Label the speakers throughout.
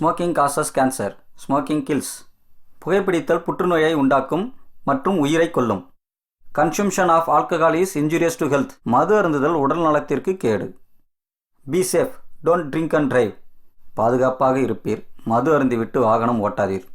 Speaker 1: Smoking causes cancer, smoking kills. புகைப்பிடித்தல் புற்றுநோயை உண்டாக்கும் மற்றும் உயிரை கொல்லும். Consumption of alcohol is injurious to health. மது அருந்துதல் உடல் நலத்திற்கு கேடு. Be safe, don't drink and drive. பாதுகாப்பாக இருப்பீர், மது அருந்திவிட்டு வாகனம் ஓட்டாதீர்.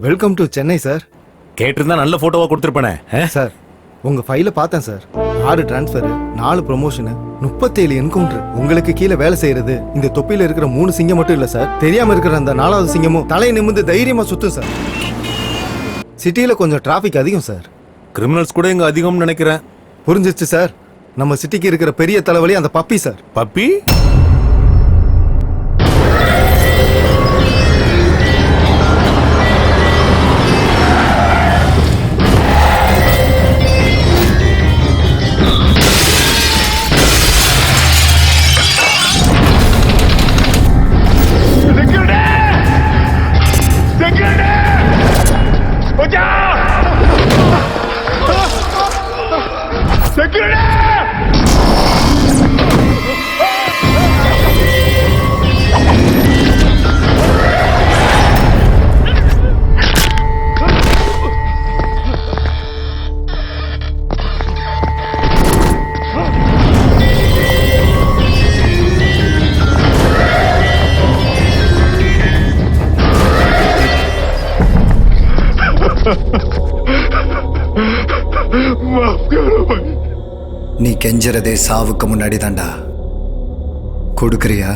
Speaker 2: Welcome to Chennai sir.
Speaker 3: கேட்டிருந்தா நல்ல போட்டோவா கொடுத்துருப்பேனே.
Speaker 2: சார் உங்க ஃபைல பார்த்தேன் சார். 6 transfer, 4 promotion, 37 encounter. உங்களுக்கு கீழே வேலை செய்யறது இந்த தொப்பில இருக்கிற 3 சிங்கம் மட்டும் இல்ல சார். தெரியாம இருக்கிற அந்த 4வது சிங்கமும் தலை நிமிர்ந்து தைரியமா சுத்தும் சார். சிட்டியில கொஞ்சம் டிராபிக் அதிகம் சார்.
Speaker 3: கிரிமினல்ஸ் கூட இங்க அதிகம்னு நினைக்கிறேன்.
Speaker 2: புரிஞ்சிச்சு சார். நம்ம சிட்டிக்கு இருக்கிற பெரிய தலைவலி அந்த பப்பி சார்.
Speaker 3: பப்பி?
Speaker 4: நீ கெஞ்சறதே சாவுக்கு முன்னாடி தாண்டா. கொடுக்கறியா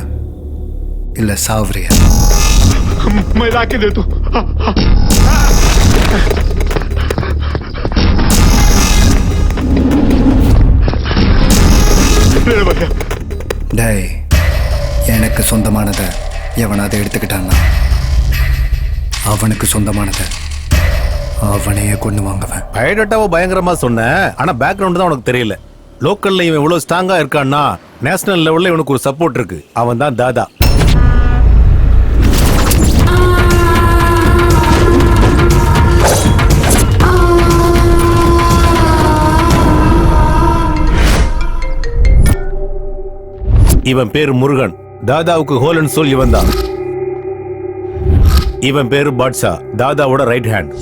Speaker 4: இல்ல சாவுறியா? டேய், எனக்கு சொந்தமானதை எவனாவது எடுத்துக்கிட்டான்னா அவனுக்கு சொந்தமானதை அவனையே கொண்டு வாங்குவேன்.
Speaker 3: பயோடேட்டாவை பயங்கரமா சொன்னேன், ஆனா பேக்ரவுண்ட் தான் உனக்கு தெரியல. லோக்கல்ல இவன் இவ்வளவு ஸ்ட்ராங்கா இருக்கான்னா நேஷனல் லெவல்ல இவனுக்கு ஒரு சப்போர்ட் இருக்கு. அவன் தான் தாதா. இவன் பேரு முருகன். தாதாவுக்கு ஹோல் அண்ட் சோல் இவன் தான். இவன் பேரு பாட்ஷா, தாதாவோட ரைட் ஹேண்ட்.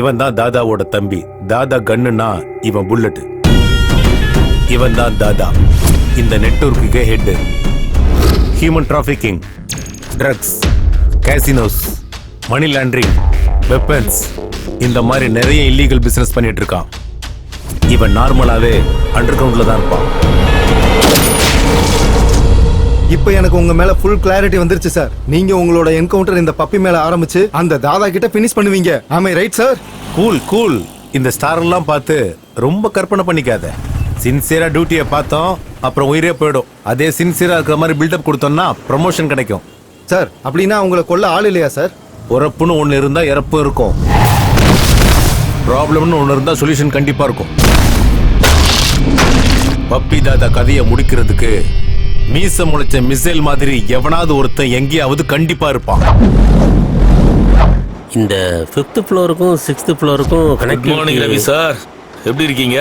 Speaker 3: இவன் தான் தாதாவோட தம்பி. தாதா கன்னுனா இவன் புல்லட். இவன் தான் தாதா, இந்த நெட்வொர்க்குக்கே head. Human trafficking, drugs, casinos, money laundering, weapons, இந்த மாதிரி நிறைய இல்லீகல் பிசினஸ் பண்ணிட்டு இருக்கான். இவன் நார்மலாவே அண்டர் கிரவுண்ட்ல தான் இருப்பான்.
Speaker 2: இப்போ எனக்கு உங்க மேல ஃபுல் கிளாரிட்டி வந்துருச்சு சார். நீங்க உங்களோட என்கவுண்டர் இந்த பப்பி மேல ஆரம்பிச்சு அந்த தாதா கிட்ட பினிஷ் பண்ணுவீங்க. ஆமை ரைட் சார்?
Speaker 3: Cool cool. இந்த ஸ்டார் எல்லாம் பார்த்து ரொம்ப கற்பனை பண்ணிக்காத. சின்சியரா டியூட்டியை பார்த்தோம், அப்புறம் உயிரே போயிடும். அதே சின்சியரா இருக்கிற மாதிரி பில்டப் கொடுத்தோம்னா ப்ரமோஷன் கிடைக்கும்.
Speaker 2: சார் அப்படின்னா உங்களை கொல்ல ஆள் இல்லையா சார்?
Speaker 3: பொறப்புன்னு ஒண்ணு இருந்தா இறப்பு இருக்கும். ப்ராப்ளம்னு ஒண்ணு இருந்தா சொல்யூஷன் கண்டிப்பா இருக்கும். பப்பி தாதா கதையை முடிக்கிறதுக்கு மீச முளைச்ச மிசைல் மாதிரி எவனாவது ஒருத்தன் எங்கேயாவது கண்டிப்பா இருப்பான்.
Speaker 5: இந்த 5th ஃப்ளோருக்கும் 6th ஃப்ளோருக்கும்
Speaker 6: குட் மார்னிங் ரவி சார், எப்படி இருக்கீங்க?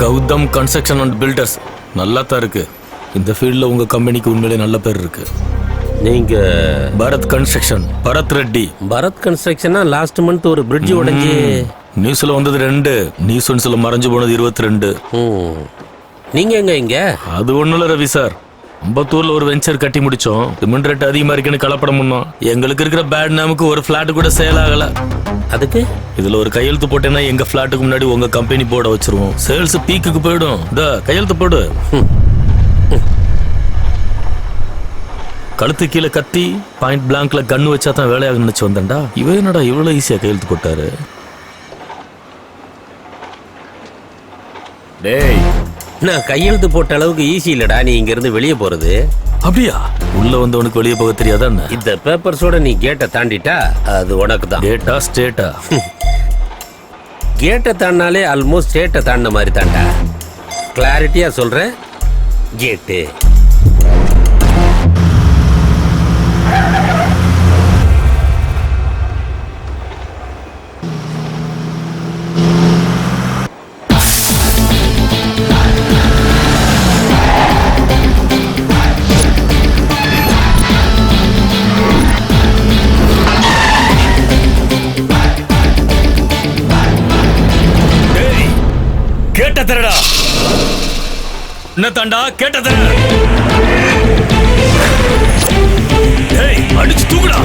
Speaker 6: கௌதம் கன்ஸ்ட்ரக்ஷன் அண்ட் பில்டர்ஸ் நல்லா தான் இருக்கு. இந்த ஃபீல்டில் உங்க கம்பெனிக்கு உண்மையிலே நல்ல பேர் இருக்கு.
Speaker 5: நீங்க
Speaker 6: பரத் கன்ஸ்ட்ரக்ஷன், பரத் ரெட்டி.
Speaker 5: பரத் கன்ஸ்ட்ரக்ஷனா லாஸ்ட் மந்த் ஒரு பிரிட்ஜ் உடைஞ்சு
Speaker 6: நியூஸ்ல வந்தது 2, நியூஸ்ல மறைஞ்சு போனது 22.
Speaker 5: நீங்க எங்க இங்க?
Speaker 6: அது ஒண்ணும் இல்ல ரவி சார், அம்பத்தூர்ல ஒரு வெஞ்சர் கட்டி முடிச்சோம். சிமெண்ட் ரேட் அதிகமா இருக்குன்னு கலப்படம் பண்ணோம். எங்களுக்கு இருக்கிற பேட் நேமுக்கு ஒரு பிளாட் கூட சேல் ஆகல.
Speaker 5: அதுக்கு
Speaker 6: இதுல ஒரு கையெழுத்து போட்டேன்னா எங்க பிளாட்டுக்கு முன்னாடி உங்க கம்பெனி போர்டை வச்சிருவோம். சேல்ஸ் பீக்குக்கு போயிடும். இந்த கையெழுத்து போடு. கழுத்து கீழே கத்தி பாயிண்ட் பிளாங்க்ல கண்ணு வச்சா தான் வேலையாக நினைச்சு வந்தேன்டா. இவன் என்னடா இவ்வளவு ஈஸியா கையெழுத்து போட்டாரு?
Speaker 3: டேய்,
Speaker 5: நான் கையெழுத்து போட்ட அளவுக்கு ஈஸி இல்லடா நீ இங்க இருந்து வெளியே போறது.
Speaker 6: அப்படியா? உள்ள வந்தவனுக்கு வெளியே போக தெரியாதா என்ன?
Speaker 5: இந்த பேப்பர்ஸோட நீ கேட்டை தாண்டிட்டா அது உனக்கு தான்.
Speaker 6: டேட்டா ஸ்டேட்டா?
Speaker 5: கேட்டை தாண்டினாலே ஆல்மோஸ்ட் ஸ்டேட்டை தாண்டின மாதிரி தாண்டா. கிளாரிட்டியா சொல்றேன், கேட்டு.
Speaker 6: கேட்ட தரடா. என்ன தாண்டா கேட்ட தர? டேய் அடிச்சு தூக்குடா.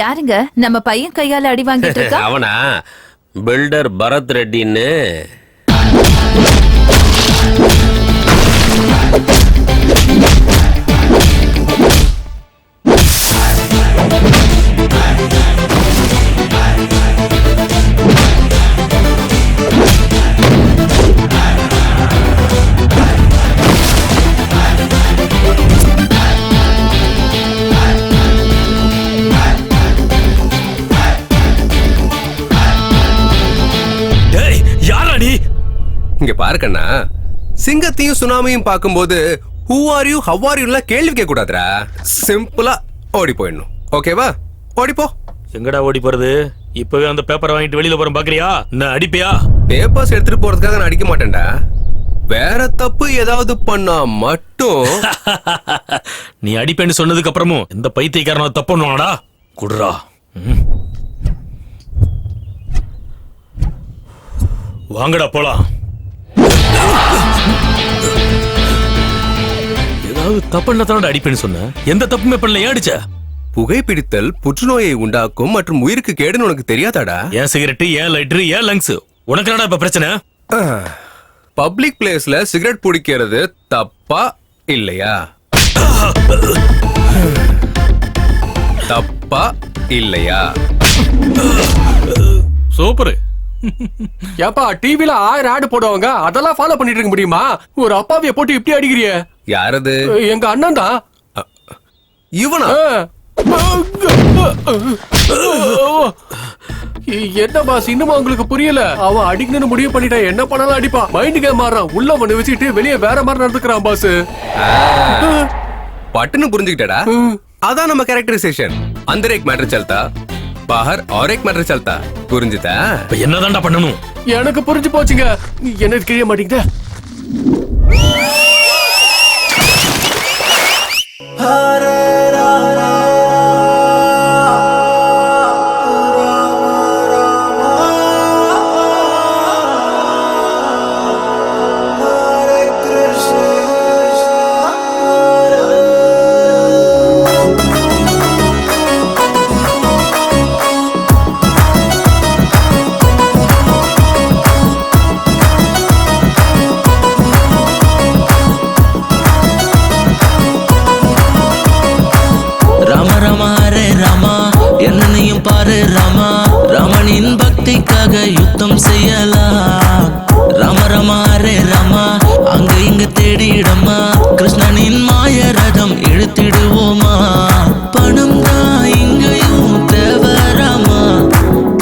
Speaker 7: யாருங்க நம்ம பையன் கையால அடி வாங்கிட்டு இருக்கா?
Speaker 5: அவனா பில்டர் பரத் ரெட்டின்னு.
Speaker 8: இங்க பாருக்கண்ணா, சிங்கத்தையும் சுனாமியும் பார்க்கும்போது who are you how are you கேள்வி கேட்க கூடாதுடா. சிம்பிளா ஓடி போயிடணும். ஓகேவா? ஓடிப்போ.
Speaker 6: எங்கடா ஓடி போறது? இப்பவே அந்த பேப்பரை வாங்கிட்டு வெளியில போறேன் பாக்குறியா? என்ன அடிப்பியா?
Speaker 8: பேப்பர்ஸ் எடுத்துட்டு போறதுக்காக நான் அடிக்க மாட்டேன்டா. வேற தப்பு ஏதாவது பண்ணா மட்டும்.
Speaker 6: நீ அடிப்பேன்னு சொன்னதுக்கு அப்புறமும் இந்த பைத்தியக்காரன தப்பு பண்ணுவாடா. குடுறா. வாங்கடா போலாம். ஏதாவது தப்பு தானடா அடிப்பேன்னு சொன்ன. எந்த தப்புமே பண்ணல, ஏன் அடிச்ச?
Speaker 8: புகைப்பிடித்தல் புற்றுநோயை உண்டாக்கும் மற்றும் உயிருக்கு கேடுன்னு உனக்கு தெரியாதாடா?
Speaker 6: ஏன் சிகரெட், ஏன் லைட்டர், ஏன் லங்ஸ்? உனக்கு என்னடா இப்ப பிரச்சனை?
Speaker 8: பப்ளிக் பிளேஸ்ல சிகரெட் பிடிக்கிறது தப்பா இல்லையா? தப்பா இல்லையா?
Speaker 9: சூப்பர். ஏப்பா டிவில 1000 ஆட் போடுவாங்க, அதெல்லாம் ஃபாலோ பண்ணிட்டு இருக்க முடியுமா? ஒரு அப்பாவிய போட்டு இப்படி அடிக்கிறிய?
Speaker 8: யாரது?
Speaker 9: எங்க அண்ணன் தான்.
Speaker 8: இவனா?
Speaker 9: என்ன பாஸ் இன்னுமா உங்களுக்கு புரியல? அவன் அடிக்கணும்னு முடிவு பண்ணிட்டான். என்ன பண்ணாலும் அடிப்பான். மைண்ட் கேம் மாறான். உள்ள ஒண்ணு வச்சுட்டு வெளியே வேற மாதிரி நடந்துக்கிறான் பாஸ்.
Speaker 8: பட்டுன்னு புரிஞ்சுக்கிட்டடா. அதான் நம்ம கேரக்டரைசேஷன். अंदर एक मैटर चलता, बाहर और एक मैटर चलता. புரிஞ்சுதா?
Speaker 6: இப்ப என்னதான்டா பண்ணணும்?
Speaker 9: எனக்கு புரிஞ்சு போச்சுங்க. என்ன கிழிய மாட்டீங்க?
Speaker 10: பாரு ராமா, ராமனின் பக்திக்காக யுத்தம் செய்யலாம். ராம ராமா ரே ராமா, அங்க இங்க தேடிடமா, கிருஷ்ணனின் மாய ரதம் இழுத்திடுவோமா. பணம் தான் இங்கேயும் தேவை ராமா,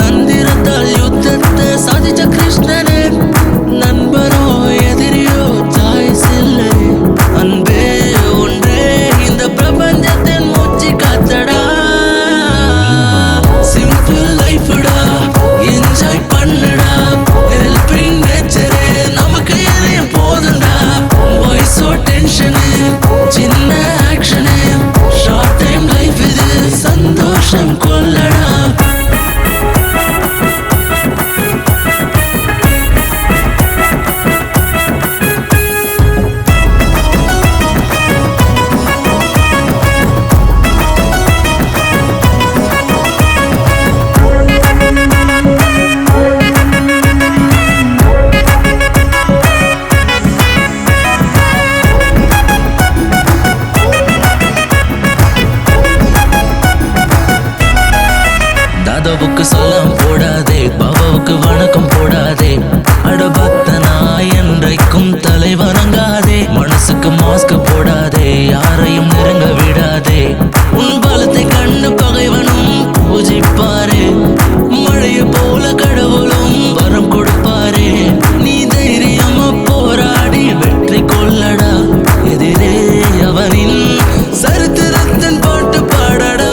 Speaker 10: தந்திரத்தால் யுத்தத்தை சாதிச்ச கிருஷ்ணனே. நண்பரோ எதிரியோ சாய்ஸ் இல்லை, அன்பே ஒன்றே இந்த பிரபஞ்சத்தின் மூச்சு காத்தடா. என்ஜாய் பண்ணுடா, ஹெல்பிங் நேச்சரே நமக்கு எதையும் போதுண்டா. வாய்ஸோ டென்ஷனு, சின்ன ஆக்ஷனு, ஷார்ட் டைம் லைஃப் இது, சந்தோஷம் கொள்ளடா. தாதாவுக்கு சலாம் போடாதே, பாபாவுக்கு வணக்கம் போடாதே, அடபக்தனா என்றைக்கும் தலை வணங்காதே. மனசுக்கு மாஸ்க் போடாதே, யாரையும் நெருங்க விடாதே. உன் பலத்தை கண்டு பகைவனும் பூஜிப்பாரே, மழைய போல கடவுளும் வரம் கொடுப்பாரே. நீ தைரியமா போராடி வெற்றி கொள்ளடா, எதிரே அவனின் சரித்திரத்தின் பாட்டு பாடடா.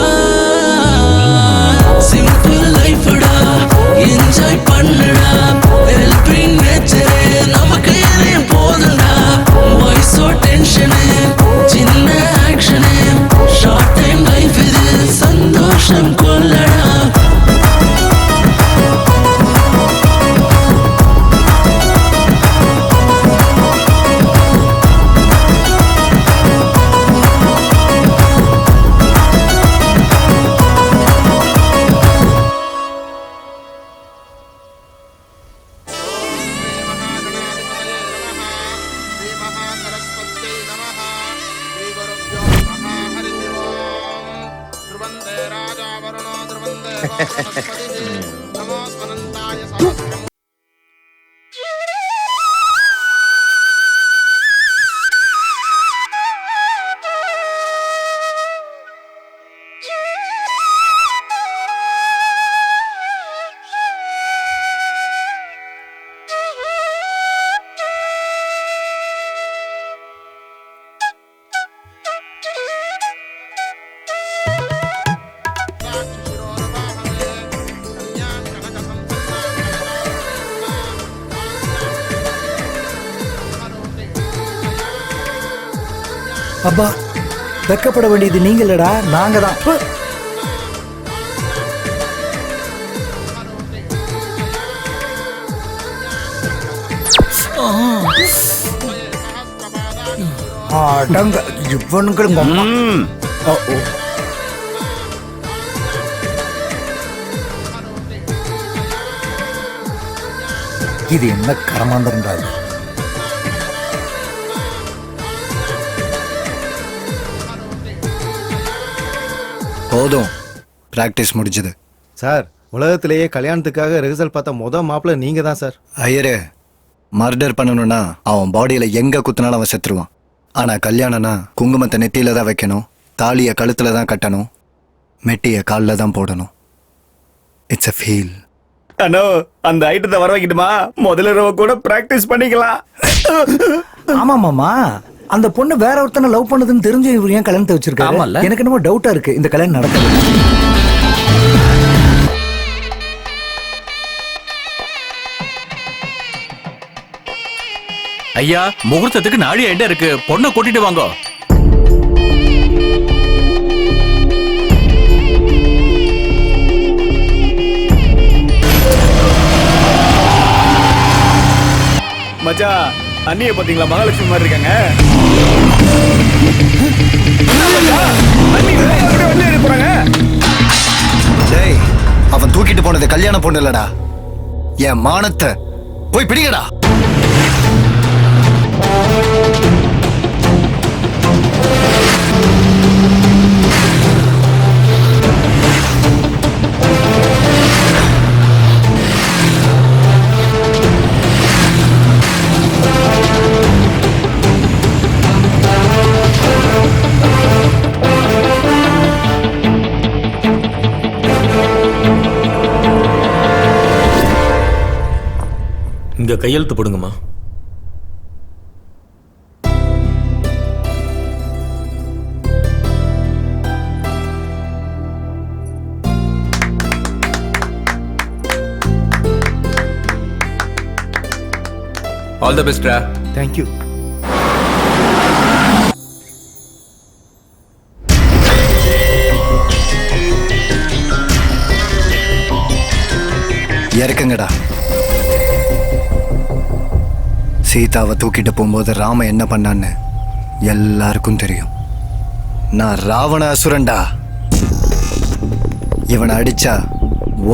Speaker 10: என்ஜாய் பண்ணுடா, ஹெல்பிங் நேச்சரே நமக்கு எதையும் போதுண்டா. வாய்ஸோ டென்ஷனு, சின்ன ஆக்ஷனு, ஷார்ட் டைம் லைஃப் இது, சந்தோஷம் கொள்ளடா.
Speaker 4: அப்பா, வெக்கப்பட வேண்டியது நீங்க இல்லடா, நாங்க தான். அடங்க இவனுங்களும் இது என்ன கரமாந்திரண்டாது. போதும், பிராக்டிஸ் முடிஞ்சது.
Speaker 2: சார், உலகத்திலேயே கல்யாணத்துக்காக ரிஹர்சல் பார்த்த மாப்பிள்ள நீங்க தான் சார்.
Speaker 4: ஐயரே, மர்டர் பண்ணணும்னா அவன் பாடியில எங்க குத்துனாலும் அவன் செத்துருவான். ஆனா கல்யாணம்னா குங்குமத்தை நெத்தியில தான் வைக்கணும், தாலிய கழுத்துல தான் கட்டணும், மெட்டியை காலில் தான் போடணும். It's a feel.
Speaker 2: அண்ணோ அந்த ஐட்டத்தை வர வைக்கட்டுமா? முதல்ல ரவ கூட பிராக்டிஸ் பண்ணிக்கலாம்.
Speaker 11: ஆமா மாமா, அந்த பொண்ணு வேற ஒருத்தனை லவ் பண்ணதுன்னு தெரிஞ்சு இவர் ஏன் கல்யாணத்தை வச்சிருக்காரு? எனக்கு என்னமோ டவுட்டா இருக்கு இந்த கல்யாணம் நடக்குது.
Speaker 12: ஐயா, முகூர்த்தத்துக்கு நாழி ஐட்டம் இருக்கு, பொண்ணை கூட்டிட்டு வாங்க.
Speaker 2: மச்சான், அண்ணிய பாத்தீங்களா? மகாலட்சுமி மாதிரி இருக்காங்க.
Speaker 4: டேய், அவன் தூக்கிட்டு போனது கல்யாண பொண்ணு இல்லடா, என் மானத்தை. போய் பிடிங்கடா.
Speaker 6: இங்க கையெழுத்து போடுங்கம்மா.
Speaker 8: ஆல் தி பெஸ்ட்ரா.
Speaker 2: Thank you.
Speaker 4: இறக்குங்கடா. சீதாவை தூக்கிட்டு போகும்போது ராம என்ன பண்ணான்னு எல்லாருக்கும் தெரியும். நான் ராவண அசுரன்டா. இவனை அடிச்சா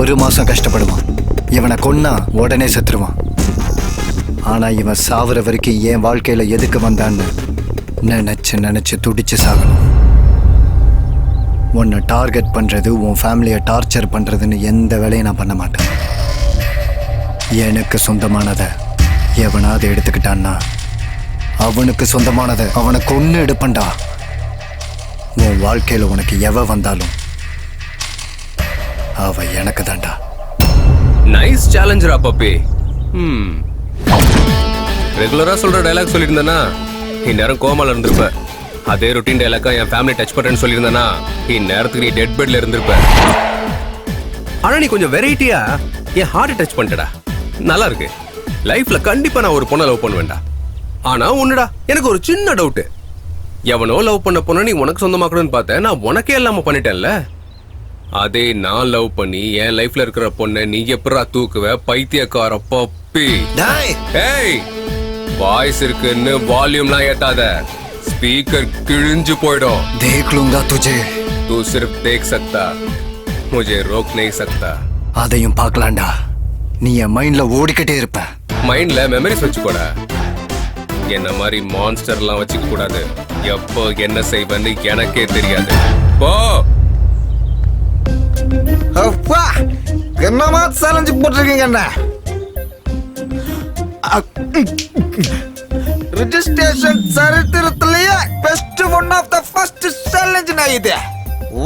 Speaker 4: 1 மாசம் கஷ்டப்படுவான், இவனை கொன்னா உடனே செத்துருவான். ஆனா இவன் சாவுற வரைக்கும் என் வாழ்க்கையில எதுக்கு வந்தான்னு நினைச்சு துடிச்சு சாகணும். உன்னை டார்கெட் பண்றது, உன் ஃபேமிலியை டார்ச்சர் பண்றதுன்னு எந்த வேலையும் நான் பண்ண மாட்டேன். எனக்கு சொந்தமானதை எவனாவது எடுத்துக்கிட்டான்னா அவனுக்கு சொந்தமானதை அவனை கொன்னு எடுப்பண்டா. உன் வாழ்க்கையில உனக்கு எவ வந்தாலும் அவ எனக்கு தான்டா.
Speaker 8: நைஸ் சேலஞ்சரா பப்பி. ரெகுலரா சொல்ற டைலாக் சொல்லியிருந்தேன்னா இந்நேரம் கோமால இருந்திருப்ப. அதே ரொட்டீன் டைலாக்கா என் ஃபேமிலி டச் பண்றேன்னு சொல்லியிருந்தேன்னா இந்நேரத்துக்கு நீ டெட் பெட்ல இருந்திருப்ப. ஆனா நீ கொஞ்சம் வெரைட்டியா என் ஹார்ட் டச் பண்ணிட்டடா. நல்லா இருக்கு. லைஃப்ல கண்டிப்பா நான் ஒரு பொண்ணை லவ் பண்ணுவேன்டா. ஆனா ஒண்ணுடா, எனக்கு ஒரு சின்ன டவுட். எவனோ லவ் பண்ண பொண்ணை நீ உனக்கு சொந்தமாக்கணும்னு பார்த்தேன், நான் உனக்கே இல்லாம பண்ணிட்டேன்ல. அதே நான் லவ் பண்ணி என் லைஃப்ல இருக்கிற பொண்ணை நீ எப்படா தூக்குவ? பைத்தியக்கார பப்பி. ஏய், வாய்ஸ் இருக்குன்னு வால்யூம்லாம் ஏத்தாத, ஸ்பீக்கர் கிழிஞ்சு போயிடும்.
Speaker 4: देख लूंगा तुझे.
Speaker 8: तू सिर्फ देख सकता, मुझे रोक नहीं सकता.
Speaker 4: அதையும் பார்க்கலாம்டா. நீ என் மைண்ட்ல ஓடிக்கிட்டே இருப்ப.
Speaker 8: மைண்ட்ல மெமரிஸ் வச்சுக்கோட. என்ன மாதிரி மான்ஸ்டர்லாம் வச்சுக்க கூடாது. எப்போ என்ன செய்வேன்னு எனக்கே தெரியாது. போ.
Speaker 11: அப்பா, என்னமா சேலஞ்சு போட்டிருக்கீங்க என்ன? ரிஜிஸ்ட்ரேஷன் சரித்திரத்திலேயே best one of the first challenge நான் இது.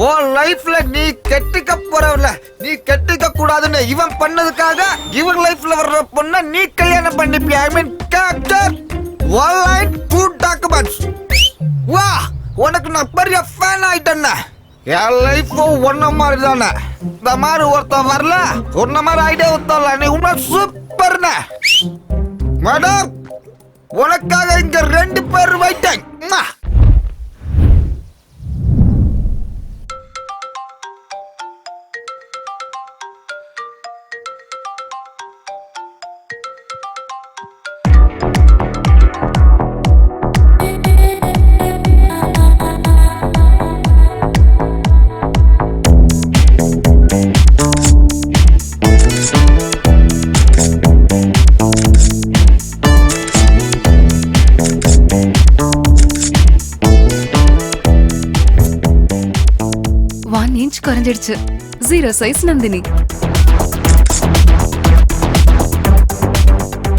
Speaker 11: ஓ லைஃப்ல நீ கெட்டிக்க போறவல, நீ கெட்டிக்க கூடாதுன்னு இவன் பண்ணதுக்காக இவன் லைஃப்ல வர்ற பொண்ண நீ கல்யாணம் பண்ணிப்பியா? ஐ மீன் கேப்டர் ஒன் லைன் 2 டாக்குமெண்ட்ஸ். வா, உனக்கு நான் பெரிய ஃபேன் ஆயிட்டேன்னா. என் லைஃப் ஒன்ன மாதிரி தானே. இந்த மாதிரி ஒருத்தன் வரல, ஒன்ன மாதிரி ஐடியா ஒருத்தல, நீ உண்மை சூப்பர்ண்ண. மேடம், உனக்காக இங்க 2 பேர் வைட்டேன்.
Speaker 7: குறைஞ்சிடுச்சு. 0 size Nandini.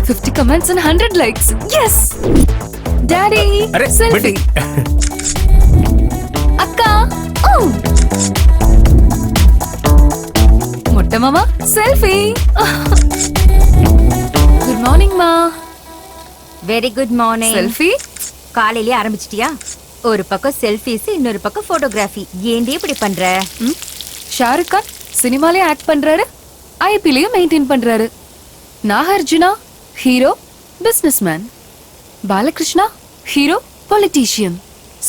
Speaker 7: 50 comments and 100 likes. Yes! Daddy, selfie. அக்கா. Oh! அத்த மாமா செல்ஃபி. குட் மார்னிங் மா.
Speaker 13: Very good morning.
Speaker 7: செல்ஃபி
Speaker 13: காலையிலே ஆரம்பிச்சிட்டியா? ஒரு பக்கம் செல்ஃபிஸ், இன்னொரு பக்கம் போட்டோகிராஃபி. ஏன்டி இப்படி பண்ற?
Speaker 7: ஷாருக் கான் சினிமாலே ஆக்ட் பண்றாரு, ஐபிலையும் மெயின்டைன் பண்றாரு. Nagarjuna hero businessman, Balakrishna hero politician.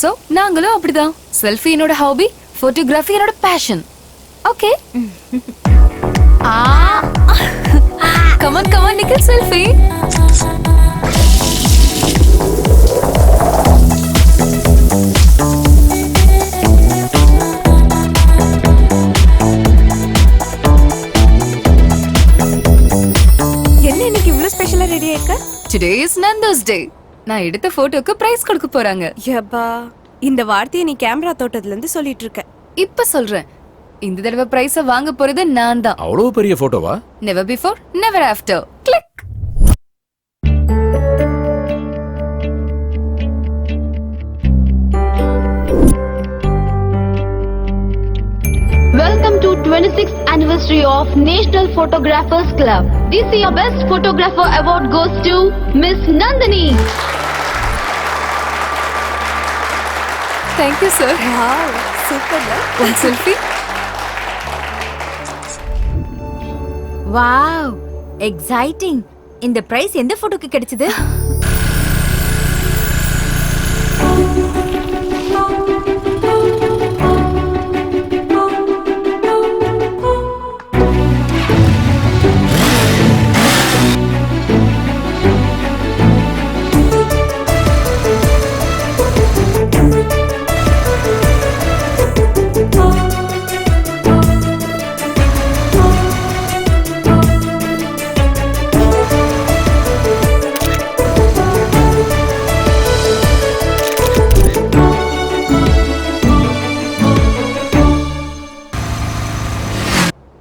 Speaker 7: So நாங்களும் அப்படிதான். செல்ஃபி என்னோட ஹாபி, போட்டோகிராஃபி என்னோட பேஷன். ஓகே. கமான் கமான் நிக்கல் செல்ஃபி.
Speaker 13: என்ன இன்னைக்கு இவ்ளோ ஸ்பெஷலா ரெடி ஆயிருக்க?
Speaker 7: Today is Nando's day. நான் எடுத்த போட்டோக்கு பிரைஸ் கொடுக்க போறாங்க.
Speaker 13: யப்பா, இந்த வார்த்தையை நீ கேமரா தோட்டத்துல இருந்து சொல்லிட்டு இருக்க.
Speaker 7: இப்ப சொல்றேன், இந்த தடவை பிரைஸ வாங்க போறது நான் தான்.
Speaker 6: அவ்வளவு பெரிய போட்டோவா?
Speaker 7: Never before never after. Click.
Speaker 14: Welcome to 26th anniversary of National Photographers Club. This year best photographer award goes to Miss Nandini.
Speaker 7: Thank you sir.
Speaker 13: Wow, super.
Speaker 7: One selfie.
Speaker 13: Wow, exciting. இந்த price எந்த போட்டோக்கு கிடைச்சது?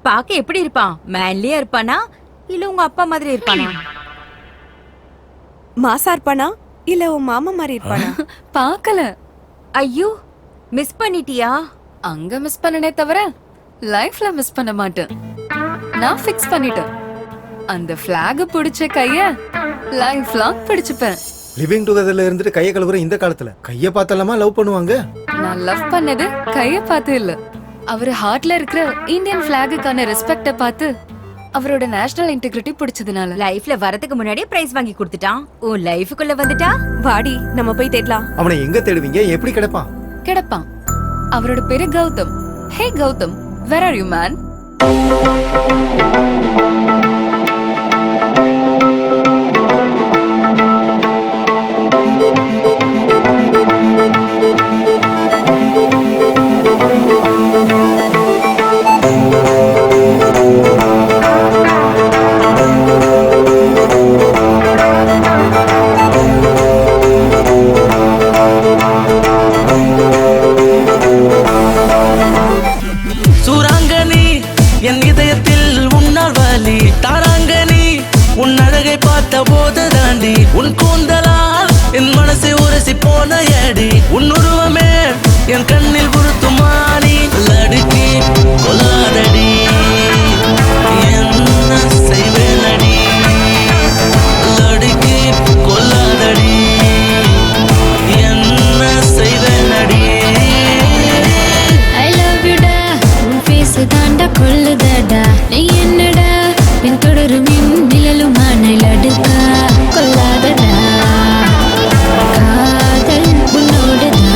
Speaker 13: பாக்க எப்படி இருப்பான்? மேன்லியா இருப்பானா இல்ல உங்க அப்பா மாதிரி இருப்பானா? மாசா இருப்பானா இல்ல உன் மாமா மாதிரி இருப்பானா?
Speaker 7: பார்க்கல.
Speaker 13: ஐயோ, மிஸ் பண்ணிட்டியா?
Speaker 7: அங்க மிஸ் பண்ணனே தவிர லைஃப்ல மிஸ் பண்ண மாட்டேன். நான் ஃபிக்ஸ் பண்ணிட்டேன். அந்த ஃபிளாக் பிடிச்ச கைய லைஃப் லாங் பிடிச்சுப்பேன்.
Speaker 2: லிவிங் டுகெதர்ல இருந்துட்டு கைய கழுவுற இந்த காலத்துல கைய பார்த்தலாமா லவ் பண்ணுவாங்க?
Speaker 7: நான் லவ் பண்ணது கைய பார்த்து இல்ல, அவர் ஹார்ட்ல இருக்கிற இந்தியன் ஃபிளாகுக்கான ரெஸ்பெக்ட பார்த்து அவரோட நேஷனல் இன்டெகிரிட்டி பிடிச்சதுனால.
Speaker 13: லைஃப்ல வரதுக்கு முன்னாடியே பிரைஸ் வாங்கி கொடுத்துட்டான். உன் லைஃபுக்குள்ள வந்துட்டா வாடி நம்ம போய் தேடலாம்.
Speaker 2: அவனை எங்க தேடுவீங்க? எப்படி கிடப்பான்?
Speaker 7: கிடப்பான். அவரோட பேரு கௌதம். ஹே Gautham, where are you man?
Speaker 10: சூராங்கனி என் இதயத்தில் உன்னால் வலி தாராங்கனி உன் அழகை பார்த்த போது தாண்டி உன் கூந்தலால் என் மனசை உரசி போன ஏடி உன் உருவமே என் கண்ணில் உறுத்துமானி லடுக்கி கொலாதடி என்ன செய்வேனடி லடுக்கி கொல்லாதடி என்ன செய்வேனடி
Speaker 14: I love you da, உன் face தாண்டா கொல்லுதடா. நீ என்னடா பின்தொடரும் என் நிழலுமான லடுக்கா கொல்லாதடா. காதல் உன்னோடுதான்.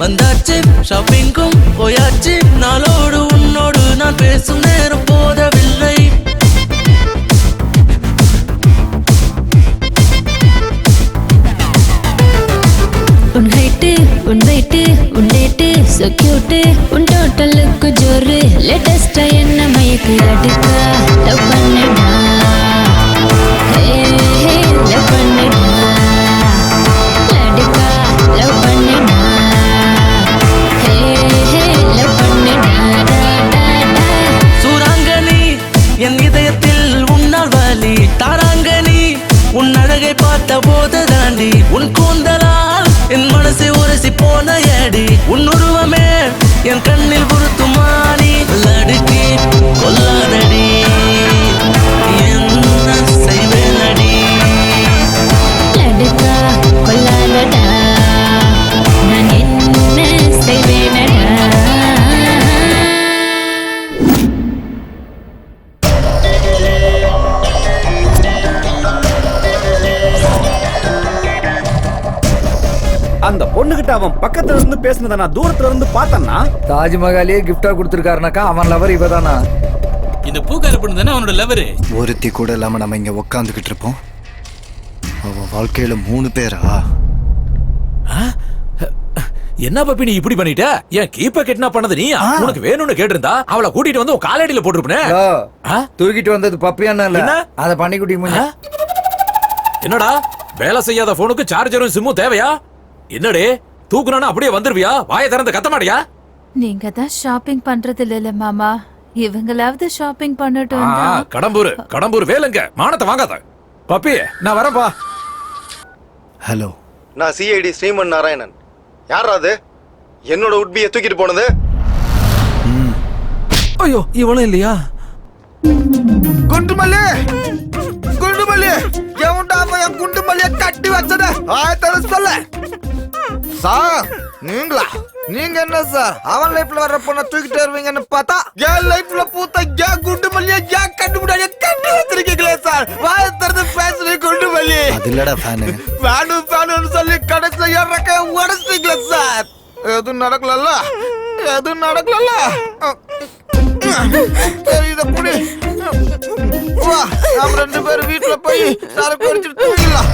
Speaker 10: வந்தாச்சு ஷாப்பிங்கும் போயாச்சு நாளோடு உன்னோடு நான் பேசும் நேரம் போதவில்லை
Speaker 14: உன் ஹைட்டு உன் வெயிட்டு உன் டேட்டு so cute உன் டோட்டலுக்கு ஜோரு லேட்டஸ்டா என்ன மயக்க அதுக்கு அடுக்கா லவ் பண்ணடா லவ் பண்ணடா அடுக்கா லவ் பண்ணடா லவ் பண்ணடா
Speaker 10: சூராங்கனி என் இதயத்தில் உன்னால் வலி தாராங்கனி உன் அழகை பார்த்த போது தாண்டி உன் கூந்தலால் என் மனசை உரசி போன ஏடி உன் உருவமே என் கண்ணில் பொருத்துமானி லடுக்கி கொல்லாதடி என்ன செய்வேனடி
Speaker 14: லடுக்கா கொல்லாதடா நான் என்ன செய்வேனடா
Speaker 12: அந்த பொண்ணுகிட்ட அவன் பக்கத்துல இருந்து பேசினத நான் தூரத்துல இருந்து பார்த்தேன்னா
Speaker 11: தாஜ்மஹாலே கிஃப்டா கொடுத்துருக்காருனாக்கா அவன் லவர் இவதானா?
Speaker 12: இந்த பூக்கார பொண்ணு தானே அவனோட லவரு.
Speaker 4: ஒருத்தி கூட இல்லாம நம்ம இங்க உக்காந்துக்கிட்டு இருப்போம். அவன் வாழ்க்கையில 3 பேரா?
Speaker 12: என்ன பப்பி நீ இப்படி பண்ணிட்ட? ஏன் கீப்ப கெட்னா பண்ணது நீ? உனக்கு வேணும்னு கேட்டிருந்தா அவளை கூட்டிட்டு வந்து காலடியில போட்டுருப்பேன்.
Speaker 11: தூக்கிட்டு வந்தது பப்பியானா இல்ல, அத பண்ணிக்குட்டி முன்ன.
Speaker 12: என்னடா வேலை செய்யாத போனுக்கு சார்ஜரும் சிம்மும் தேவையா? என்னடே தூக்குனா அப்படியே வந்துருவியா? வாயை திறந்து கத்த மாட்டியா?
Speaker 15: நீங்க தான் ஷாப்பிங் பண்றது இல்ல மாமா, இவங்களாவது ஷாப்பிங் பண்ணட்டும்.
Speaker 12: கடம்பூர் வேலைங்க மானத்தை வாங்காத. பப்பி நான் வரேன்பா.
Speaker 4: ஹலோ,
Speaker 2: நான் சிஐடி ஸ்ரீமன் நாராயணன். யாரா அது என்னோட உட்பியை தூக்கிட்டு போனது?
Speaker 12: ஐயோ இவனும் இல்லையா?
Speaker 11: குண்டுமல்லி குண்டுமல்லி எவன்டா என் குண்டுமல்லிய கட்டி வச்சது? ஆயத்தர சொல்ல சார். நீங்களா? நீங்க என்ன சார் அவன் லைஃப்ல வர்ற பொண்ண தூக்கிட்டு வருவீங்கன்னு பார்த்தா என் லைஃப்ல பூத்த ஏன் குண்டுமல்லிய ஏன் கண்டு முடியாது கட்டி வச்சிருக்கீங்களே சார். வாயத்தரது பேசுறீ குண்டுமல்லி.
Speaker 4: அது இல்லடா ஃபேனு.
Speaker 11: ஃபேனு சொல்லி கடைசில என் ரெக்கைய உடைச்சிட்டீங்களே சார். எதுவும் நடக்கலல்ல, எதுவும் நடக்கலல்ல. சரி இத புடி வா, நாம 2 பேரும் வீட்டுல போய் சரக்கு குடிச்சிட்டு தூங்கிடலாம்.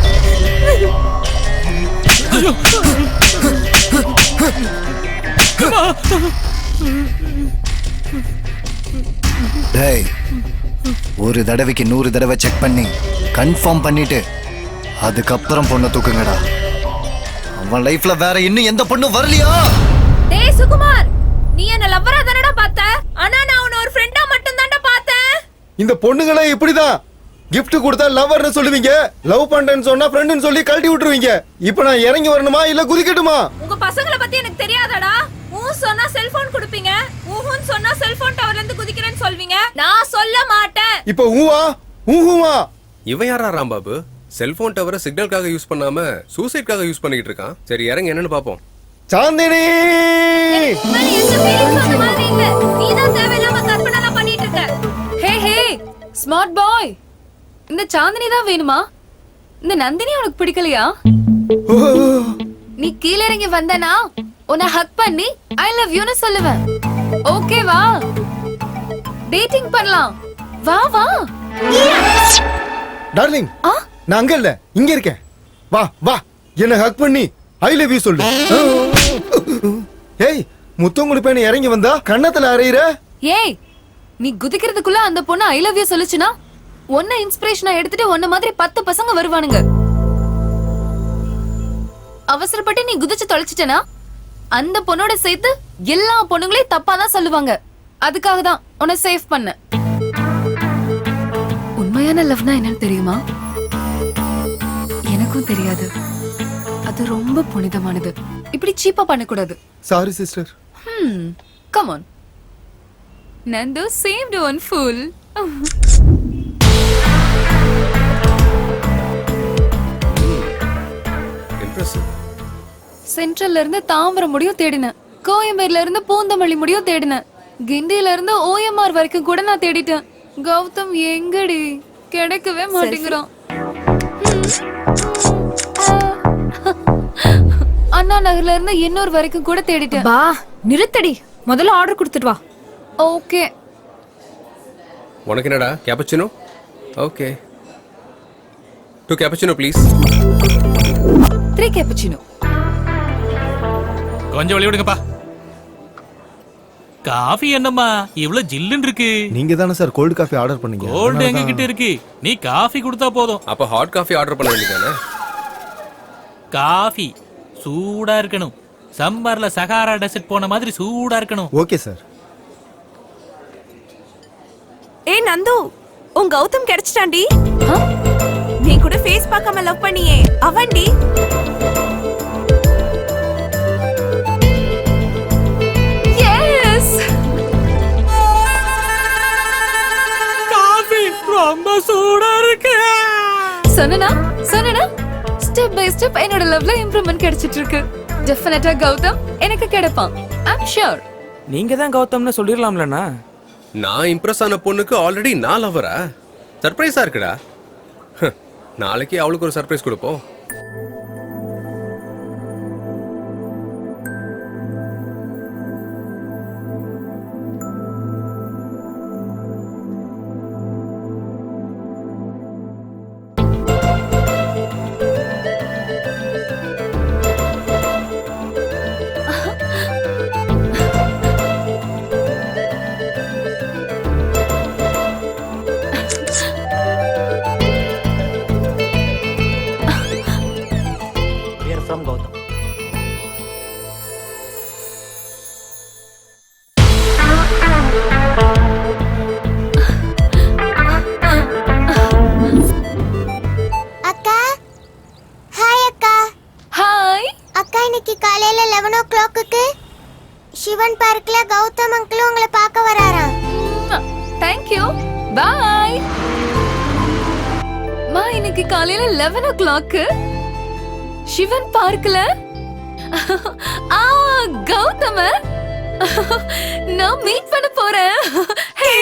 Speaker 4: டேய், ஒரு தடவைக்கு 100 தடவை செக் பண்ணி கன்ஃபார்ம் பண்ணிட்டு அதுக்கப்புறம் பொண்ணை தூக்குங்கடா. அவன் லைஃப்ல வேற இன்னும் எந்த பொண்ணும் வரலையா?
Speaker 13: டேய் சுகுமார், நீ என்ன லவ்வரா தானடா பார்த்த? ஆனா நான் உன்ன ஒரு ஃப்ரெண்டா மட்டும் தான்டா பார்த்தேன்.
Speaker 2: இந்த பொண்ணுங்களே இப்படிதான். gift கொடுத்தா லவர்னு சொல்லுவீங்க, லவ் பண்றேன்னு சொன்னா ஃப்ரெண்ட்னு சொல்லி கழட்டி விட்டுருவீங்க. இப்போ நான் இறங்கி வரணுமா இல்ல குதிக்கட்டுமா?
Speaker 13: உங்க பசங்கள பத்தி எனக்கு தெரியாதடா. சொன்னா செல்போன் கொடுப்பீங்க, ஊஹுன்னு சொன்னா செல்போன் டவர்ல இருந்து குதிக்கிறேன்னு சொல்வீங்க. நான் சொல்ல மாட்டேன்.
Speaker 2: இப்போ ஊஹுமா
Speaker 8: இவன் யாரா ராம்பாபு? செல்போன் டவரை சிக்னலுக்காக யூஸ் பண்ணாம சூசைட்காக யூஸ் பண்ணிட்டு இருக்கான். சரி இறங்க என்னன்னு பாப்போம்.
Speaker 2: சாந்தினி
Speaker 13: நீதான் தேவையில்லாம கற்பனைலாம் பண்ணிட்டு இருக்க.
Speaker 7: ஹே ஹே ஸ்மார்ட் பாய், இந்த சாந்தினி தான் வேணுமா? இந்த நந்தினி உனக்கு பிடிக்கலையா? நீ கீழ இறங்கி வந்தனா உன்னை ஹக் பண்ணி ஐ லவ் யூன்னு சொல்லுவேன். ஓகேவா? டேட்டிங் பண்ணலாம். வா வா
Speaker 2: டார்லிங். நான் அங்க இல்ல, இங்க இருக்கேன். வா வா, என்ன ஹக் பண்ணி ஐ லவ் யூ சொல்லு. ஏய், முத்தம் கொடுப்பேன்னு இறங்கி வந்தா கண்ணத்துல அறையிற.
Speaker 7: ஏய், நீ குதிக்கிறதுக்குள்ள அந்த பொண்ணு ஐ லவ் யூ சொல்லுச்சுனா உன்னை இன்ஸ்பிரேஷனா எடுத்துட்டு உன்ன மாதிரி 10 பசங்க வருவானுங்க. அவசரப்பட்டு நீ குதிச்சு தொலைச்சிட்டனா அந்த பொண்ணோட சேர்த்து எல்லா பொண்ணுங்களையும் தப்பா தான் சொல்லுவாங்க. அதுக்காக தான் உன்னை சேவ் பண்ண. உண்மையான லவ்னா என்னன்னு தெரியுமா? எனக்கும் தெரியாது. அது ரொம்ப புனிதமானது. இப்படி சீப்பா பண்ணக்கூடாது.
Speaker 2: Sorry sister.
Speaker 7: Come on Nando saved one fool.
Speaker 8: Impressive.
Speaker 7: சென்ட்ரல்ல இருந்து தாம்பரம் முடியும் தேடினேன், கோயம்பேடுல இருந்து பூந்தமல்லி முடியும் தேடினேன், கிண்டியில இருந்து OMR வரைக்கும் கூட நான் தேடிட்டேன். கௌதம் எங்கடி கிடைக்கவே மாட்டேங்கிறான். அண்ணா நகர்ல இருந்து இன்னொரு வரைக்கும் கூட தேடிட்டேன்.
Speaker 13: பா நிறுத்தடி, முதல்ல ஆர்டர் கொடுத்துட்டு வா.
Speaker 7: ஓகே.
Speaker 8: உனக்கு என்னடா cappuccino? Okay, 2 cappuccino please.
Speaker 7: 3 cappuccino.
Speaker 12: கொஞ்சம் வழி விடுங்கப்பா.
Speaker 6: காஃபி என்னம்மா இவ்வளவு ஜில்லுன்னு இருக்கு?
Speaker 2: நீங்க தானே சார் கோல்டு காஃபி ஆர்டர் பண்ணீங்க.
Speaker 6: கோல்டு எங்க கிட்ட இருக்கு, நீ காஃபி கொடுத்தா போதும்.
Speaker 8: அப்ப ஹாட் காஃபி ஆர்டர் பண்ண வேண்டியதானே?
Speaker 6: காஃபி சூடா இருக்கணும், சம்மர்ல சகாரா டெசர்ட் போன மாதிரி சூடா இருக்கணும்.
Speaker 2: Okay sir.
Speaker 13: ஏ நந்து, உன் கௌதம் கிடைச்சிட்டாண்டி. நீ கூட ஃபேஸ் பார்க்காம லவ் பண்ணியே அவன்டி. எஸ்,
Speaker 6: காஃபி ரொம்ப சூடா இருக்கு.
Speaker 7: சொன்னனா ஸ்டெப் பை ஸ்டெப் என்னோட லவ்ல இம்ப்ரூவ்மென்ட் கிடைச்சிட்டு இருக்கு. டெஃபினட்டா கௌதம் எனக்கு கிடைப்பான். I'm sure.
Speaker 16: நீங்க தான் கௌதம்னு சொல்லிரலாம்லண்ணா.
Speaker 8: நான் இம்ப்ரெஸ் ஆன பொண்ணுக்கு ஆல்ரெடி நான் லவரா? சர்ப்ரைஸா இருக்குடா. நாளைக்கு அவளுக்கு ஒரு சர்ப்ரைஸ் கொடுப்போம்.
Speaker 17: காலையில 11 o'clock சிவன் பார்க்ல கௌதம் அங்கிள் உங்களை பார்க்க வராராம்.
Speaker 7: Thank you. Bye. மா இன்னைக்கு காலையில 11 o'clock சிவன் பார்க்ல கௌதம நான் மீட் பண்ண போறேன். ஹே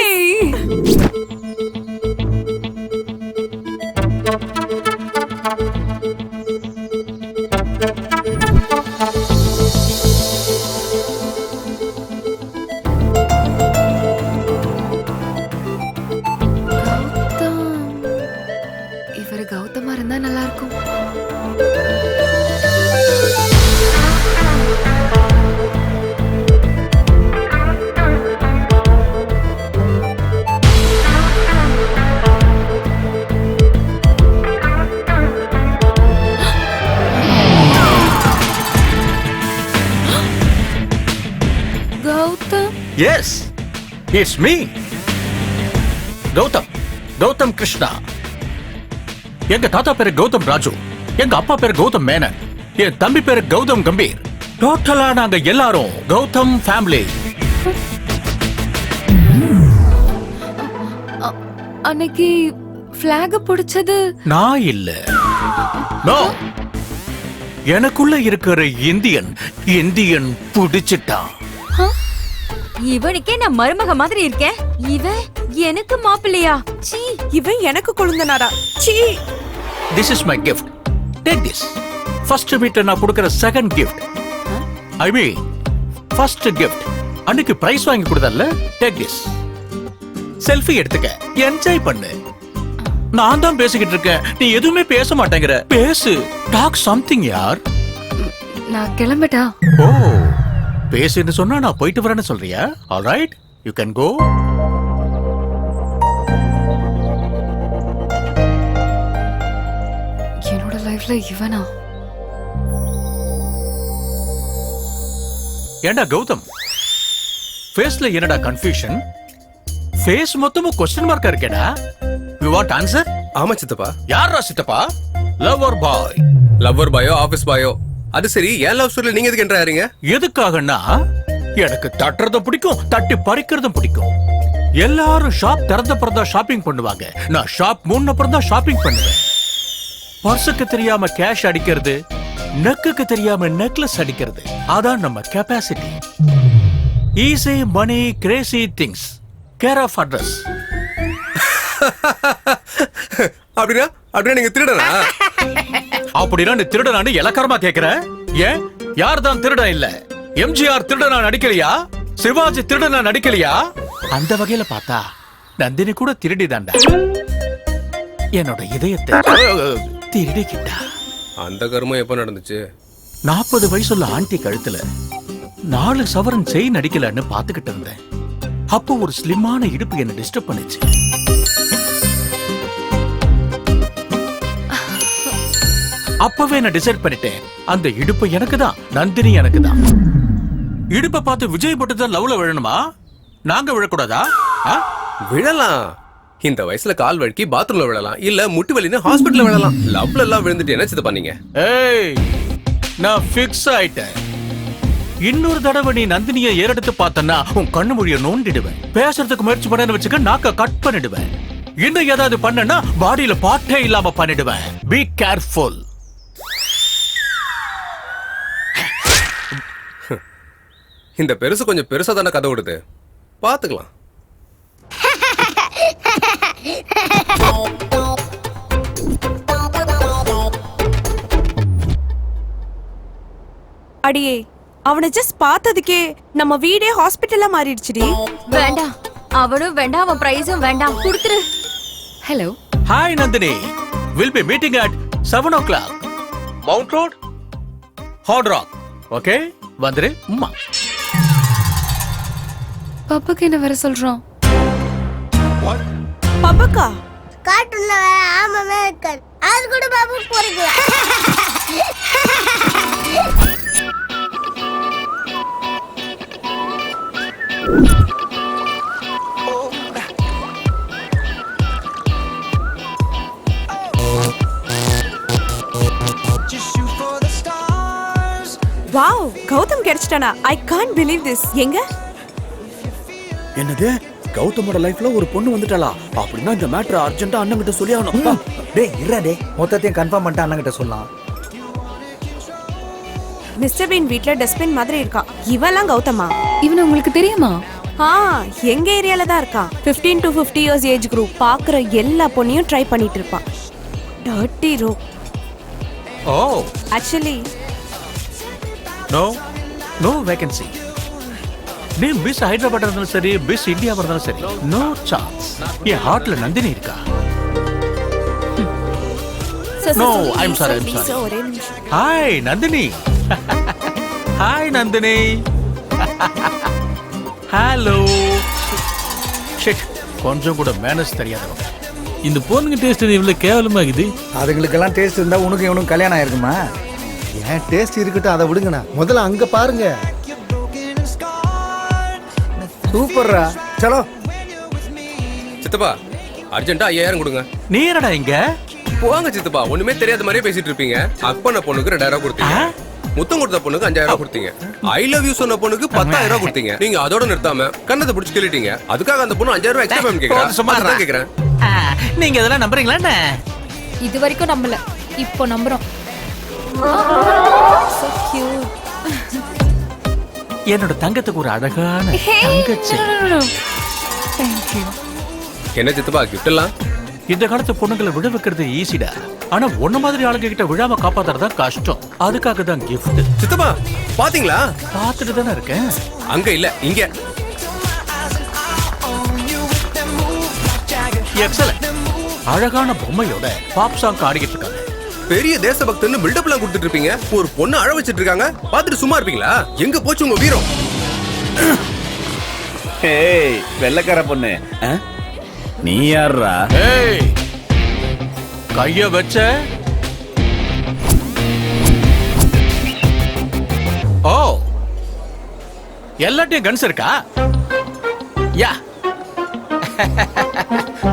Speaker 7: கௌதமா இருந்தா நல்லா இருக்கும். Gautham.
Speaker 12: Yes, it's me. Gautham Krishna. எங்க தாத்தா பேரு கௌதம் ராஜு, எங்க அப்பா பேரு கௌதம் மேனன், என் தம்பி பேரு கௌதம் கம்பீர். டோட்டலா நாங்க எல்லாரும் கௌதம் ஃபேமிலி.
Speaker 7: அன்னைக்கு பிளாக் பிடிச்சது
Speaker 12: நான் இல்ல. நோ, எனக்குள்ள இருக்கிற இந்தியன் பிடிச்சிட்டான்.
Speaker 13: இவனுக்கே நான் மருமக மாதிரி இருக்கேன், இவன் எனக்கு மாப்பிள்ளையா? சீ, இவன் எனக்கு கொழுந்தனாரா? சீ.
Speaker 12: This is my gift. Take this. First meet நான் கொடுக்கிற second gift. I mean, first gift. அன்னைக்கு பிரைஸ் வாங்கி கொடுத்தல்ல? Take this. செல்ஃபி எடுத்துக்க, என்ஜாய் பண்ணு. நான் தான் பேசிக்கிட்டு இருக்கேன், நீ எதுவுமே பேச மாட்டேங்கிற. பேசு, talk something யார்.
Speaker 7: நான் கிளம்பட்டா?
Speaker 12: ஓ, பேசுன்னு சொன்னா நான் போயிட்டு வரேன்னு சொல்றியா? All right, you can go.
Speaker 7: என்னோட லைஃப்ல இவனா?
Speaker 12: ஏண்டா கௌதம், ஃபேஸ்ல என்னடா கன்ஃபியூஷன்? ஃபேஸ் மொத்தமும் क्वेश्चन மார்க்கா இருக்கேடா. You want answer?
Speaker 8: ஆமா சித்தப்பா.
Speaker 12: யாரா சித்தப்பா? லவர் பாயோ
Speaker 8: ஆபீஸ் பாயோ? அது சரி, ஏன் லவ் ஸ்டோரியில நீங்க எதுக்கு என்ட்ரு ஆறீங்க?
Speaker 12: எதுக்காகன்னா எனக்கு தட்டுறதும் பிடிக்கும், தட்டி பறிக்கிறதும் பிடிக்கும். எல்லாரும் ஷாப் திறந்தப்புறம் தான் ஷாப்பிங் பண்ணுவாங்க, நான் ஷாப் மூடினப்புறம் தான் ஷாப்பிங் பண்ணுவேன். பர்சுக்கு தெரியாம கேஷ் அடிக்கிறது, நெக்குக்கு தெரியாம நெக்லஸ் அடிக்கிறது, அதான் நம்ம capacity. Easy money crazy things, care of address.
Speaker 8: அப்படின்னா நீங்க திருடனா?
Speaker 12: அப்படின்னா நீ திருடனான்னு இலக்காரமா கேக்குற? ஏன், யார் தான் திருடன் இல்ல? எம்ஜிஆர் திருடனா நடிக்கலையா? சிவாஜி திருடனா நடிக்கலையா? அந்த வகையில பார்த்தா நந்தினி கூட திருடிதாண்டா. என்னோட இதயத்தை திருடிக்கிட்டா.
Speaker 8: அந்த கர்மம் எப்ப நடந்துச்சு?
Speaker 12: 40 வயசுள்ள ஆண்டி கழுத்துல 4 சவரன் செயின் அடிக்கலன்னு பாத்துக்கிட்டு இருந்தேன். அப்போ ஒரு ஸ்லிம்மான இடுப்பு என்ன டிஸ்டர்ப் பண்ணுச்சு. அப்பவே நான் டிசைட் பண்ணிட்டேன், அந்த இடுப்பு எனக்கு தான், நந்தினி எனக்கு தான். இடுப்பை பார்த்து விஜய் போட்டுதான் லவ்ல விழணுமா? நாங்க விழக்கூடாதா?
Speaker 8: விழலாம். இந்த வயசுல கால் வழுக்கி பாத்ரூம்ல விழலாம், இல்ல முட்டு வலின்னு ஹாஸ்பிடல்ல விழலாம். லவ்ல எல்லாம் விழுந்துட்டு என்ன சித்த பண்ணீங்க?
Speaker 12: ஏய், நான் ஃபிக்ஸ் ஆயிட்டேன். இன்னொரு தடவை நீ நந்தினியை ஏறெடுத்து பார்த்தனா உன் கண்ணு மொழிய நோண்டிடுவேன். பேசுறதுக்கு முயற்சி பண்ணு வச்சுக்க, நாக்க கட் பண்ணிடுவேன். இன்னும் ஏதாவது பண்ணனா பாடியில பாட்டே இல்லாம பண்ணிடுவேன். Be careful.
Speaker 8: இந்த பெருசு கொஞ்சம் பெருசா தானே கதை விடுது, பாத்துக்கலாம்.
Speaker 18: அடியே, அவனை ஜஸ்ட் பார்த்ததுக்கே நம்ம வீடே ஹாஸ்பிட்டலா மாறிடுச்சுடி.
Speaker 13: வேண்டாம், அவனும் வேண்டாம், அவன் பிரைஸும் வேண்டாம், கொடுத்துரு.
Speaker 7: Hello.
Speaker 12: Hi Nandini, will be meeting at 7 o'clock. Mount road, hard rock. Okay, வந்துரு. அம்மா
Speaker 7: பாப்பாக்கு என்ன வர சொல்றான்?
Speaker 18: பாப்பாக்கா
Speaker 17: கார்ட்டூன்ல வேற ஆமாமே இருக்காது, அது கூட பாபு போறீங்களா?
Speaker 18: வாவ், கௌதம் கிடைச்சிட்டானா? I can't believe this. எங்க?
Speaker 19: என்னது, கௌதமோட லைஃப்ல ஒரு பொண்ணு வந்துட்டாளா? அப்படின்னா இந்த மேட்டர் அர்ஜென்ட்டா அண்ணன் கிட்ட சொல்லி ஆகணும்.
Speaker 11: டேய் இருடா டேய், மொத்தத்தையும் கன்ஃபார்ம் பண்ணிட்டு அண்ணன் கிட்ட சொல்லலாம்.
Speaker 18: மிஸ்டர் பீன் வீட்ல டஸ்ட்பின் மாதிரி இருக்கான். இவெல்லாம் கௌதமா?
Speaker 7: இவன் உங்களுக்கு தெரியுமா?
Speaker 18: எங்க ஏரியால தான் இருக்கான். 15 to 50 years ஏஜ் குரூப். பாக்குற எல்லா பொண்ணையும் ட்ரை பண்ணிட்டு இருப்பான். Dirty row.
Speaker 12: Oh,
Speaker 18: actually
Speaker 12: no vacancy. நீ மிஸ் ஹைதராபாத் இருந்தாலும் சரி, மிஸ் இந்தியா இருந்தாலும் சரி, நோ சான்ஸ். என் ஹார்ட்ல நந்தினி இருக்கா? No, I'm sorry. Hi Nandini. Hi Nandini. Hello. Shit, கொஞ்சம் கூட மேனஸ் தெரியாதவங்க.
Speaker 6: இந்த பொண்ணுங்க டேஸ்ட் இவ்வளவு கேவலமாகுது.
Speaker 11: அதுங்களுக்கெல்லாம் டேஸ்ட் இருந்தா உனக்கு இவனுக்கு கல்யாணம் ஆயிருக்குமா?
Speaker 2: ஏன் டேஸ்ட் இருக்கட்டும், அதை விடுங்கண்ணா. முதல்ல அங்க பாருங்க.
Speaker 11: சூப்பர்ரா, சலோ.
Speaker 8: சித்தப்பா, அர்ஜென்ட்டா 5000 கொடுங்க.
Speaker 12: நீ என்னடா இங்க?
Speaker 8: போங்க சித்தப்பா, ஒண்ணுமே தெரியாத மாதிரியே பேசிட்டு இருப்பீங்க. அப்பன பொண்ணுக்கு 2000 கொடுத்தீங்க, முத்தம் கொடுத்த பொண்ணுக்கு 5000 கொடுத்தீங்க, ஐ லவ் யூ சொன்ன பொண்ணுக்கு 10000 கொடுத்தீங்க. நீங்க அதோட நிறுத்தாம கண்ணத்தை பிடிச்சி கேளிட்டீங்க. அதுக்காக அந்த பொண்ணு 5000 எக்ஸ்ட்ரா பேமெண்ட் கேக்குறா. சும்மா தான் கேக்குறேன்.
Speaker 12: நீங்க இதெல்லாம் நம்புறீங்களா என்ன?
Speaker 7: இது வரைக்கும் நம்பல, இப்போ நம்புறோம். So cute.
Speaker 12: என்னோட தங்கத்துக்கு ஒரு அழகான தங்கச்சி.
Speaker 7: Thank you.
Speaker 8: என்ன சித்தப்பா கிஃப்ட் எல்லாம்?
Speaker 12: இந்த காலத்து பொண்ணுங்களை விழ வைக்கிறது ஈஸிடா, ஆனா ஒன்ன மாதிரி ஆளுங்க கிட்ட விழாம காப்பாத்துறதா கஷ்டம். அதுக்காக தான் கிஃப்ட்.
Speaker 8: சித்தப்பா பாத்தீங்களா?
Speaker 12: பாத்துட்டு தானே இருக்கேன்.
Speaker 8: அங்க இல்ல, இங்க.
Speaker 12: எக்ஸலன்ட். அழகான பொம்மையோட பாப் சாங் ஆடிக்கிட்டு இருக்காங்க.
Speaker 8: பெரிய தேசபக்தன்னு பில்டப் எல்லாம் கொடுத்துட்டு இருப்பீங்க, ஒரு பொண்ணு அழ வச்சிட்டு இருக்காங்க, பாத்துட்டு சும்மா இருப்பீங்களா? எங்க போச்சு உங்க வீரம்?
Speaker 19: ஏய் வெள்ளக்கார பொண்ணு, நீ யாரா?
Speaker 12: ஏய், கைய வச்ச. ஓ, எல்லாத்தையும் கன்ஸ் இருக்கா? யா,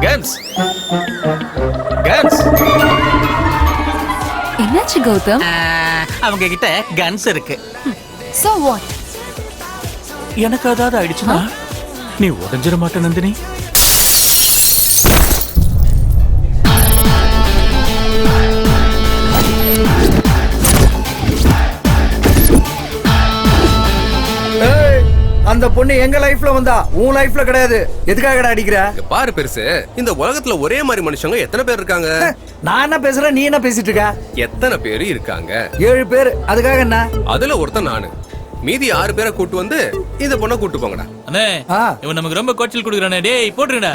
Speaker 12: கன்ஸ் கன்ஸ்.
Speaker 7: என்னாச்சு கௌதம்?
Speaker 12: அவங்க கிட்ட கன்ஸ் இருக்கு.
Speaker 7: So what?
Speaker 12: எனக்கு அதாவது ஆயிடுச்சுன்னா நீ உடஞ்சிட மாட்ட நந்தினி.
Speaker 11: அந்த பொண்ணு எங்க லைஃப்ல வந்தா, உன் லைஃப்ல கிடையாது. எதுக்காக அடிக்கிற?
Speaker 8: பாரு பெருசு, இந்த உலகத்துல ஒரே மாதிரி மனுஷங்க எத்தனை பேர் இருக்காங்க?
Speaker 11: நான் என்ன பேசுறேன், நீ என்ன பேசிட்டு இருக்க?
Speaker 8: எத்தனை பேர் இருக்காங்க?
Speaker 11: 7 பேர். அதுக்காக என்ன?
Speaker 8: அதுல ஒருத்தன் நானு. மீதி 6 பேரை கூட்டு வந்து இந்த பொண்ணை கூட்டு போங்கடா.
Speaker 6: அண்ணே, இவன் நமக்கு ரொம்ப கோச்சல் கொடுக்குறானே. டேய் போட்டுருடா.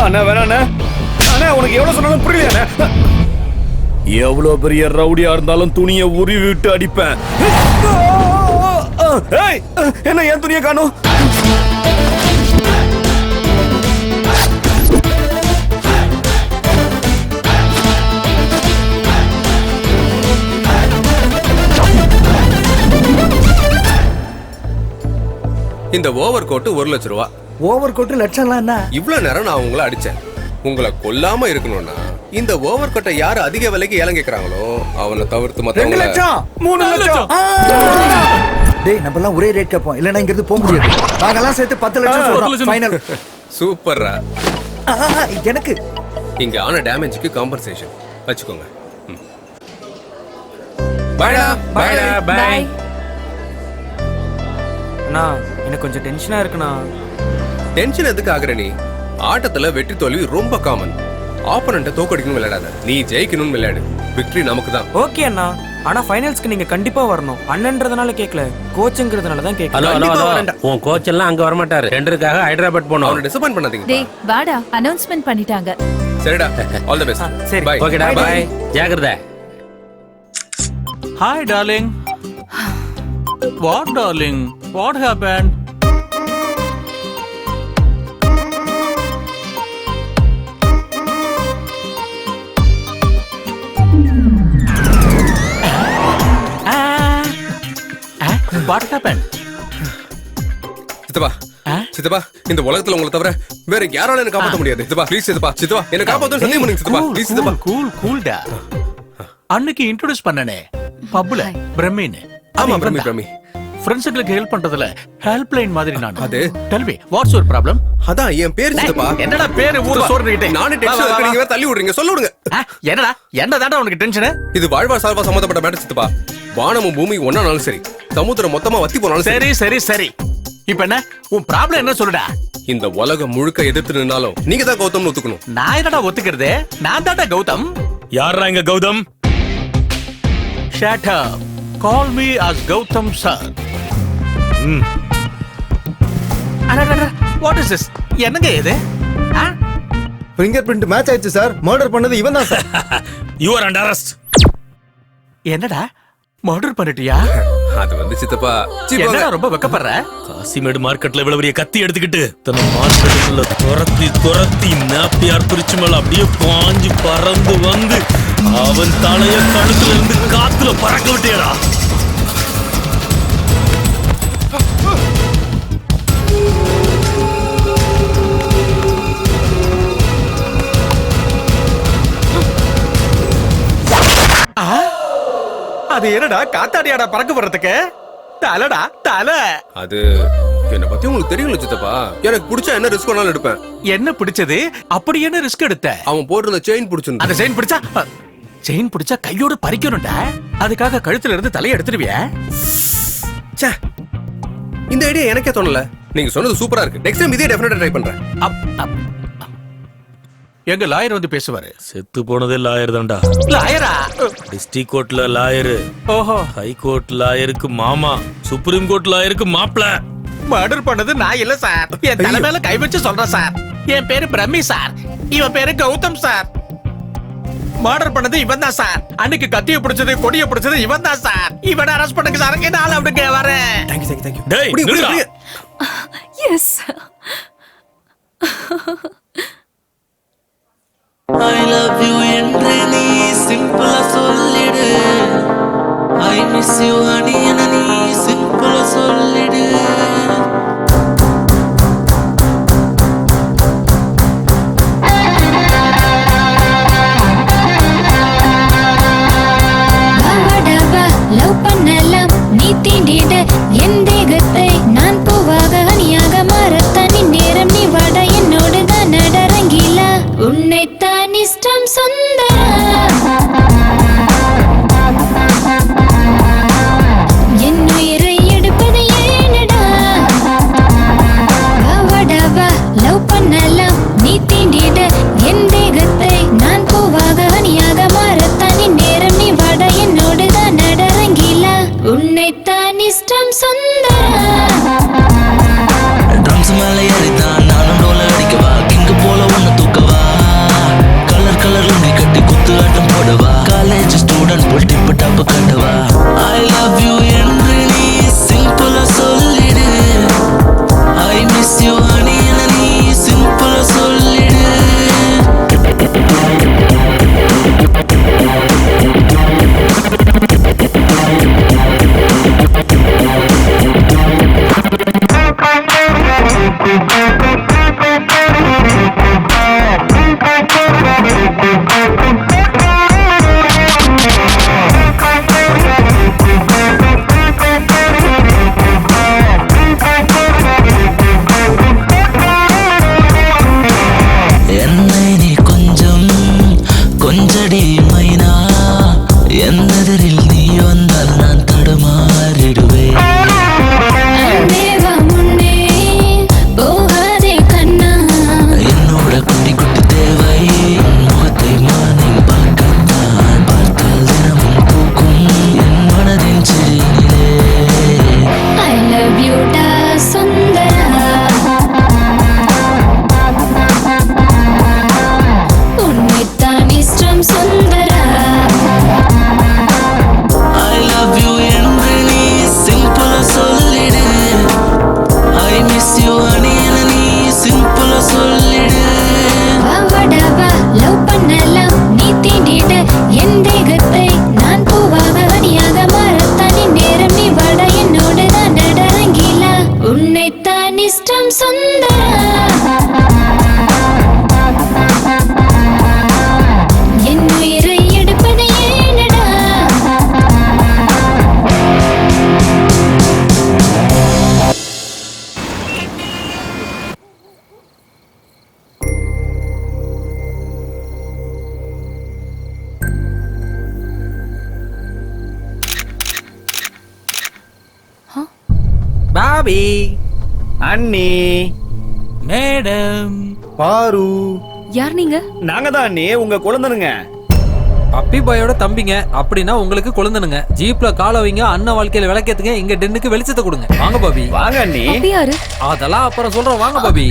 Speaker 19: அண்ணா வேணாண்ணே. அண்ணா உனக்கு எவ்வளவு சொன்னாலும் புரியலையாண்ணே. எவ்வளவு பெரிய ரவுடியா இருந்தாலும் துணியை உருவி விட்டு அடிப்பேன். ஏய், என்ன என் துணியை காணோம்?
Speaker 8: இந்த ஓவர் கோட் 1 லட்சம் ரூபா.
Speaker 11: ஓவர் கோட் லட்சம்லாம் என்ன?
Speaker 8: இவ்வளவு நேரம் நான் உங்களை அடிச்சேன். உங்களை கொல்லாம இருக்கணும்னா இந்த ஓவர் கோட்டை யாரு அதிக விலைக்கு ஏலம் கேக்குறாங்களோ அவனை தவிர்த்து
Speaker 11: 2
Speaker 8: மத்தவங்க
Speaker 11: லட்சம் 3 லட்சம். டேய் நம்ம எல்லாம் ஒரே ரேட் கேட்போம், இல்லனா இங்க இருந்து போக முடியாது. நாங்கெல்லாம் சேர்த்து 10 லட்சம் சொல்றோம் ஃபைனல்.
Speaker 8: சூப்பர்ரா.
Speaker 11: எனக்கு
Speaker 8: இங்க ஆன டேமேஜ்க்கு காம்பன்சேஷன் வச்சுக்கோங்க. பைடா பைடா பை.
Speaker 16: அண்ணா எனக்கு கொஞ்சம் டென்ஷனா இருக்குண்ணா.
Speaker 8: டென்ஷன் எதுக்கு ஆகுற நீ? ஆட்டத்துல வெற்றி தோல்வி ரொம்ப காமன். ஆப்போனண்ட்டை தோக்கடிக்கணும் விளையாடாத, நீ ஜெயிக்கணும் விளையாடு. விக்டரி நமக்கு தான்.
Speaker 16: ஓகே அண்ணா, ஆனா ஃபைனல்ஸ்க்கு நீங்க கண்டிப்பா வரணும். அண்ணன்றதுனால கேட்கல, கோச்ங்கிறதுனால தான் கேட்கல.
Speaker 5: ஹலோ ஹலோ ஹலோ, உன் கோச் எல்லாம் அங்க வர மாட்டாரு. டெண்டருக்காக ஹைதராபாத் போணும்.
Speaker 8: அவனை டிசப்பாயின்ட் பண்ணாதீங்க.
Speaker 15: டேய் வாடா, அனௌன்ஸ்மென்ட் பண்ணிட்டாங்க.
Speaker 8: சரிடா, ஆல் தி பெஸ்ட்.
Speaker 16: சரி
Speaker 8: பை.
Speaker 5: ஓகேடா, பை. ஜாகிரதை.
Speaker 12: Hi darling. What darling, what happened? What happened?
Speaker 8: சித்தப்பா சித்தப்பா, இந்த உலகத்துல உங்களை தவிர வேற யாரால என்ன காப்பாற்ற முடியாது. சித்தப்பா ப்ளீஸ் சித்தப்பா, சித்தப்பா என்ன காப்பாத்த சத்தியம் பண்ணுங்க சித்தப்பா ப்ளீஸ் சித்தப்பா.
Speaker 12: கூல்டா. அன்னைக்கு இன்ட்ரோ듀ஸ் பண்ணனே பப்ல பிரமின்.
Speaker 8: ஆமா பிரமி.
Speaker 12: ஃப்ரெண்ட்ஸ்களுக்கு ஹெல்ப் பண்றதுல ஹெல்ப் லைன் மாதிரி நான். அது tell me what's your problem?
Speaker 8: அதான் என் பேர் சித்தப்பா.
Speaker 12: என்னடா பேரு ஊரு சொல்றீங்க?
Speaker 8: நானே டென்ஷன் இருக்கு, நீங்க தள்ளி விடுறீங்க. சொல்ல விடுங்க.
Speaker 12: என்னடா என்னடா உனக்கு டென்ஷன்?
Speaker 8: இது வாழ்வா சால்வா சம்பந்தப்பட்ட மேட்டர் சித்தப்பா. வானமும் பூமி ஒன்னானாலும் சரி, சமுத்திரம் மொத்தமா வத்தி போனாலும்
Speaker 12: சரி சரி சரி. இப்போ என்ன உன் ப்ராப்ளம் என்ன சொல்லுடா?
Speaker 8: இந்த உலகம் முழுக்க எதிர்த்து நின்னாலும் நீங்க தான் கௌதம் ஒத்துக்கணும்.
Speaker 12: நான் என்னடா ஒத்துக்கிறது? நான் தான்டா கௌதம்.
Speaker 6: யாரா இங்க Gautham?
Speaker 12: Shut up. Call me as Gautam sir. What is this? என்னங்க இது?
Speaker 2: ஃபிங்கர் பிரிண்ட் மேட்ச் ஆயிடுச்சு சார். மர்டர் பண்ணது இவன் தான் sir.
Speaker 6: You are under arrest.
Speaker 12: என்னடா மர்டர் பண்ணிட்டியா?
Speaker 8: அது வந்து சித்தப்பா
Speaker 12: என்னடா ரொம்ப வெக்கப்படுற?
Speaker 6: காசிமேடு மார்க்கெட்ல இவ்வளவு பெரிய கத்தி எடுத்துக்கிட்டு தன்னை மார்க்கெட்டுக்குள்ள துரத்தி நாப்பியார் குறிச்சி மேல அப்படியே பாஞ்சு பறந்து வந்து அவன் தலைய கழுத்துல இருந்து காத்துல பறக்க விட்டியடா.
Speaker 12: அது என்னடா காத்தாடியாடா பறக்க போறதுக்கு? தலடா தலை.
Speaker 8: அது என்ன பத்தி உங்களுக்கு தெரியும்ல சித்தப்பா. எனக்கு பிடிச்சா என்ன ரிஸ்க் வேணாலும் எடுப்பேன்.
Speaker 12: என்ன பிடிச்சது? அப்படி என்ன ரிஸ்க் எடுத்த?
Speaker 8: அவன் போட்டிருந்த செயின் பிடிச்சிருந்தா.
Speaker 12: அந்த செயின் பிடிச்சா கையோட பறிக்கணும்டா. அதுக்காக கழுத்துல இருந்து தலையை எடுத்துருவியா?
Speaker 8: ச்சே, இந்த ஐடியா எனக்கே தோணல. நீங்க சொன்னது சூப்பரா இருக்கு. நெக்ஸ்ட் டைம் இதே டெஃபினட்டா ட்ரை பண்றேன்.
Speaker 12: எங்க லாயர் வந்து பேசுவாரு.
Speaker 6: செத்து போனதே லாயர் தான்டா.
Speaker 12: லாயரா?
Speaker 6: டிஸ்ட்ரிக்ட் கோர்ட்ல லாயரு,
Speaker 12: ஓஹோ,
Speaker 6: ஹை கோர்ட் லாயருக்கு மாமா, சுப்ரீம் கோர்ட் லாயருக்கு மாப்பிள.
Speaker 12: மர்டர் பண்ணது நான் இல்ல சார். என் தலை மேல கை வச்சு சொல்றேன் சார். என் பேரு பிரமி சார், இவன் பேரு கௌதம் சார். மர்டர் பண்ணது இவன் தான் சார். அன்னைக்கு கத்திய பிடிச்சது கொடிய பிடிச்சது இவன் தான் சார். இவனை அரெஸ்ட் பண்ணுங்க சார். அங்கே நாள் அப்படிங்க வரேன்.
Speaker 19: தேங்க்யூ.
Speaker 6: டேய் நில்லுடா.
Speaker 15: எஸ்.
Speaker 10: I love you என்று நீ சிம்பிளா சொல்லிடு. I miss you honey என நீ சிம்பிளா சொல்லிடு.
Speaker 14: லவ் பண்ணலாம் நீ தீண்டிட என் தேகத்தை நான் பூவாக அணியாக மாறத்தானி நேரம் நீ வாட என்னோடு தான் நடரங்கிலா உன்னைத்தான் இஷ்டம் சுந்தரா என் உயிரை எடுப்பது ஏனடா வாடாவா லவ் பண்ணலாம் நீ தீண்டிட என் தேகத்தை நான் பூவாக அணியாக மாறத்தானி நேரம் நீ வாட என்னோடு தான் நடரங்கிலா உன்னைத்தான் இஷ்டம் சுந்தரா.
Speaker 10: ட்ரம்ஸ் மேல ஏறிதான் நானும் டோல அடிக்கவா, கிங்கு போல ஒன்னு தூக்க
Speaker 16: பாபி,
Speaker 19: அண்ணி,
Speaker 12: மேடம்,
Speaker 2: பாரு.
Speaker 7: யார் நீங்க?
Speaker 19: நாங்க தான் அண்ணி, உங்க குழந்தைனுங்க.
Speaker 16: பப்பி பாயோட தம்பிங்க. அப்படின்னா உங்களுக்கு குழந்தனுங்க. ஜீப்ல கால வைங்க, அண்ணன் வாழ்க்கையில விளக்கேத்துங்க, இங்க டென்னுக்கு வெளிச்சத்தை கொடுங்க. வாங்க பாபி.
Speaker 19: வாங்க அண்ணி.
Speaker 7: அப்படி யாரு?
Speaker 16: அதெல்லாம் அப்புறம் சொல்றோம். வாங்க பாபி.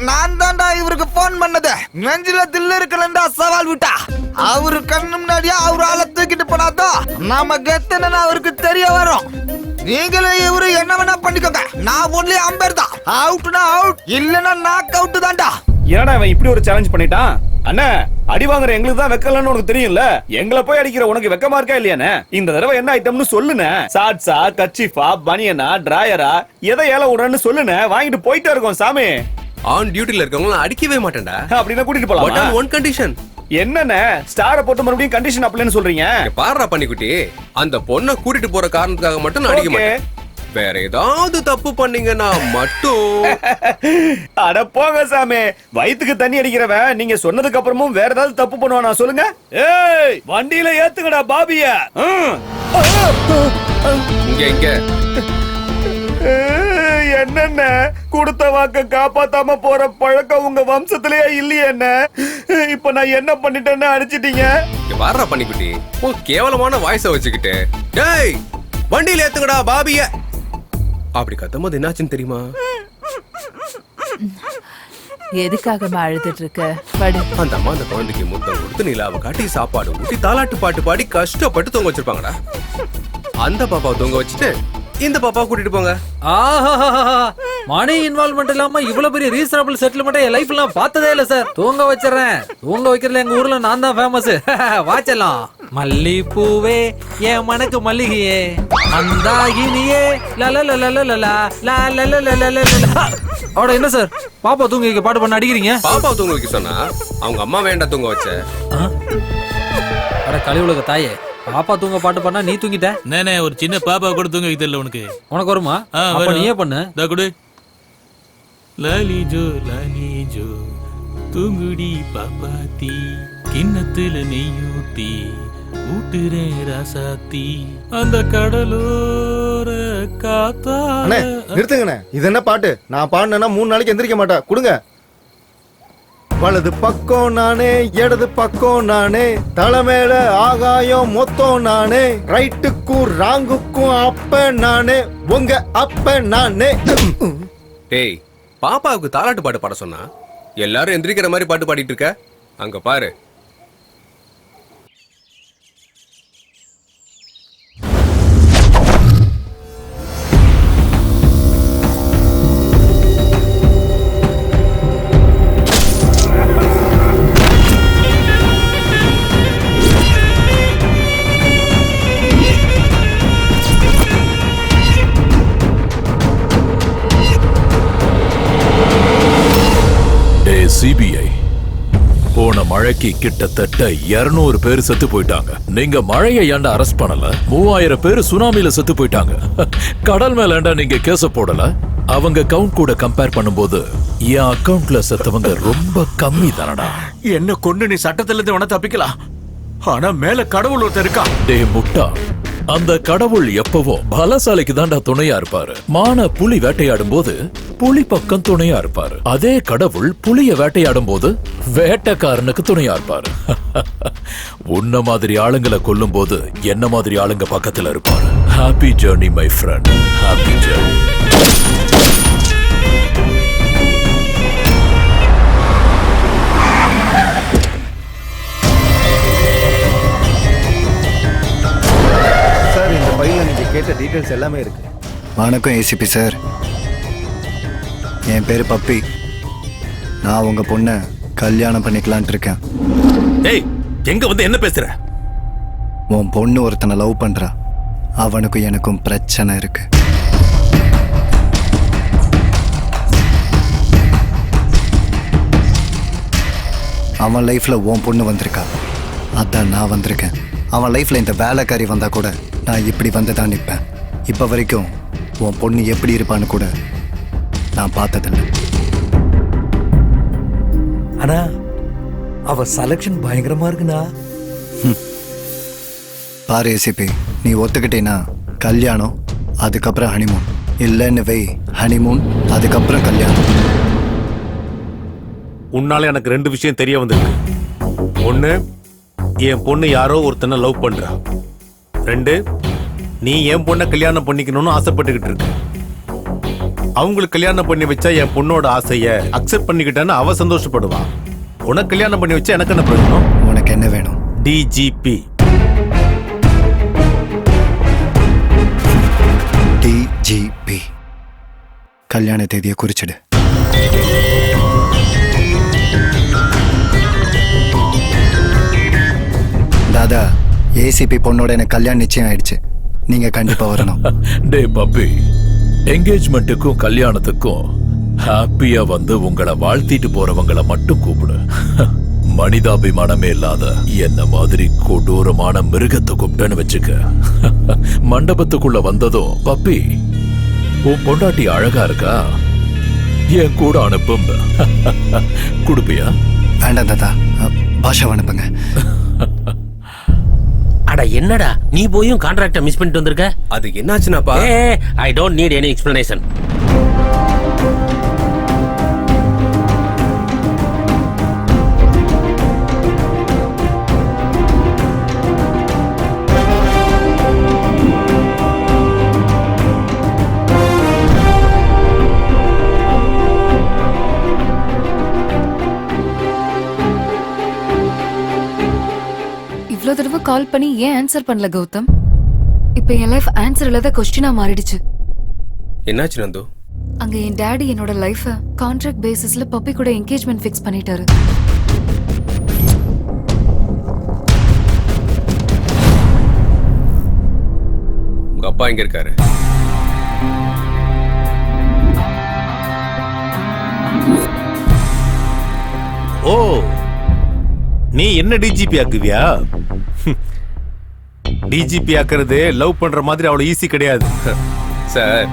Speaker 11: நான் தான்டா இவருக்கு போன் பண்ணது. நெஞ்சில தில்லு இருக்கலண்டா சவால் விட்டா. அவரு கண்ணு முன்னாடியா அவரு ஆளை தூக்கிட்டு போனாதான் நாம கெத்தன அவருக்கு தெரிய வரும். நீங்களே இவரு என்ன வேணா பண்ணிக்கோங்க. நான் ஒன்லி அம்பேர் தான். அவுட்னா அவுட், இல்லனா நாக் அவுட் தான்டா.
Speaker 19: ஏன்டா இவன் இப்படி ஒரு சேலஞ்ச் பண்ணிட்டான்? அண்ணா, அடி வாங்குற எங்களுக்கு தான் வெக்கலன்னு உனக்கு தெரியும்ல. எங்களை போய் அடிக்கிற உனக்கு வெக்கமா இருக்கா இல்லையானே? இந்த தடவை என்ன ஐட்டம்னு சொல்லுனே. ஷார்ட்ஸா, கச்சிஃபா, பனியனா, டிராயரா, எதை ஏல விடுறன்னு சொல்லுனே. வாங்கிட்டு போயிட்டே இருக்கோம் சாமி.
Speaker 8: ஆன் டியூட்டில இருக்கவங்கள அடிக்கவே மாட்டேன்டா.
Speaker 19: அப்படின்னா கூட்டிட்டு போலாம்.
Speaker 8: One condition.
Speaker 19: என்னண்ணே ஸ்டார போட்டு மறுபடியும் கண்டிஷன் அப்ளைன்னு சொல்றீங்க?
Speaker 8: பாருடா பண்ணிக்குட்டி, அந்த பொண்ணை கூட்டிட்டு போற காரணத்துக்காக மட்டும் நான் அடிக்க மாட்டேன். வேற ஏதாவது தப்பு பண்ணீங்கன்னா மட்டும்.
Speaker 19: அட போங்க சாமி, வயித்துக்கு தண்ணி அடிக்கிறவன் நீங்க சொன்னதுக்கு அப்புறமும் வேற ஏதாவது தப்பு பண்ணுவானா சொல்லுங்க? ஏய், வண்டியில ஏத்துங்கடா பாபிய.
Speaker 8: இங்க
Speaker 19: என்னென்ன கொடுத்த வாக்க காப்பாத்தாம போற பழக்கம் உங்க வம்சத்திலேயே இல்லையே என்ன? இப்ப நான் என்ன பண்ணிட்டேன்னு அடிச்சிட்டீங்க.
Speaker 8: வாரா பண்ணிக்குட்டி, உன் கேவலமான வாய்ஸ வச்சுக்கிட்டு டேய் வண்டியில ஏத்துங்கடா பாபிய அப்படி கத்தும்போது என்னாச்சுன்னு தெரியுமா?
Speaker 15: எதுக்காக அழுதுட்டு இருக்க? படு.
Speaker 8: அந்த அம்மா அந்த குழந்தைக்கு முத்தம் கொடுத்து நிலாவை காட்டி சாப்பாடு ஊட்டி தாலாட்டு பாட்டு பாடி கஷ்டப்பட்டு தூங்க வச்சிருப்பாங்கடா. அந்த பாப்பாவை தூங்க வச்சுட்டு இந்த பாப்பா கூட்டிட்டு போங்க.
Speaker 16: மணி இன்வால்வ்மெண்ட் இல்லாம இவ்வளவு பெரிய ரீசனபிள் செட்டில்மெண்ட் என் லைஃப்ல நான் பார்த்ததே இல்ல சார். தூங்க வச்சிடறேன். தூங்க வைக்கிறதுல எங்க ஊர்ல நான் தான் ஃபேமஸ். வாச்சலாம். மல்லிப்பூவே என் மனக்கு மல்லிகையே அந்தாகினியே அவட என்ன சார் பாப்பா தூங்க வைக்க பாட்டு பண்ண அடிக்கிறீங்க?
Speaker 8: பாப்பா தூங்க வைக்க சொன்னா அவங்க அம்மா வேண்டாம் தூங்க வச்ச.
Speaker 16: அட கழிவுலக தாயே, பாப்பா தூங்க பாட்டு பண்ணா நீ தூங்கிட்ட?
Speaker 12: நானே ஒரு சின்ன பாப்பா கூட தூங்க வைக்க தெரியல உனக்கு.
Speaker 16: உனக்கு வருமா? அப்ப நீயே பண்ணு.
Speaker 12: தா குடு. லாலிஜோ லாலிஜோ தூங்குடி பாப்பாத்தி, கிண்ணத்துல நெய்யூத்தி ஊட்டுறே ராசாத்தி, அந்த கடலோர காத்தா.
Speaker 2: அண்ணே நிறுத்துங்கண்ணே, இது என்ன பாட்டு? நான் பாடினேன்னா 3 நாளைக்கு எந்திரிக்க மாட்டேன். கொடுங்க. வலது பக்கம் நானே, இடது பக்கம் நானே, தலைமையில ஆகாயம் மொத்தம் நானே, ரைட்டுக்கும் ராங்குக்கும் அப்ப நானே, உங்க அப்ப நானே.
Speaker 8: டேய், பாப்பாவுக்கு தாலாட்டு பாட்டு பாட சொன்னா எல்லாரும் எந்திரிக்கிற மாதிரி பாட்டு பாடிட்டு இருக்க. அங்க பாரு.
Speaker 3: சிபிஐ போன மழைக்கு கிட்டத்தட்ட 200 பேர் செத்து போயிட்டாங்க. நீங்க மழையை ஏன்டா அரெஸ்ட் பண்ணல? 3000 பேர் சுனாமில செத்து போயிட்டாங்க. கடல் மேல ஏன்டா நீங்க கேஸ போடல? அவங்க கவுண்ட் கூட கம்பேர் பண்ணும்போது என் அக்கவுண்ட்ல செத்தவங்க ரொம்ப கம்மி தானடா.
Speaker 12: என்ன கொண்டு நீ சட்டத்துல இருந்து உன தப்பிக்கலாம், ஆனா மேல கடவுள் ஒருத்தர் இருக்கா.
Speaker 3: டே முட்டா, அந்த கடவுள் எப்பவும் பலசாலிக்கு தாண்டா துணையா இருப்பாரு. மான புலி வேட்டையாடும் போது புலி பக்கம் துணையா இருப்பாரு. அதே கடவுள் புலிய வேட்டையாடும் போது வேட்டைக்காரனுக்கு துணையா இருப்பாரு. உன்ன மாதிரி ஆளுங்களை கொல்லும் போது என்ன மாதிரி ஆளுங்க பக்கத்துல இருப்பாரு. Happy journey my friend, happy journey.
Speaker 2: கேட்ட டீடைல்ஸ் எல்லாமே இருக்கு.
Speaker 4: வணக்கம் ஏசிபி சார், என் பேரு பப்பி. நான் உங்க பொண்ணை கல்யாணம் பண்ணிக்கலான்ட்டு இருக்கேன்.
Speaker 3: ஏய், எங்க வந்து என்ன பேசுற?
Speaker 4: உன் பொண்ணு ஒருத்தனை லவ் பண்றா. அவனுக்கும் எனக்கும் பிரச்சனை இருக்கு. அவன் லைஃப்ல உன் பொண்ணு வந்திருக்கா, அதான் நான் வந்திருக்கேன். அவன் லைஃப்ல இந்த வேலைக்காரி வந்தா கூட நான் இப்படி வந்து தான் நிற்பேன். இப்போ வரைக்கும் உன் பொண்ணு எப்படி இருப்பான்னு கூட நான் பார்த்ததில்லை.
Speaker 20: ஆனா அவ செலக்ஷன் பயங்கரமா இருக்குண்ணா.
Speaker 4: பாரு ஏசிபி, நீ ஒத்துக்கிட்டீன்னா கல்யாணம் அதுக்கப்புறம் ஹனிமூன், இல்லைன்னு வை ஹனிமூன் அதுக்கப்புறம் கல்யாணம்.
Speaker 3: உன்னால எனக்கு 2 விஷயம் தெரிய வந்திருக்கு. 1, என் பொண்ணு யாரோ ஒருத்தனை லவ் பண்றா. 2, நீ என் பொண்ணை கல்யாணம் பண்ணிக்கணும்னு ஆசைப்பட்டுக்கிட்டு இருக்க. அவங்களுக்கு கல்யாணம் பண்ணி வச்சா என் பொண்ணோட ஆசைய அக்செப்ட் பண்ணிக்கிட்டான்னு அவ சந்தோஷப்படுவா. உனக்கு கல்யாணம் பண்ணி வச்சா எனக்கு என்ன பிரயோஜனம்?
Speaker 4: உனக்கு என்ன வேணும்?
Speaker 3: டிஜிபி.
Speaker 4: டிஜிபி. கல்யாண தேதியை குறிச்சிடு. தாதா, ஏசிபி பொண்ணோட எனக்கு கல்யாணம் நிச்சயம் ஆயிடுச்சு. நீங்க கண்டிப்பா வரணும்.
Speaker 12: டே பப்பி, என்கேஜ்மெண்ட்டுக்கும் கல்யாணத்துக்கும் ஹாப்பியா வந்து உங்களை வாழ்த்திட்டு போறவங்களை மட்டும் கூப்பிடு. மனிதாபிமானமே இல்லாத என்ன மாதிரி கொடூரமான மிருகத்தை கூப்பிட்டேன்னு வச்சுக்க. மண்டபத்துக்குள்ள வந்ததும் பப்பி உன் பொண்டாட்டி அழகா இருக்கா, என் கூட அனுப்பும் குடுப்பியா?
Speaker 4: வேண்டாம் தாதா, பாஷா அனுப்புங்க.
Speaker 5: அட என்னடா நீ போயும் கான்ட்ராக்ட மிஸ் பண்ணிட்டு வந்திருக்க?
Speaker 8: அது என்னாச்சுனாப்பா?
Speaker 5: I don't need any explanation.
Speaker 7: இவ்வளவு தடவை கால் பண்ணி ஏன் ஆன்சர் பண்ணல கௌதம்? இப்ப என் லைஃப் ஆன்சர் இல்லாத கொஸ்டினா மாறிடுச்சு.
Speaker 8: என்னாச்சு நந்து?
Speaker 7: அங்க என் டாடி என்னோட லைஃப கான்ட்ராக்ட் பேசிஸ்ல பப்பி கூட என்கேஜ்மெண்ட் ஃபிக்ஸ் பண்ணிட்டாரு.
Speaker 8: உங்க அப்பா எங்க இருக்காரு?
Speaker 3: ஓ, நீ என்ன டிஜிபி ஆக்குவியா? டிஜிபி ஆக்குறது லவ் பண்ற மாதிரி அவ்வளவு ஈஸி கிடையாது
Speaker 8: சார்.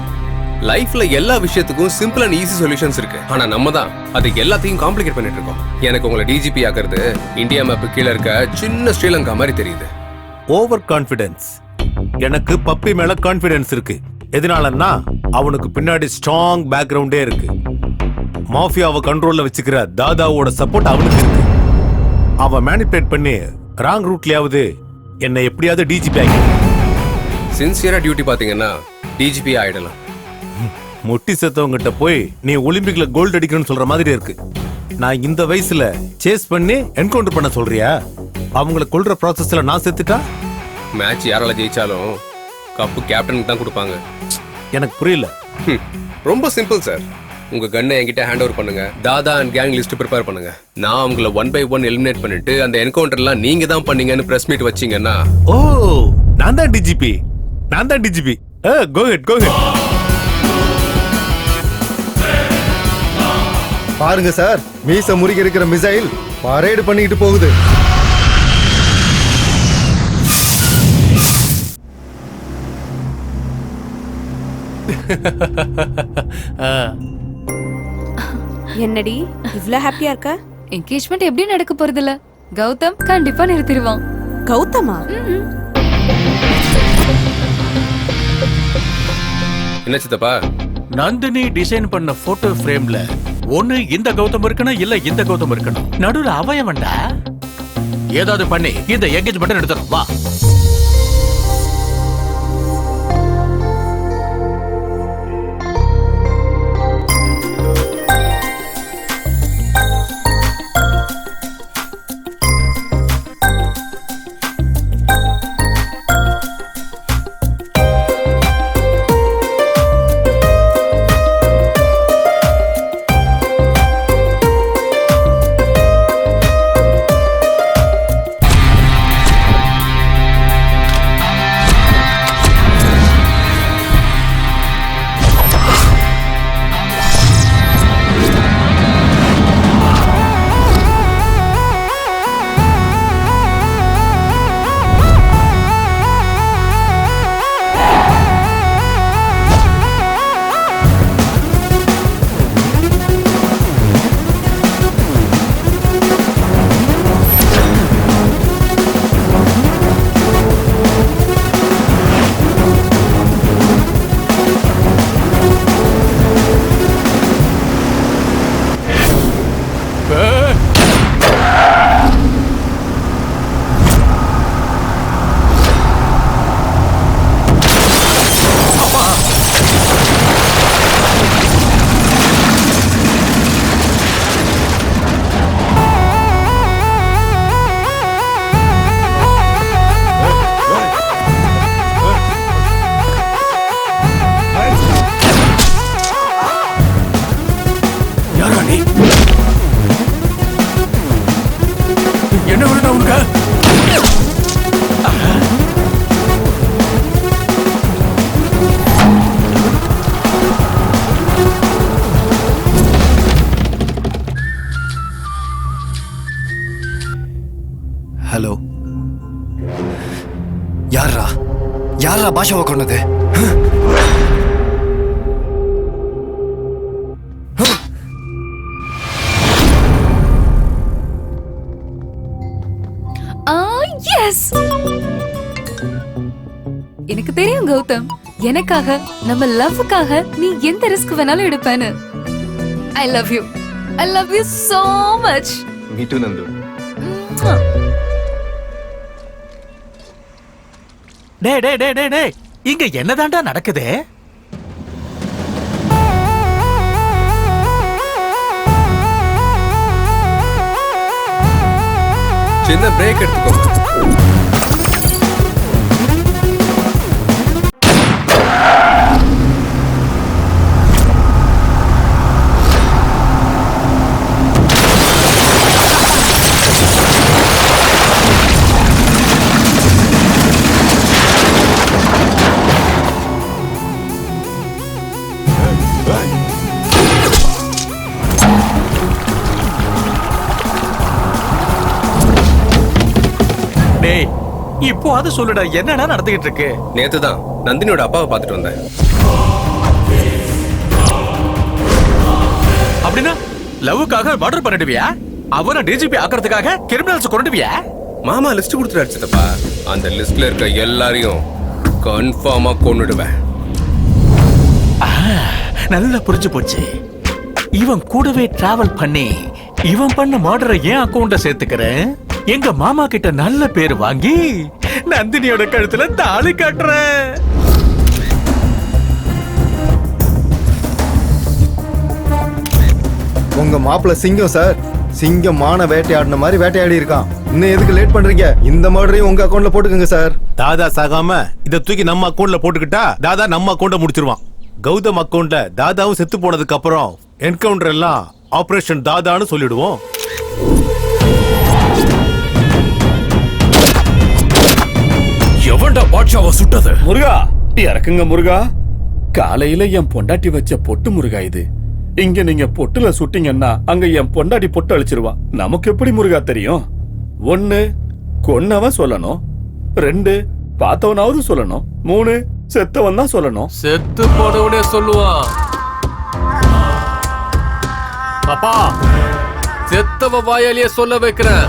Speaker 8: லைஃப்ல எல்லா விஷயத்துக்கும் சிம்பிள் அண்ட் ஈஸி சொல்யூஷன்ஸ் இருக்கு. ஆனா நம்ம தான் அதுக்கு எல்லாத்தையும் காம்ப்ளிகேட் பண்ணிட்டு இருக்கோம். எனக்கு உங்களை டிஜிபி ஆக்குறது இந்தியா மேப் கீழே இருக்க சின்ன ஸ்ரீலங்கா மாதிரி தெரியுது.
Speaker 3: Over confidence. எனக்கு பப்பி மேல கான்ஃபிடன்ஸ் இருக்கு. எதனாலன்னா அவனுக்கு பின்னாடி ஸ்ட்ராங் பேக்ரவுண்டே இருக்கு. மாஃபியாவை கண்ட்ரோல்ல வச்சுக்கிற தாதாவோட சப்போர்ட் அவனுக்கு இருக்கு. அவன் மேனிபுலேட் பண்ணி ராங் ரூட்லயாவது என்னை எப்படியாவது டிஜிபி ஆகி
Speaker 8: சின்சியரா டியூட்டி பாத்தீங்கன்னா டிஜிபி ஆயிடலாம்.
Speaker 3: முட்டி செத்தவங்கிட்ட போய் நீ ஒலிம்பிக்ல கோல்டு அடிக்கணும்னு சொல்ற மாதிரி இருக்கு. நான் இந்த வயசுல சேஸ் பண்ணி என்கவுண்டர் பண்ண சொல்றியா? அவங்கள கொல்ற ப்ராசஸ்ல நான் செத்துட்டா
Speaker 8: மேட்ச் யாரால ஜெயிச்சாலும் கப்பு கேப்டனுக்கு தான் கொடுப்பாங்க.
Speaker 3: எனக்கு புரியல.
Speaker 8: ரொம்ப சிம்பிள் சார். உங்க கன்னை என்கிட்ட ஹேண்ட் ஓவர் பண்ணுங்க. தாதா அண்ட் கேங் லிஸ்ட் ப்ரிப்பேர் பண்ணுங்க. நான் உங்களை 1 by 1 எலிமினேட் பண்ணிட்டு அந்த என்கவுண்டர்லாம் நீங்க தான் பண்ணீங்கன்னு பிரஸ் மீட் வச்சீங்கன்னா.
Speaker 3: ஓ, நான் தான் டிஜிபி. நான் தான் டிஜிபி. கோ ஹெட், கோ ஹெட்.
Speaker 2: பாருங்க சார், மீச முறுகி இருக்கிற மிசைல் பரேடு பண்ணிட்டு போகுது.
Speaker 18: என்னடி இவ்ளோ ஹாப்பியா இருக்க?
Speaker 7: என்கேஜ்மெண்ட் எப்படி நடக்க போறதில்ல. கௌதம் கண்டிப்பா நிறுத்திடுவான்.
Speaker 18: கௌதமா?
Speaker 8: என்ன சித்தப்பா?
Speaker 12: நந்தினி டிசைன் பண்ண போட்டோ ஃப்ரேம்ல ஒண்ணு இந்த கௌதம் இருக்கணும், இல்ல இந்த கௌதம் இருக்கணும். நடுவுல அவயவன்டா. ஏதாவது பண்ணி இந்த என்கேஜ்மெண்ட் எடுத்துறோம் வா. என்ன வேணும் உனக்கு?
Speaker 4: ஹலோ, யாரா யாரா பாஷாவை கொண்டது?
Speaker 7: எஸ், எனக்கு தெரியும் கௌதம், எனக்காக நம்ம லவ்வுக்காக நீ எந்த ரிஸ்க் வேணாலும் எடுப்பேன்னு. I love you, I love you so much.
Speaker 2: Me too Nandu.
Speaker 12: டேய் டேய் டேய் டேய் டேய், இங்க என்னதாண்டா நடக்குது?
Speaker 8: சின்ன பிரேக் எடுத்துக்கோ.
Speaker 12: டேய், இப்போ அது சொல்லுடா, என்னடா நடந்துகிட்டு இருக்கு?
Speaker 8: நேத்துதான் நந்தினியோட அப்பாவை பார்த்துட்டு வந்தேன்.
Speaker 12: அப்படின்னா லவ்வுக்காக மர்டர் பண்ணிடுவியா? அவனை டிஜிபி ஆக்குறதுக்காக கிரிமினல்ஸ் கொண்டுடுவியா?
Speaker 8: மாமா லிஸ்ட் கொடுத்துட்டு சித்தப்பா. அந்த லிஸ்ட்ல இருக்க எல்லாரையும் கன்ஃபார்மா கொன்னுடுவேன்.
Speaker 12: நல்லா புரிஞ்சு போச்சு. இவன் கூடவே டிராவல் பண்ணி இவன் பண்ண மர்டரை ஏன் அக்கவுண்ட சேர்த்துக்கிறேன். எங்க மாமா கிட்ட நல்ல பேர் வாங்கி நந்தினியோட கழுத்துல தாலி கட்டுறேன்.
Speaker 2: உங்க மாப்பிள்ள சிங்கம் சார், சிங்கமான வேட்டையாடின மாதிரி வேட்டையாடி இருக்கான். இன்னும் எதுக்கு லேட் பண்றீங்க? இந்த மர்டரையும் உங்க அக்கவுண்ட்ல போட்டுக்கோங்க சார்.
Speaker 3: தாதா சாகாம இத தூக்கி நம்ம அக்கவுண்ட்ல போட்டுக்கிட்டா தாதா நம்ம அக்கவுண்ட முடிச்சிருவான். கௌதம் அக்கவுண்ட்ல தாதாவும் செத்து போனதுக்கு அப்புறம் என்கவுண்டர் எல்லாம் ஆபரேஷன் தாதான்னு சொல்லிடுவோம்.
Speaker 12: எவன்டா பாட்ஷாவை சுட்டது?
Speaker 19: முருகா, இறக்குங்க முருகா. காலையில என் பொண்டாட்டி வச்ச பொட்டு முருகா இது. இங்க நீங்க பொட்டுல சுட்டீங்கன்னா அங்க என் பொண்டாட்டி பொட்டு அழிச்சிருவா. நமக்கு எப்படி முருகா தெரியும்? 1 கொன்னவன் சொல்லணும், 2 பார்த்தவனாவது சொல்லணும், 3 செத்தவன் தான் சொல்லணும்.
Speaker 9: செத்து போனவனே சொல்லுவான். அப்பா, செத்தவ வாயாலேயே சொல்ல வைக்கிறேன்.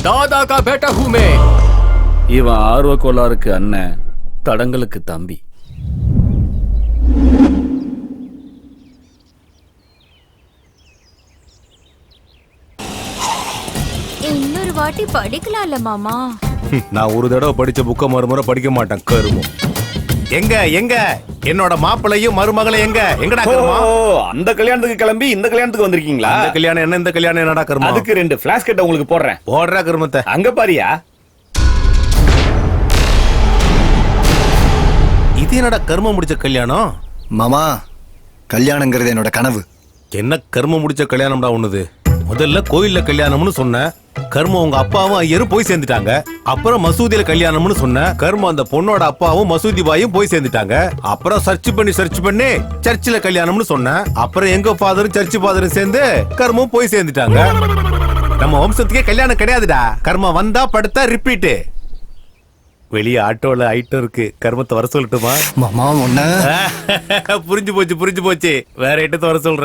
Speaker 9: தாதா கா பேட்டா ஹூமே.
Speaker 19: இவன் ஆர்வ கோளாறுக்கு அண்ணன், தடங்களுக்கு தம்பி.
Speaker 13: இன்னொரு வாட்டி படிக்கலாம்ல மாமா?
Speaker 3: நான் ஒரு தடவை படிச்ச புக்க மறுமுறை படிக்க மாட்டேன். கருமம். எங்க எங்க என்னோட மாப்பிளையும் மருமகளை எங்க எங்கடா கருமா?
Speaker 19: அந்த கல்யாணத்துக்கு கிளம்பி இந்த கல்யாணத்துக்கு வந்திருக்கீங்களா?
Speaker 3: அந்த கல்யாணம் என்ன, இந்த கல்யாணம் என்னடா கருமா?
Speaker 19: அதுக்கு 2 ஃபிளாஷ் கட்ட உங்களுக்கு போடுறேன்.
Speaker 3: போடுறா கருமத்தை.
Speaker 19: அங்க பாரியா.
Speaker 3: இது என்னடா கர்மம் முடிச்ச கல்யாணம்?
Speaker 4: மாமா, கல்யாணங்கிறது என்னோட கனவு.
Speaker 3: என்ன கர்மம் முடிச்ச கல்யாணம்டா உன்னது? முதல்ல கோயில்ல கல்யாணம்னு சொன்ன, கர்மம் உங்க அப்பாவும் ஐயரும் போய் சேர்ந்துட்டாங்க. அப்புறம் மசூதியில கல்யாணம்னு சொன்ன, கர்மம் அந்த பொண்ணோட அப்பாவும் மசூதி பாயும் போய் சேர்ந்துட்டாங்க. அப்புறம் சர்ச் பண்ணி சர்ச்சில் கல்யாணம்னு சொன்ன, அப்புறம் எங்க ஃபாதரும் சர்ச் ஃபாதரும் சேர்ந்து கர்மம் போய் சேர்ந்துட்டாங்க. நம்ம வம்சத்துக்கே கல்யாணம் கிடையாதுடா. கர்மம் வந்தா படுத்தா ரிப்பீட். வெளியே ஆட்டோல ஐட்டம் இருக்கு, கர்மத்தை வர சொல்லட்டுமா?
Speaker 4: மாமா ஒண்ணு
Speaker 3: புரிஞ்சு போச்சு. வேற ஐட்டத்தை வர சொல்ற.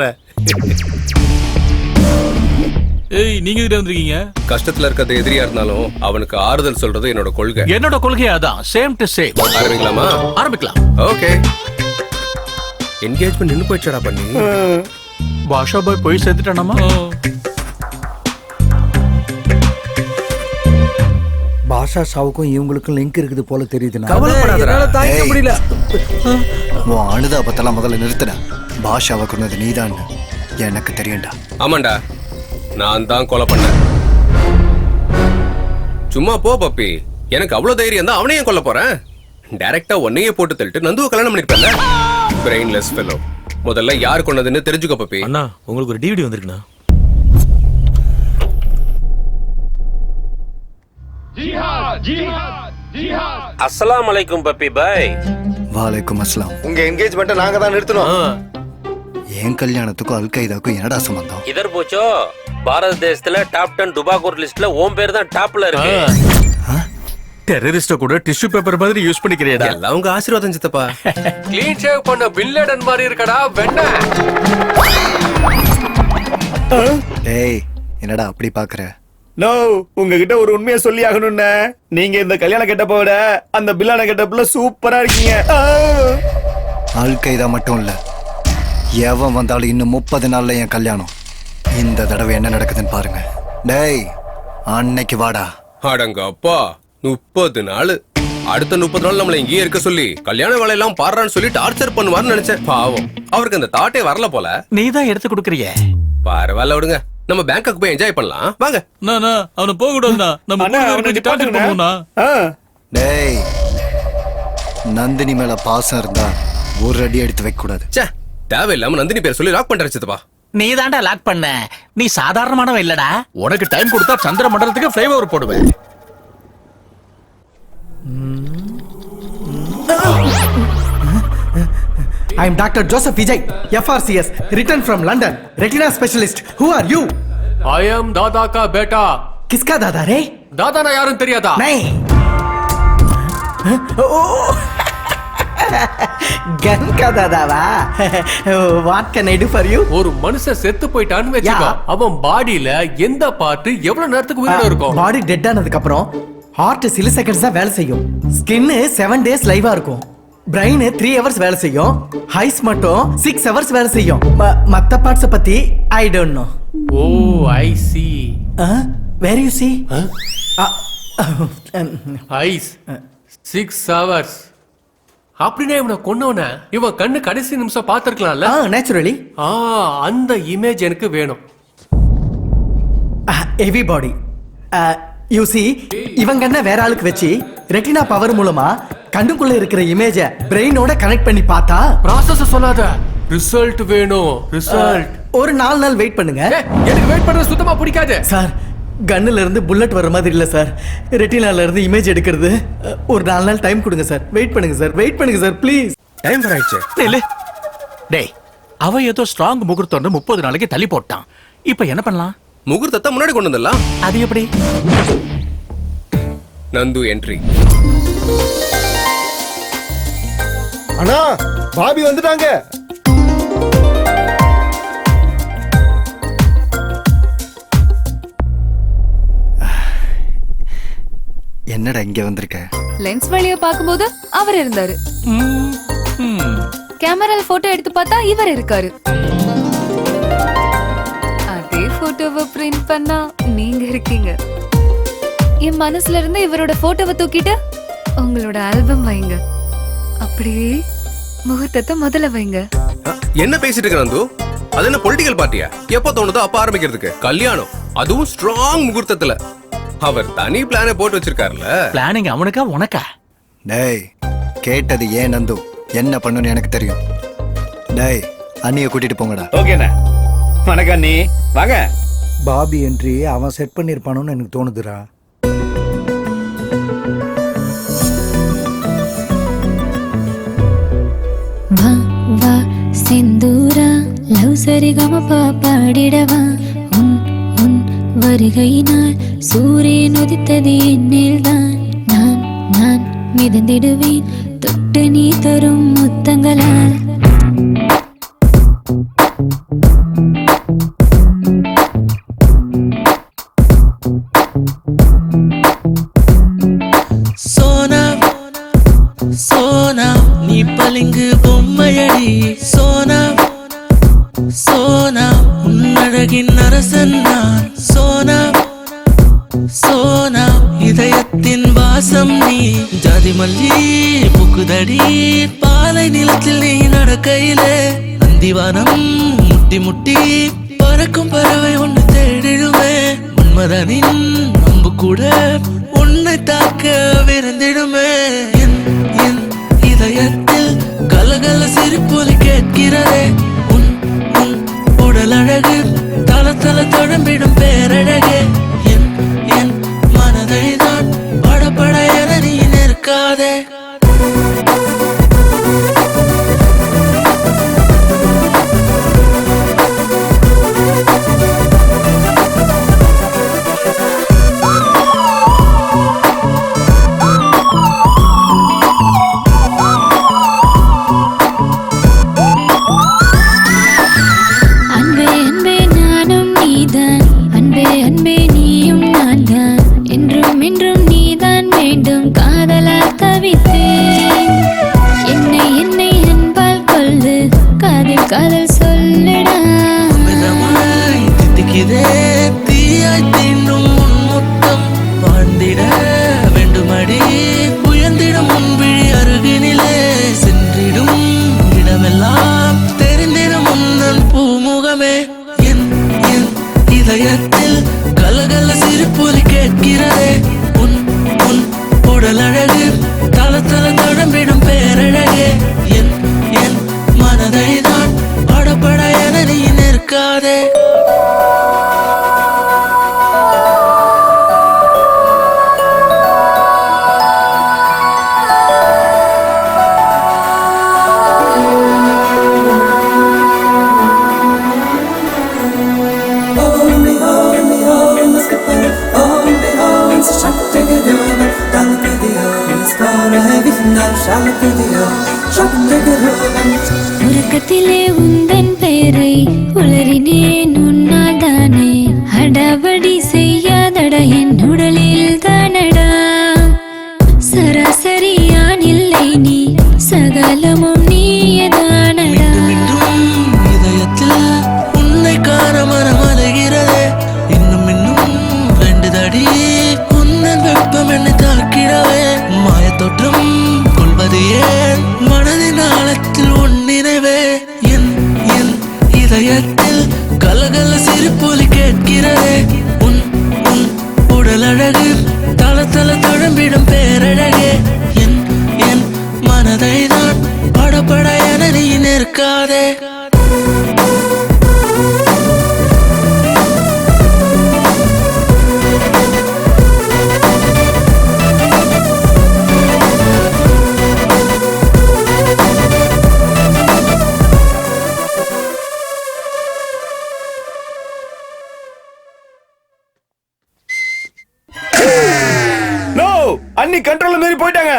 Speaker 6: ஏய், நீங்க கிட்ட வந்திருக்கீங்க?
Speaker 8: கஷ்டத்துல இருக்கிறது எதிரியா இருந்தாலும் அவனுக்கு ஆறுதல் சொல்றது என்னோட கொள்கை.
Speaker 12: என்னோட கொள்கை அதான். Same to same.
Speaker 8: ஆரம்பிக்கலாமா?
Speaker 12: ஆரம்பிக்கலாம்.
Speaker 8: ஓகே. என்கேஜ்மெண்ட் நின்னு போயிடுச்சடா பண்ணி.
Speaker 12: பாஷா பாய் போய் சேர்த்துட்டானாமா?
Speaker 11: பாஷா சாவுக்கும் இவங்களுக்கும் லிங்க் இருக்குது போல தெரியுது.
Speaker 4: தாங்க முடியல. உன் அனுதாபத்தெல்லாம் முதல்ல நிறுத்தின. பாஷாவை கொண்டது நீதான் எனக்கு தெரியும்டா.
Speaker 8: ஆமாண்டா, நான் தான் கொலை பண்ணேன். சும்மா போ பப்பி. எனக்கு அவ்வளவு தைரியம் தான் அவனையும் கொல்ல போறேன். டைரக்டா ஒன்னையே போட்டு தள்ளிட்டு நந்துவை கல்யாணம் பண்ணிருப்பேன்ல. Brainless fellow. முதல்ல யார் கொண்டதுன்னு தெரிஞ்சுக்கோ பப்பி.
Speaker 6: அண்ணா உங்களுக்கு ஒரு டிவிடி வந்திருக்குண்ணா.
Speaker 5: அஸ்ஸலாமு அலைக்கும் பப்பி பாய்.
Speaker 4: வாலைக்கும் அஸ்லாம்.
Speaker 2: உங்க என்கேஜ்மெண்ட்டை நாங்க தான் நிறுத்தணும்.
Speaker 4: என் கல்யாணத்துக்கும் அல் கைதாக்கும் என்னடா சம்பந்தம்?
Speaker 5: இதர் போச்சோ பாரத தேசத்துல டாப் 10 டுபாகூர் லிஸ்ட்ல ஓம் பேர் தான் டாப்ல இருக்கு.
Speaker 12: டெரரிஸ்ட கூட டிஷ்யூ பேப்பர் மாதிரி யூஸ் பண்ணிக்கிறேடா.
Speaker 8: எல்லாம் உங்க ஆசீர்வாதம் சித்தப்பா.
Speaker 9: க்ளீன் ஷேவ் பண்ண பில்லடன் மாதிரி இருக்கடா வெண்ண.
Speaker 4: டேய் என்னடா அப்படி பாக்குற?
Speaker 19: நோ, உங்ககிட்ட ஒரு உண்மையை சொல்லி ஆகணும்னு. நீங்க இந்த கல்யாண கெட்டப்ப விட அந்த பில்லான கெட்டப்ல சூப்பரா இருக்கீங்க.
Speaker 4: அல் கைதா மட்டும் இல்ல, எவன் வந்தாலும் இன்னும் 30 நாள்ல என் கல்யாணம். இந்த தடவை என்ன நடக்குதுன்னு பாருங்க. டேய் அன்னைக்கு வாடா.
Speaker 8: அடங்க அப்பா 30 நாள். அடுத்த 30 நாள் நம்மள இங்கேயே இருக்க சொல்லி கல்யாண வேலையெல்லாம் பாடுறான்னு சொல்லி டார்ச்சர் பண்ணுவார்னு நினைச்சேன். பாவம் அவருக்கு அந்த தாட்டே வரல போல.
Speaker 12: நீ தான் எடுத்து கொடுக்கறிய.
Speaker 8: பரவாயில்ல விடுங்க, நம்ம பேங்காக் போய் என்ஜாய் பண்ணலாம் வாங்க.
Speaker 6: அவனை போக கூடாதுண்ணா. நம்ம டார்ச்சர் பண்ணுவோம்னா.
Speaker 4: டேய் நந்தினி மேல பாசம் இருந்தா ஒரு அடி எடுத்து வைக்க கூடாது.
Speaker 8: ச்சே, தேவையில்லாம நந்தினி பேர் சொல்லி லாக் பண்ற சித்தப்பா.
Speaker 12: நீ தாண்டா லாக் பண்ண. நீ சாதாரணமானவன் இல்லடா. உனக்கு டைம் கொடுத்தா சந்திர மண்டலத்துக்கு ஃப்ளைஓவர் போடுவேன்.
Speaker 20: I am Dr. Joseph Vijay, FRCS, returned from London, retina specialist. Who are you?
Speaker 9: I am दादा का बेटा.
Speaker 20: किसका दादा रे?
Speaker 9: दादा ना यारुन தெரியாதா?
Speaker 20: नहीं. गन का दादा वा. What can I do for you?
Speaker 9: ஒரு மனுஷன் செத்து போயிட்டான்னு வெச்சுக்கோ. அவன் பாடியில எந்த பார்ட் எவ்வளவு நேரத்துக்கு உயிரோட இருக்கும்?
Speaker 20: பாடி டெட் ஆனதுக்கு அப்புறம் ஹார்ட் சில செகண்ட்ஸ் தான் வேலை செய்யும். ஸ்கின் 7 days லைவா இருக்கும். பிரைன் 3 hours வேலை செய்யும். ஹைஸ் மட்டும் 6 hours வேலை செய்யும். மத்த பார்ட்ஸ் பத்தி I don't know.
Speaker 9: Oh I see.
Speaker 20: Where you see?
Speaker 9: Ice 6 hours. அப்படினே இவனை கொன்னவன இவன் கண்ணு கடைசி நிமிஷம் பார்த்திருக்கலாம்ல.
Speaker 20: நேச்சுரலி.
Speaker 9: அந்த இமேஜ் எனக்கு வேணும்.
Speaker 20: Heavy body. யூ சி இவங்க என்ன வேற ஆளுக்கு வச்சு ரெட்டினா பவர் மூலமா கண்ணுக்குள்ள இருக்கிற இமேஜ பிரெயினோட கனெக்ட் பண்ணி பார்த்தா
Speaker 9: ப்ராசஸ் சொல்லாத. ரிசல்ட் வேணும். ரிசல்ட்
Speaker 20: ஒரு 4 நாள் வெயிட் பண்ணுங்க.
Speaker 9: எனக்கு வெயிட் பண்றது சுத்தமா பிடிக்காது
Speaker 20: சார். கன்னுல இருந்து புல்லட் வர மாதிரி இல்ல சார். ரெட்டினால இருந்து இமேஜ் எடுக்கிறது. ஒரு 4 நாள் டைம் கொடுங்க சார். வெயிட் பண்ணுங்க சார். வெயிட் பண்ணுங்க சார் ப்ளீஸ்.
Speaker 8: டைம் ஆயிடுச்சு.
Speaker 12: டேய் அவ ஏதோ ஸ்ட்ராங் முகூர்த்தம்னு 30 நாளைக்கு தள்ளி போட்டான். இப்போ என்ன பண்ணலாம்?
Speaker 8: முகூர்த்தத்தை முன்னாடி கொண்டு வந்துடலாம்.
Speaker 12: அது எப்படி?
Speaker 8: நந்து என்ட்ரி.
Speaker 2: அண்ணா பாபி வந்துட்டாங்க.
Speaker 4: என்னடா இங்க வந்திருக்க?
Speaker 7: லென்ஸ் வழியா பாக்கும்போது அவர் இருந்தாரு. கேமரால போட்டோ எடுத்து பார்த்தா இவர் இருக்காரு. அதே போட்டோவை பிரிண்ட் பண்ணா நீங்க இருக்கீங்க. என் மனசுல இருந்து இவரோட போட்டோவை தூக்கிட்டு உங்களோட ஆல்பம் வைங்க. அப்படியே முகூர்த்தத்தை முதல்ல வைங்க.
Speaker 8: என்ன பேசிட்டு இருக்க நந்து? அது என்ன பொலிட்டிக்கல் பார்ட்டியா? எப்ப தோணுதோ அப்ப ஆரம்பிக்கிறதுக்கு கல்யாணம், அதுவும் ஸ்ட்ராங் முகூர்த்தத்துல. அவர் தனி பிளானை போட்டு வச்சிருக்காருல.
Speaker 12: பிளானிங் அவனுக்கா உனக்கா?
Speaker 4: டேய் கேட்டது ஏன் நந்து? என்ன பண்ணுன்னு எனக்கு தெரியும். டேய் அண்ணிய கூட்டிட்டு போங்கடா.
Speaker 19: ஓகேண்ணா. வணக்கம் அண்ணி, வாங்க.
Speaker 20: பாபி என்ட்ரி அவன் செட் பண்ணிருப்பானோன்னு எனக்கு தோணுதுடா.
Speaker 14: வா வா செந்தூரா லவ் சரிகம பாடிடவா. உன் உன் வருகையினால் சூரியன் உதித்தது என்னில்தான். நான் நான் மிதந்திடுவேன் தொட்டு நீ தரும் முத்தங்களால்.
Speaker 10: சோனா சோனா நீ பளிங்கு பொம்மையடி. சோனா சோனா உன்னழகின் அரசன் நான். சோனா சோனா இதயத்தின் வாசம் நீ. ஜாதி மல்லி புக்குதடி பாலை நிலத்தில் நீ நடக்கையிலே. அந்திவானம் முட்டி முட்டி பறக்கும் பறவை ஒன்று தேடிடுமே. மன்மதனின் அம்பு கூட உன்னை தாக்க விருந்திடுமே. என் இதயத்தில் கலகல சிரிப்பொலி கேட்கிறதே. உடல் அழகு தல தல தழும்பிடும் பேரழகே என் என் மனதை தான் படபட என நீ நிற்காதே
Speaker 14: காதல் சொல்லடா
Speaker 10: மிதமாய் தித்திக்கிறே தீயாய் தீண்டும் உன் முத்தம் வாழ்ந்திட வேண்டுமடி உயர்ந்திடும் முன்விழி அருகினிலே சென்றிடும் இடமெல்லாம் தெரிந்திடும் முன்னன் பூமுகமே என் என் இதயத்தில் கலகல சிரிப்பொலி கேட்கிறதே உன் உன் உடல் அழகு தல தல தடம்பிடும் பேரழகே என் என் மனதை தான் படபட என நீ நிற்காதே
Speaker 14: உறக்கத்திலே உந்தன் பெயரை உளறினேன் உன்னால் தானே அடாவடி செய்யாதடா என் உடலில் தானடா சராசரியான் இல்லை நீ சகலமும் நீயதானடா
Speaker 10: இதயத்தில் உன்னை காண மனம் அலைகிறதே இன்னும் இன்னும் வேண்டுதடி உன்னன் வெப்பம் என்னை தாக்கிடவே மாயத்தோற்றம் கொள்வது ஏன் மனதின் ஆழத்தில் உன் நினைவே என் என் இதயத்தில் கலகல சிரிப்பொலி கேட்கிறதே உன் உன் உடல் அழகு தல தல தழும்பிடும் பேரழகே என் என் மனதை தான் படபட என நீ நிற்காதே
Speaker 19: அண்ணி கண்ட்ரோல்ல மீறி போயிட்டாங்க.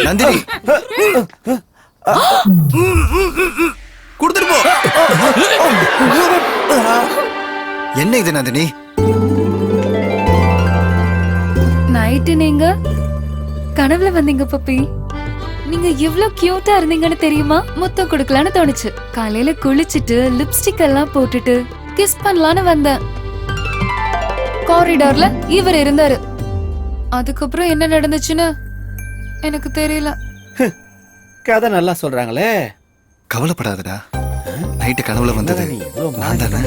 Speaker 4: நந்தினி
Speaker 8: கொடுத்துட்டு போ.
Speaker 4: என்ன இது நந்தினி?
Speaker 7: நைட்டு நீங்க கனவுல வந்தீங்க பப்பி. நீங்க எவ்வளவு கியூட்டா இருந்தீங்கன்னு தெரியுமா? முத்தம் கொடுக்கலான்னு தோணுச்சு. காலையில குளிச்சுட்டு லிப்ஸ்டிக் எல்லாம் போட்டுட்டு கிஸ் பண்ணலான்னு வந்தேன். காரிடார்ல இவர் இருந்தாரு. அதுக்கப்புறம் என்ன நடந்துச்சுன்னு எனக்கு தெரியல.
Speaker 19: கதை நல்லா சொல்றாங்களே.
Speaker 4: கவலைப்படாதடா, நைட்டு கனவுல வந்தது நான் தானே.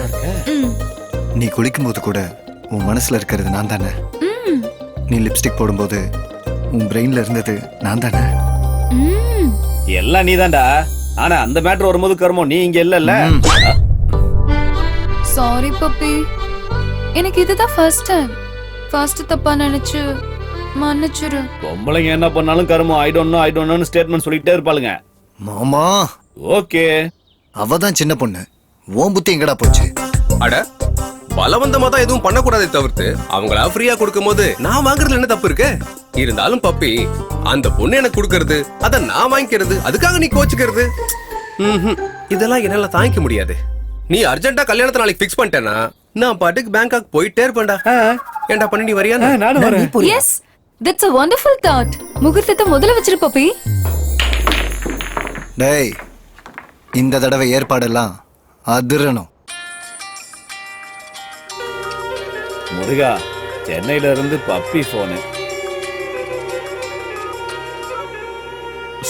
Speaker 4: நீ குளிக்கும் போது கூட உன் மனசுல இருக்கிறது நான் தானே. நீ லிப்ஸ்டிக் போடும்போது உன் பிரெயின்ல இருந்தது நான் தானே.
Speaker 19: எல்லாம் நீதான்டா. ஆனா அந்த மேட்டர் வரும்போது கர்மம் நீ இங்க இல்லல்ல.
Speaker 7: சாரி பப்பி, எனக்கு இதுதான் ஃபர்ஸ்ட் டைம். ஃபர்ஸ்ட் தப்பா நினைச்சு மன்னிச்சிரு.
Speaker 19: பொம்பளைங்க என்ன பண்ணாலும் கர்மம் ஐ டோன்ட் நோ ஸ்டேட்மெண்ட் சொல்லிட்டே இருப்பாளுங்க.
Speaker 4: மாமா
Speaker 19: ஓகே,
Speaker 4: அவதான் சின்ன பொண்ணு. ஓம் புத்தி எங்கடா போச்சு?
Speaker 8: அட பலவந்தமா தான் எதுவும் பண்ணக்கூடாதே தவிர்த்து அவங்களா ஃப்ரீயா கொடுக்கும் போது நான் வாங்குறதுல என்ன தப்பு இருக்கு? இருந்தாலும் பப்பி, அந்த பொண்ணு எனக்கு கொடுக்கறது, அத நான் வாங்கிக்கிறது, அதுக்காக நீ கோச்சுக்கிறது இதெல்லாம் என்னால தாங்கிக்க முடியாது. நீ அர்ஜென்ட்டா கல்யாணத்தை நாளைக்கு ஃபிக்ஸ் பண்ணிட்டேன்னா நான் பாட்டுக்கு பேங்காக் போயிட்டே இருப்பேன்டா. ஏன்டா பண்ணி நீ வரியா?
Speaker 19: நானும் வரேன்.
Speaker 7: Yes, that's a wonderful thought. முகூர்த்தத்தை முதல்ல வச்சிரு பப்பி.
Speaker 4: டேய், இந்த தடவை ஏற்பாடெல்லாம் அதிரணும்.
Speaker 19: முருகா, சென்னையில இருந்து பப்பி போனு.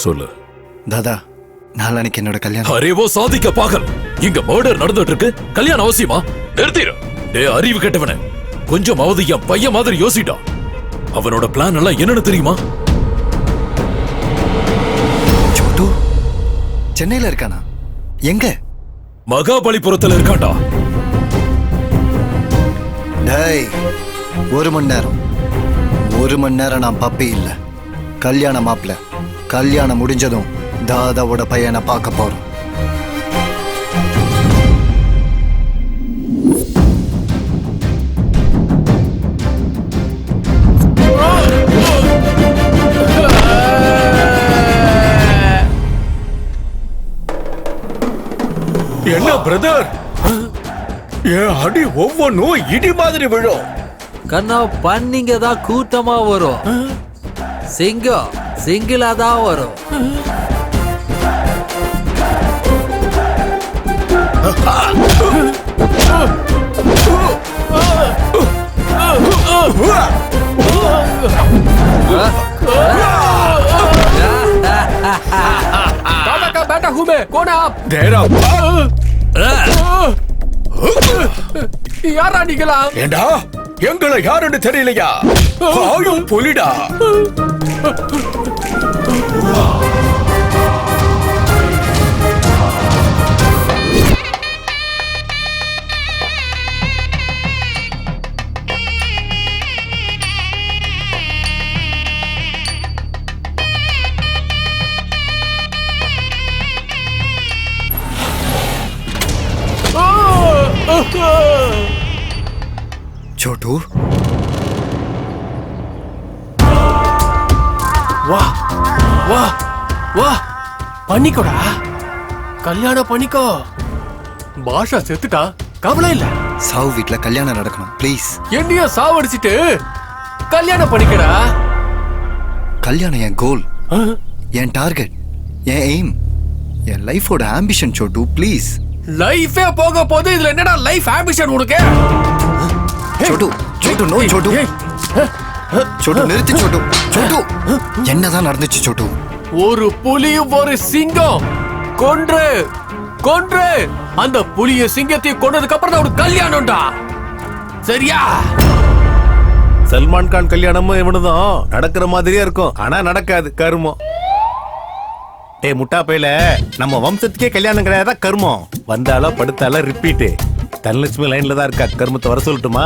Speaker 3: சொல்லு
Speaker 4: தாதா, நாளைக்கு என்னோட கல்யாணம்.
Speaker 6: அரேவோ சாதிக்க பாகல், இங்க மர்டர் நடந்துட்டு இருக்கு. கல்யாணம் அவசியமா? நிறுத்திரு. டே அறிவு கெட்டவனே, கொஞ்சமாவது என் பையன் மாதிரி யோசிட்டான். அவனோட பிளான் எல்லாம் என்னன்னு தெரியுமா?
Speaker 4: சோட்டு சென்னையில இருக்கானா? எங்க?
Speaker 6: மகாபலிபுரத்துல இருக்காண்டா.
Speaker 4: டேய், 1 மணி நேரம் நான் பப்பி இல்ல, கல்யாண மாப்பிள்ள. கல்யாணம் முடிஞ்சதும் தாதாவோட பையனை பார்க்க போறோம்.
Speaker 12: என்ன பிரதர், என் அடி ஒவ்வொன்னும் இடி மாதிரி விழும்.
Speaker 16: கண்ணா பண்ணிங்க தான் கூட்டமா வரும், சிங்கம் சிங்கிளா தான் வரும்.
Speaker 9: दादा का बेटा हूँ मैं, कौन है आप?
Speaker 12: தேரா
Speaker 9: யாரா நீங்களா?
Speaker 12: ஏண்டா எங்களை யாருன்னு தெரியலையா? ஆயும் புலிடா.
Speaker 4: சோட்டு
Speaker 9: வா வா வா, பண்ணிக்கோடா, கல்யாணம் பண்ணிக்கோ. பாஷா செத்துட்டா, கவலை இல்ல.
Speaker 4: சாவு வீட்ல கல்யாணம் நடக்கணும் ப்ளீஸ்.
Speaker 9: என்னைய சாவடிச்சிட்டு கல்யாணம் பண்ணிக்கடா.
Speaker 4: கல்யாணம் என் கோல், என் டார்கெட், என் எய்ம், என் லைஃபோட ஆம்பிஷன். சோட்டு ப்ளீஸ்.
Speaker 9: லைஃபே போக போது இதுல என்னடா லைஃப் ஆம்பிஷன் உனக்கு?
Speaker 4: சோட்டு சோட்டு நோ சோட்டு சோட்டு நிறுத்து சோட்டு. சோட்டு என்னதான் நடந்துச்சு சோட்டு?
Speaker 9: ஒரு புலியும் ஒரு சிங்கம் கொன்று கொன்று அந்த புலிய சிங்கத்தையும் கொன்னதுக்கு அப்புறம் தான் ஒரு கல்யாணம்டா, சரியா?
Speaker 3: சல்மான் கான் கல்யாணமும் இவனுதான் நடக்கிற மாதிரியே இருக்கும், ஆனா நடக்காது, கருமம். ஏ முட்டா பையில, நம்ம வம்சத்துக்கே கல்யாணம் கிடையாதா கருமம்? வந்தாலும் படுத்தாலும் ரிப்பீட். தனலட்சுமி லைன்ல தான் இருக்கா, கருமத்தை வர சொல்லட்டுமா?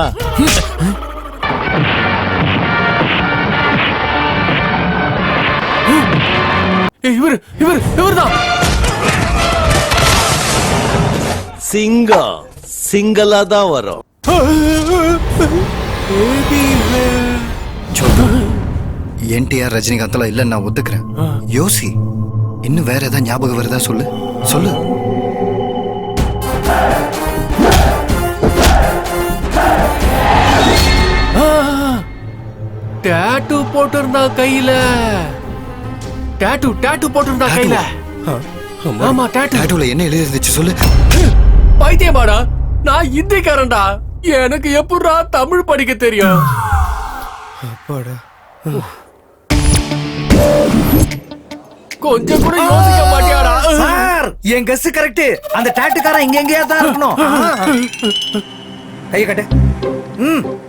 Speaker 9: இவர்தான்
Speaker 3: சிங்கம் சிங்களா தான் வரும்.
Speaker 4: என்டிஆர் ரஜினிகாந்த்லாம் இல்ல நான் ஒத்துக்கிறேன். யோசி, இன்னும் வேற ஏதாவது ஞாபகம் வருதா? சொல்லு சொல்லு.
Speaker 9: டாட்டூ போட்டிருந்தா கையில, டாட்டூ போட்டிருந்தா கையில. ஆமா,
Speaker 4: டாட்டூல என்ன எழுதி இருந்துச்சு சொல்லு.
Speaker 9: பைத்தியமாடா, நான் இந்திக்காரன்டா, எனக்கு எப்படா தமிழ் படிக்க தெரியும்?
Speaker 2: அப்பாடா,
Speaker 9: கொஞ்சம் கூட யோசிக்க மாட்டியாடா?
Speaker 11: சார், என் கெஸ் கரெக்ட். அந்த டாட்டுக்காரன் இங்க எங்கேயா தான் இருக்கணும். கையை கட்டு.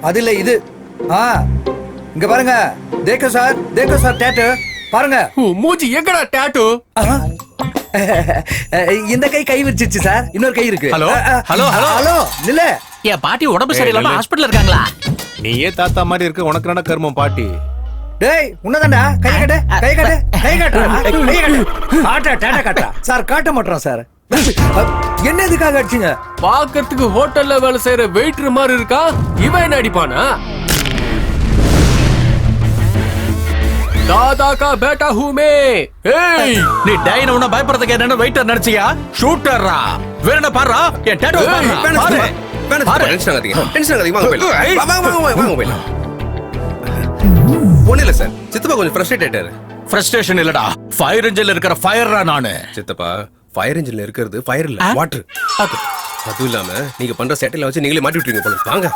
Speaker 11: அது இல்ல இது. இங்க பாருங்க. தேக்கோ சார் டாட்டு பாருங்க.
Speaker 9: மூஞ்சி எங்கடா டாட்டு?
Speaker 11: இந்த கை விரிச்சிருச்சு சார், இன்னொரு கை இருக்கு.
Speaker 12: ஹலோ ஹலோ
Speaker 11: ஹலோ நில்ல.
Speaker 12: என் பாட்டி உடம்பு சரியில்லாம ஹாஸ்பிடல்ல இருக்காங்களா?
Speaker 3: நீயே தாத்தா மாதிரி இருக்க, உனக்கு என்ன கருமம் பாட்டி?
Speaker 11: டேய், உன்னதான்டா. கை காட்டு. டாடா காட்டா சார், காட்ட மாட்டோம் சார். என்ன இதுக்காக அடிச்சீங்க?
Speaker 9: பாக்கிறதுக்கு ஹோட்டல்ல வேலை செய்யற வெயிட்டர் மாதிரி இருக்கா, இவன் என்ன அடிப்பானா? दादा का बेटा हूँ मैं.
Speaker 12: ஏய், நீ டைன உன்ன பயப்படுறதுக்கு என்னன்னு வெயிட்டர் நினைச்சியா? ஷூட்டர்ரா. வேற என்ன பாறா? என் டாட்டூ பாரு.
Speaker 8: டென்ஷன் ஆகாதீங்க, வாங்க போயிடலாம். ஒண்ணு இல்ல சார், சித்தப்பா கொஞ்சம் ஃப்ரஸ்ட்ரேட் ஆயிட்டாரு.
Speaker 12: ஃப்ரஸ்ட்ரேஷன் இல்லடா, ஃபயர் இன்ஜின்ல இருக்கிற ஃபயர்ரா நானு.
Speaker 8: சித்தப்பா, ஃபயர் இன்ஜின்ல இருக்கிறது ஃபயர் இல்ல, வாட்டர். அதுவும் இல்லாம நீங்க பண்ற சேட்டையில வச்சு நீங்களே மாட்டி விட்டுருங்க போல. வாங்க.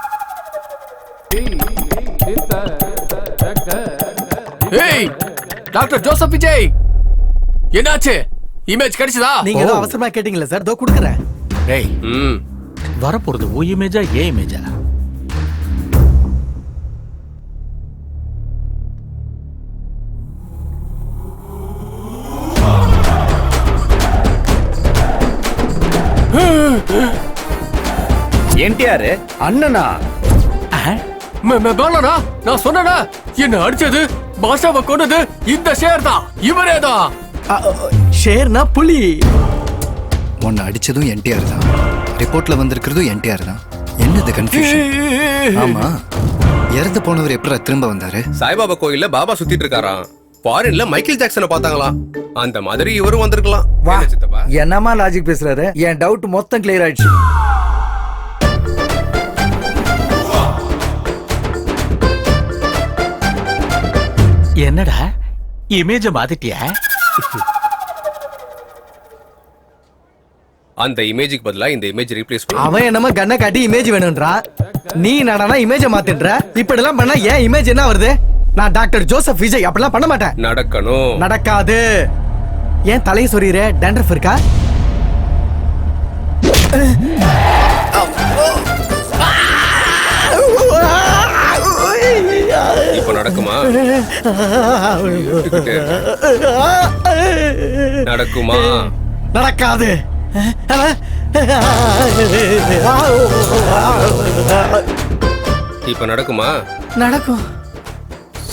Speaker 9: ஏய், டாக்டர் ஜோசப் விஜய், என்னாச்சு? இமேஜ் கிடைச்சதா?
Speaker 20: நீங்க ஏதோ அவசரமா கேட்டீங்கல சார், தோ குடுக்குறேன்.
Speaker 12: டேய், வரப்போறது ஓ இமேஜா ஏ இமேஜா?
Speaker 19: என்டிஆர் அண்ணனா
Speaker 9: வேணா நான் சொன்னேனா என்ன அடிச்சது பாஷாவை கொண்டது இந்த ஷேர் தான் இவரே தான்.
Speaker 20: ஷேர்னா புலி.
Speaker 4: உன்னை அடிச்சதும் என்டிஆர் தான், ரிப்போர்ட்ல வந்திருக்கிறதும் என்டிஆர் தான். என்னது கன்ஃபியூஷன்? ஆமா, இறந்து போனவர் எப்படி திரும்ப வந்தாரு?
Speaker 8: சாய்பாபா கோயில்ல பாபா சுத்திட்டு இருக்காராம். ஃபாரின்ல மைக்கேல் ஜாக்சனை பார்த்தாங்களாம். அந்த மாதிரி இவரும் வந்திருக்கலாம்.
Speaker 16: வா, என்னமா லாஜிக் பேசுறாரு? என் டவுட் மொத்தம் கிளியர் ஆயிடுச்சு.
Speaker 12: என்னடா இமேஜ மாத்திட்டியா?
Speaker 8: அந்த இமேஜுக்கு பதிலா இந்த இமேஜ் ரீப்ளேஸ் பண்ணு.
Speaker 20: அவன் என்னமா கண்ணை காட்டி இமேஜ் வேணும்ன்றா, நீ நடனா இமேஜ மாத்தின்ற. இப்படி எல்லாம் பண்ணா ஏன் இமேஜ் என்ன வருது? நான் டாக்டர் ஜோசப் விஜய் அப்படிலாம் பண்ண மாட்டேன்.
Speaker 8: நடக்கணும்.
Speaker 20: நடக்காது. ஏன் தலையை சொறியற? டேண்ட்ரஃப் இருக்கா?
Speaker 8: இப்ப நடக்குமா? நடக்குமா?
Speaker 20: நடக்காது.
Speaker 8: இப்ப நடக்குமா?
Speaker 20: நடக்கும்.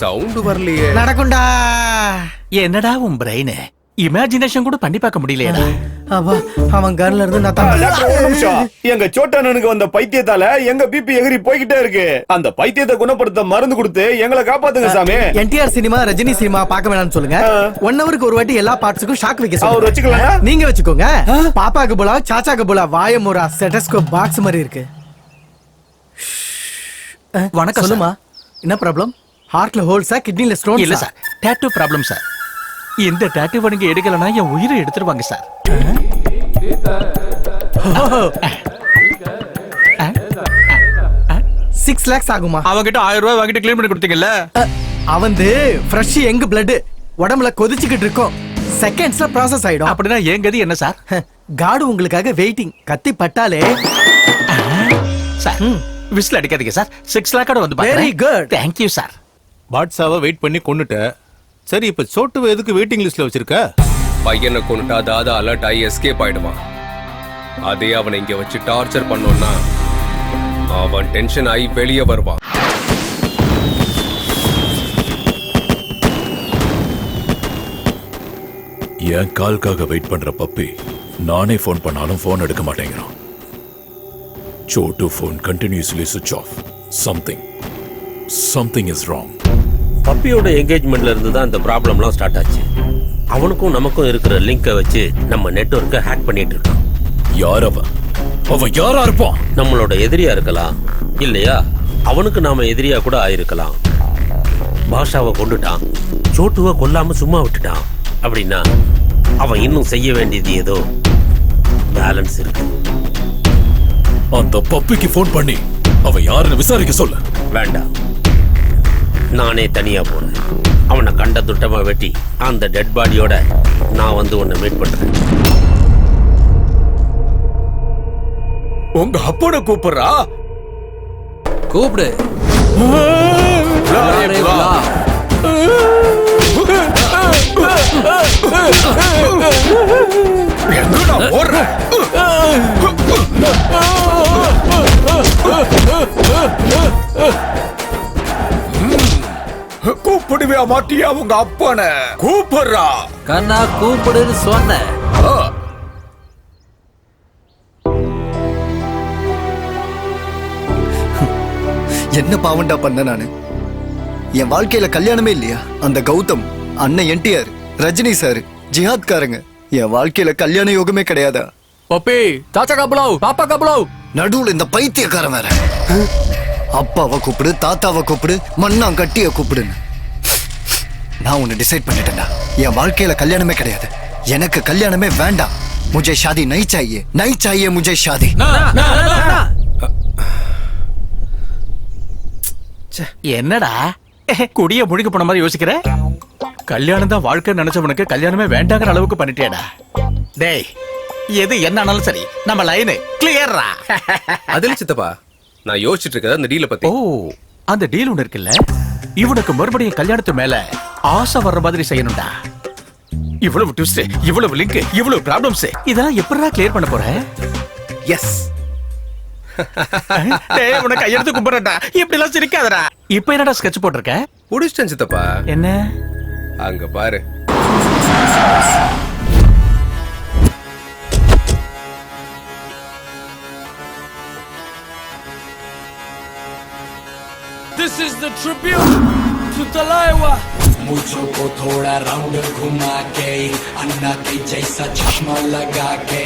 Speaker 8: சவுண்ட் வரலையே.
Speaker 20: நடக்கும்டா.
Speaker 12: என்னடா உன் பிரெயின் இமேஜினேஷன் கூட பண்ணி பார்க்க முடியலையா?
Speaker 20: அவன் கன்ல இருந்து
Speaker 19: எங்க சோட்டனனுக்கு வந்த பைத்தியத்தால எங்க பிபி எகிரி போய்கிட்டே இருக்கு. அந்த பைத்தியத்தை குணப்படுத்த மருந்து கொடுத்து எங்களை காப்பாத்துங்க சாமி.
Speaker 20: என்டிஆர் சினிமா, ரஜினி சினிமா பார்க்க வேணாம்னு சொல்லுங்க. 1 ஹவருக்கு ஒரு வாட்டி எல்லா பார்ட்ஸுக்கும் ஷாக் வைக்க சொல்லுங்க.
Speaker 19: அவர் வச்சுக்கலாம்.
Speaker 20: நீங்க வச்சுக்கோங்க. பாப்பாக்கு போலா, சாச்சாக்கு போலா, வாயமுரா ஸ்டெத்தஸ்கோப் பாக்ஸ் மாதிரி இருக்கு.
Speaker 12: வணக்கம்.
Speaker 20: சொல்லுமா, என்ன ப்ராப்ளம்? ஹார்ட்ல ஹோல்ஸா, கிட்னில ஸ்டோன்?
Speaker 12: இல்ல சார், டாட்டூ ப்ராப்ளம் சார். இந்த டாட்டூ நீங்க எடுக்கலனா என் உயிரை எடுத்துருவாங்க சார்.
Speaker 20: 6 lakhs ஆகுமா?
Speaker 12: அவங்கிட்ட 1000 ரூபாய் வாங்கிட்டு க்ளீன் பண்ணி கொடுத்தீங்கல்ல?
Speaker 20: அவந்து ஃப்ரெஷ் யங் பிளட் உடம்புல கொதிச்சுக்கிட்டு இருக்கும். செகண்ட்ஸ்ல ப்ராசஸ் ஆயிடும்.
Speaker 12: அப்படின்னா என் கதி என்ன சார்?
Speaker 20: காடு உங்களுக்காக வெயிட்டிங். கத்தி பட்டாலே
Speaker 12: சார் விசில் அடிக்காதீங்க சார். 6 லாக்கோட வந்து பாருங்க.
Speaker 20: Very good.
Speaker 12: Thank you sir.
Speaker 3: பாட்ஸாவை வெயிட் பண்ணி கொன்னுட்ட. சரி, இப்ப சோட்டுவை எதுக்கு வெயிட்டிங் லிஸ்ட்ல வச்சிருக்க?
Speaker 8: பையனை கொண்டுட்டா தாதா அலர்ட் ஆகி எஸ்கேப் ஆயிடுவான். அதே அவனை இங்க வச்சு டார்ச்சர் பண்ணோம்னா அவன் டென்ஷன் ஆகி வெளியே வருவான்.
Speaker 3: என் கால்காக வெயிட் பண்ற பப்பி நானே போன் பண்ணாலும் போன் எடுக்க மாட்டேங்கிறான். சோட்டு போன் கண்டினியூஸ்லி சுவிட்ச் ஆஃப். Something is wrong.
Speaker 5: பப்பியோட என்கேஜ்மெண்ட்ல இருந்து தான் இந்த ப்ராப்ளம்லாம் ஸ்டார்ட் ஆச்சு. அவனுக்கும் நமக்கும் இருக்கிற லிங்கை வச்சு நம்ம நெட்வொர்க்கை ஹேக் பண்ணிட்டு இருக்கான்.
Speaker 3: யார் அவன்? அவன் யாரா இருப்பான்?
Speaker 5: நம்மளோட எதிரியா இருக்கலாம், இல்லையா அவனுக்கு நாம எதிரியா கூட ஆயிருக்கலாம். பாஷாவை கொண்டுட்டான், சோட்டுவை கொல்லாம சும்மா விட்டுட்டான் அப்படின்னா அவன் இன்னும் செய்ய வேண்டியது ஏதோ பேலன்ஸ் இருக்கு.
Speaker 3: அந்த பப்பிக்கு போன் பண்ணி அவன் யாருன்னு விசாரிக்க சொல்ல.
Speaker 5: வேண்டாம், நானே தனியா போறேன். அவனை கண்ட துட்டமா வெட்டி அந்த டெட் பாடியோட நான் வந்து உன்னை மீட் பண்றேன்.
Speaker 12: உங்க அப்போட கூப்பிடுறா? கூப்பிடு.
Speaker 11: கூப்பிடுவியா மாட்டியா உங்க அப்பன? கூப்பிடுறா
Speaker 16: கண்ணா, கூப்பிடுன்னு சொன்ன.
Speaker 4: என்ன பாவண்டா பண்ண நானு? என் வாழ்க்கையில கல்யாணமே இல்லையா? அந்த கௌதம், அண்ணன் என்டிஆர், ரஜினி சார், ஜிஹாத்காரங்க, என் வாழ்க்கையில கல்யாண யோகமே கிடையாதா?
Speaker 9: பப்பி, சாச்சா கபலோ, பாப்பா கபலோ.
Speaker 4: நடுவுல இந்த பைத்தியக்காரன் வேற. அப்பாவை கூப்பிடு, தாத்தாவை கூப்பிடு, மண்ணாங்கட்டிய கூப்பிடுன்னு. நான் ஒன்னு டிசைட் பண்ணிட்டேன்டா. என் வாழ்க்கையில கல்யாணமே கிடையாது. எனக்கு கல்யாணமே வேண்டாம். முझे शादी नहीं चाहिए, नहीं चाहिए मुझे शादी.
Speaker 12: என்னடா குடிய முழுக்க போன மாதிரி யோசிக்கிற? கல்யாணம் தான் வாழ்க்கை நினைச்சவனுக்கு கல்யாணமே வேண்டாங்கிற அளவுக்கு பண்ணிட்டேடா. டேய், எது என்ன ஆனாலும் சரி, நம்ம லைன் கிளியர்ரா.
Speaker 8: அதில் சித்தப்பா, நான் யோசிச்சுட்டு இருக்கிறது அந்த டீலை பத்தி.
Speaker 12: ஓ, அந்த டீல் ஒன்று இருக்குல்ல, இவனுக்கு மறுபடியும் கல்யாணத்து மேல ஆசை வர்ற மாதிரி செய்யணும்டா. இவ்வளவு ட்விஸ்ட், இவ்வளவு லிங்க், இவ்வளவு ப்ராப்ளம்ஸ், இதெல்லாம் எப்படிடா கிளியர் பண்ண போற?
Speaker 8: எஸ்.
Speaker 12: டேய் உனக்கு கையெடுத்து கும்பிடுறடா. இப்படி எல்லாம் சிரிக்காதடா. இப்போ என்னடா ஸ்கெட்ச் போட்டுருக்க?
Speaker 8: புடிச்சிட்டேன் சித்தப்பா.
Speaker 12: என்ன?
Speaker 8: அங்க பாரு.
Speaker 9: This is the tribute to Talaiwa.
Speaker 10: मुझको थोड़ा राउंड घुमा के अन्ना के जैसा चश्मा लगा के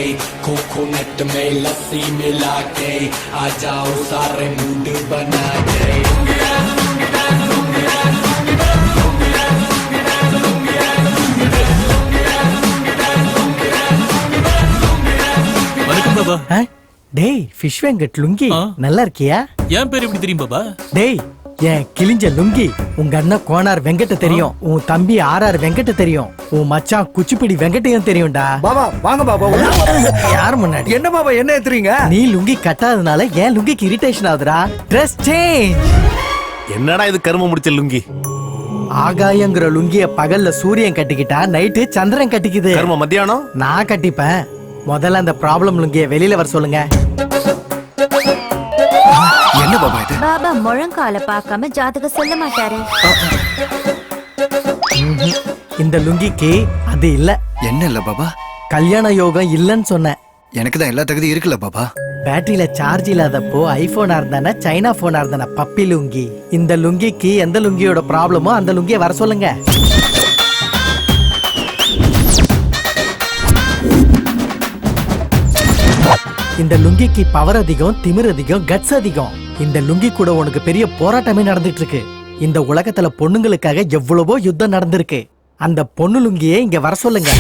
Speaker 10: कोकोनट में लस्सी मिला के आ जाओ सारे मूड बना के.
Speaker 12: வணக்கம் பாபா.
Speaker 20: டேய் ஃபிஷ் வெங்கட் லுங்கி நல்லா இருக்கியா?
Speaker 12: என் பேர் எப்படி தெரியும் பாபா?
Speaker 20: டேய் என் கிழிஞ்ச லுங்கி உங்க அண்ணன் கோனார் வெங்கட்ட தெரியும், உன் தம்பி ஆர்ஆர் வெங்கட்ட தெரியும், உன் மச்சான் குச்சிப்பிடி வெங்கட்டையும் தெரியும்டா.
Speaker 11: பாபா வாங்க பாபா.
Speaker 20: யார் முன்னாடி?
Speaker 11: என்ன பாபா என்ன ஏத்துறீங்க?
Speaker 20: நீ லுங்கி கட்டாதனால என் லுங்கிக்கு இரிட்டேஷன் ஆகுதுடா. Dress change.
Speaker 3: என்னடா இது கரும முடிச்ச லுங்கி?
Speaker 20: ஆகாயங்கிற லுங்கிய பகல்ல சூரியன் கட்டிக்கிட்டா நைட்டு சந்திரன் கட்டிக்குது.
Speaker 3: கரும மத்தியானம்
Speaker 20: நான் கட்டிப்பேன். முதல்ல அந்த ப்ராப்ளம் லுங்கிய வெளியில வர சொல்லுங்க.
Speaker 4: என்ன பாபா இது?
Speaker 17: பாபா முழங்கால பார்க்காம ஜாதகம் சொல்ல மாட்டாரு.
Speaker 20: இந்த லுங்கிக்கு அது இல்ல.
Speaker 4: என்ன இல்ல பாபா?
Speaker 20: கல்யாண யோகம் இல்லன்னு சொன்னேன்.
Speaker 4: எனக்கு தான் எல்லா தகுதி இருக்குல்ல பாபா.
Speaker 20: பேட்டரியில சார்ஜ் இல்லாதப்போ ஐபோனா இருந்தானே சைனா போனா இருந்தானே பப்பி லுங்கி. இந்த லுங்கிக்கு எந்த லுங்கியோட ப்ராப்ளமோ அந்த லுங்கிய வர சொல்லுங்க. இந்த லுங்கிக்கு பவர் அதிகம், திமிர் அதிகம், கட்ஸ் அதிகம். இந்த லுங்கி கூட உனக்கு பெரிய போராட்டமே நடந்துட்டு இருக்கு. இந்த உலகத்துல பொண்ணுங்களுக்காக எவ்வளவோ யுத்தம் நடந்திருக்கு. அந்த பொண்ணு லுங்கியே இங்க வர சொல்லுங்க.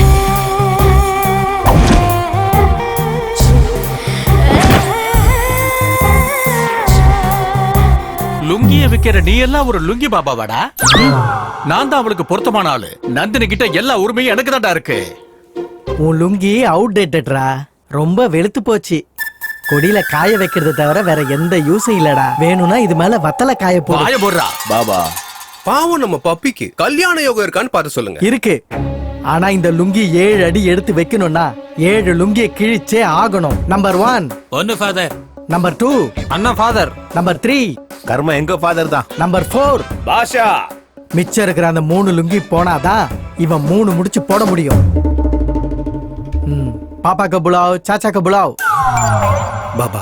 Speaker 12: லுங்கிய விக்கிற நீ எல்லாம் ஒரு லுங்கி பாபாவாடா? நான் தான் அவளுக்கு பொருத்தமான ஆளு. நந்தினி கிட்ட எல்லா உரிமையும் எனக்கு தான்டா இருக்கு.
Speaker 20: உன் லுங்கி அவுட் டேட்டட்ரா. ரொம்ப வெளுத்து போச்சு. கொடியில காய வைக்கிறது தவிர வேற எந்த யூஸும் இல்லடா. வேணும்னா இது மேல வத்தல காய
Speaker 12: போடுறா.
Speaker 8: பாபா பாவம் நம்ம பப்பிக்கு கல்யாண யோகம் இருக்கான்னு பார்த்து சொல்லுங்க.
Speaker 20: இருக்கு. ஆனா இந்த லுங்கி 7 அடி எடுத்து வைக்கணும்னா 7 லுங்கிய கிழிச்சே ஆகணும். நம்பர் 1
Speaker 12: ஒன்னு ஃபாதர்.
Speaker 20: நம்பர் 2
Speaker 16: அண்ணா ஃபாதர்.
Speaker 20: நம்பர் 3
Speaker 3: கர்ம எங்க ஃபாதர் தான்.
Speaker 20: நம்பர் 4
Speaker 19: பாஷா.
Speaker 20: மிச்சம் இருக்கிற அந்த 3 லுங்கி போனாதான் இவன் 3 முடிச்சு போட முடியும். பாப்பாக்கு புலாவ், சாச்சாக்கு புலாவ்.
Speaker 4: பாபா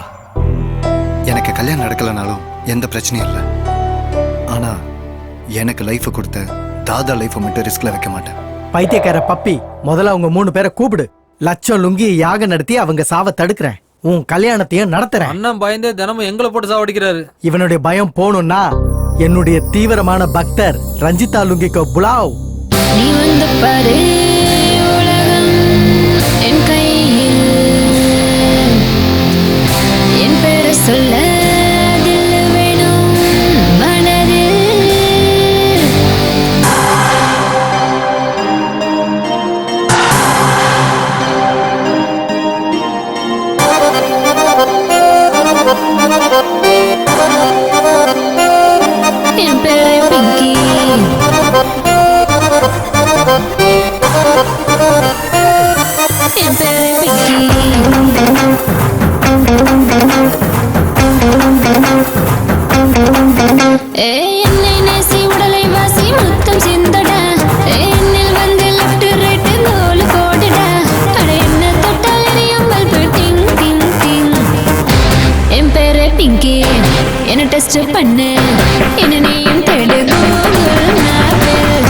Speaker 4: எனக்கு கல்யாணம் நடக்கலனாலும் எந்த பிரச்சனையும் இல்லை. ஆனா எனக்கு லைஃப் கொடுத்த தாதா லைஃப் மட்டும் ரிஸ்க்ல வைக்க மாட்டேன்.
Speaker 20: பைத்தியக்கார பப்பி, முதல்ல அவங்க 3 பேரை கூப்பிடு. லட்சம் லுங்கி யாகம் நடத்தி அவங்க சாவ தடுக்கிறேன். உன் கல்யாணத்தையும் நடத்துறேன்.
Speaker 16: அண்ணன் பயந்தே தினமும் எங்களை போட்டு சாவடிக்கிறாரு.
Speaker 20: இவனுடைய பயம் போகணும்னா என்னுடைய தீவிரமான பக்தர் ரஞ்சிதா லுங்கிக்கு புலாவ்.
Speaker 14: நீ வந்து பாரு உலகம் என் கையில், என் பேரை சொல்ல தில் வேணும் மனதில். என் பேரை பிங்கி, என் பேரை பிங்கி. என்னை நேசி உடலை வாசி முத்தம் சிந்தடா. என்னில் வந்து லெஃப்ட் ரைட் கோல் போடுடா. அட என்ன தொட்டால் எரியும் பல்பு டிங் டிங் டிங். என் பேரை பிங்கி, என்ன டெஸ்ட் பண்ணு, என்ன நீயும் தேடு கூகுள் மேப்பில்.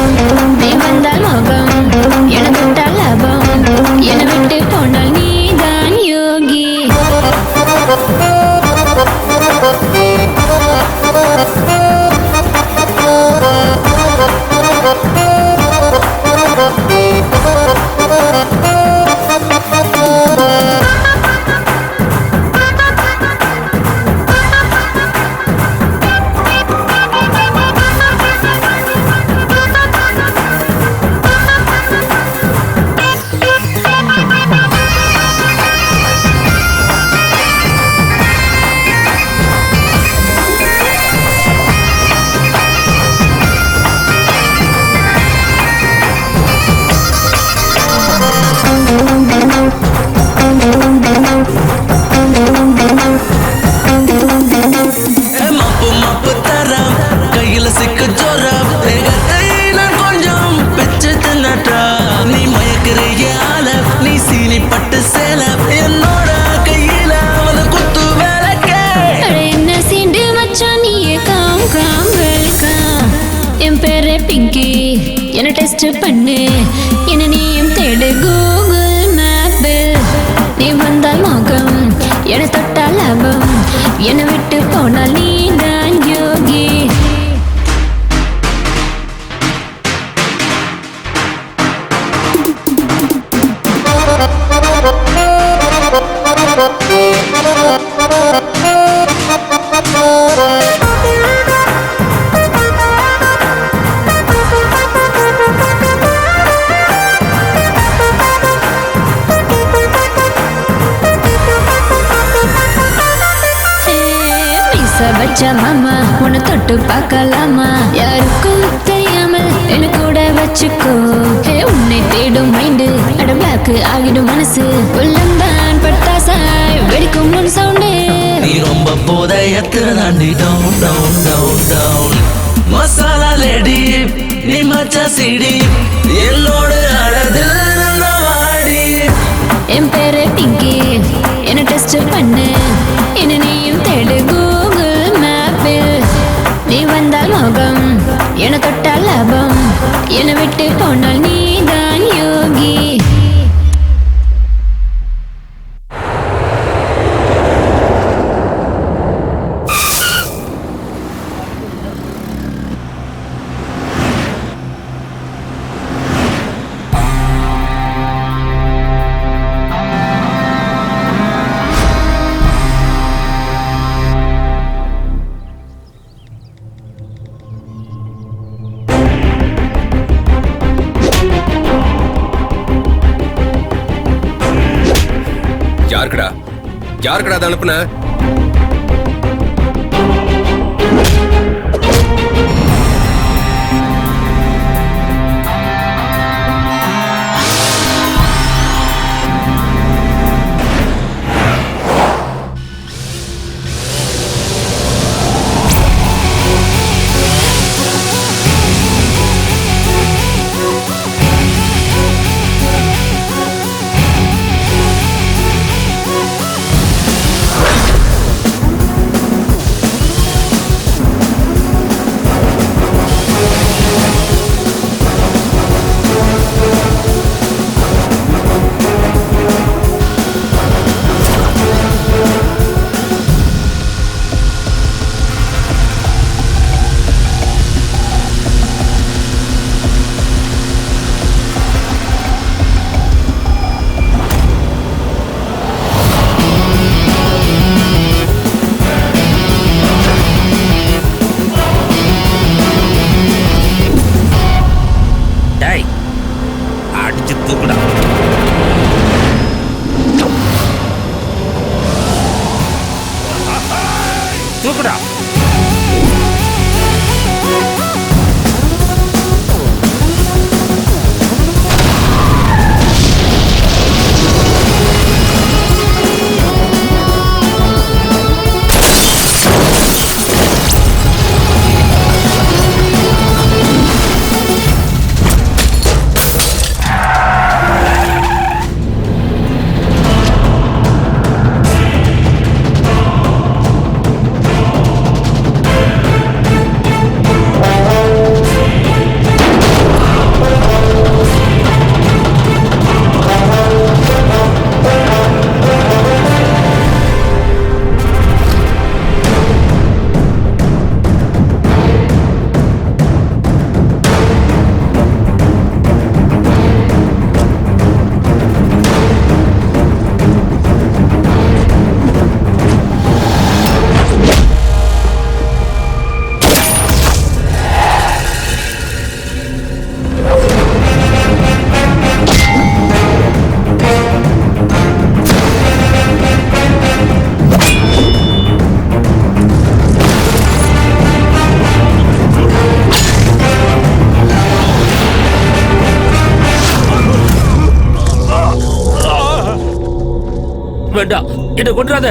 Speaker 14: பிங்கி என்ன டெஸ்ட் பண்ணு என்ன நீயும் தேடு கூகுள் மேப்பில் நீ வந்தால் மோகம் என தொட்டால் லாபம் என்னை விட்டு போனால் நீ தான் யோகி பச்சா மாமா உன்னை தொட்டு பார்க்கலாமா யாருக்கும் தெரியாமல் என்ன கூட வச்சுக்கோ உன்னை தேடும் மைண்டு அட பிளாக் ஆகிடும் மனசு உள்ளந்தான் பட்டாசாய் வெடிக்கும் முன் சவுண்டு
Speaker 10: நீ ரொம்ப போதையத்துல தாண்டி down down down down masala lady நீ மச்சா சிடி என்னோட அழதில் வாடி
Speaker 14: என் பேரு பிங்கி என்ன டெஸ்ட் பண்ணு என்ன நீயும் தேடு கூகுள் மேப்பில் நீ வந்தால் மோகம் என தொட்டால் லாபம் என்னை விட்டு போனால் நீ தான் யோகி
Speaker 8: யாருக்கடா அதை அனுப்புன?
Speaker 5: வேண்டாம், என்ன கொன்றாத.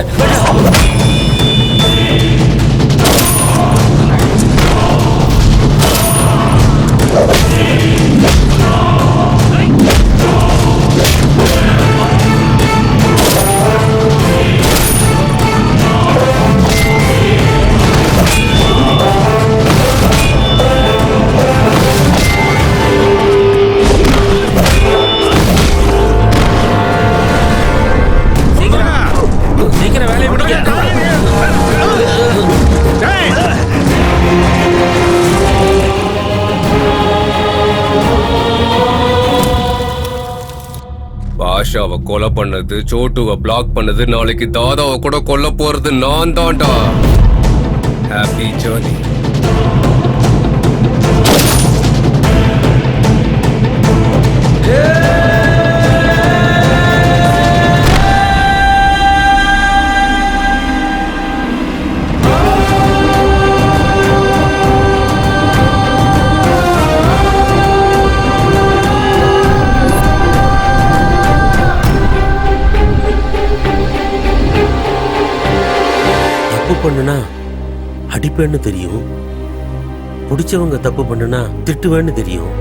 Speaker 8: பாஷாவை கொலை பண்ணது, சோட்டுவை பிளாக் பண்ணது, நாளைக்கு தாதாவை கூட கொல்ல போறது நான் தான்டா. Happy journey.
Speaker 5: தப்பு பண்ணுனா அடிப்பேன்னு தெரியும், பிடிச்சவங்க தப்பு பண்ணுனா திட்டுவேன்னு தெரியும்.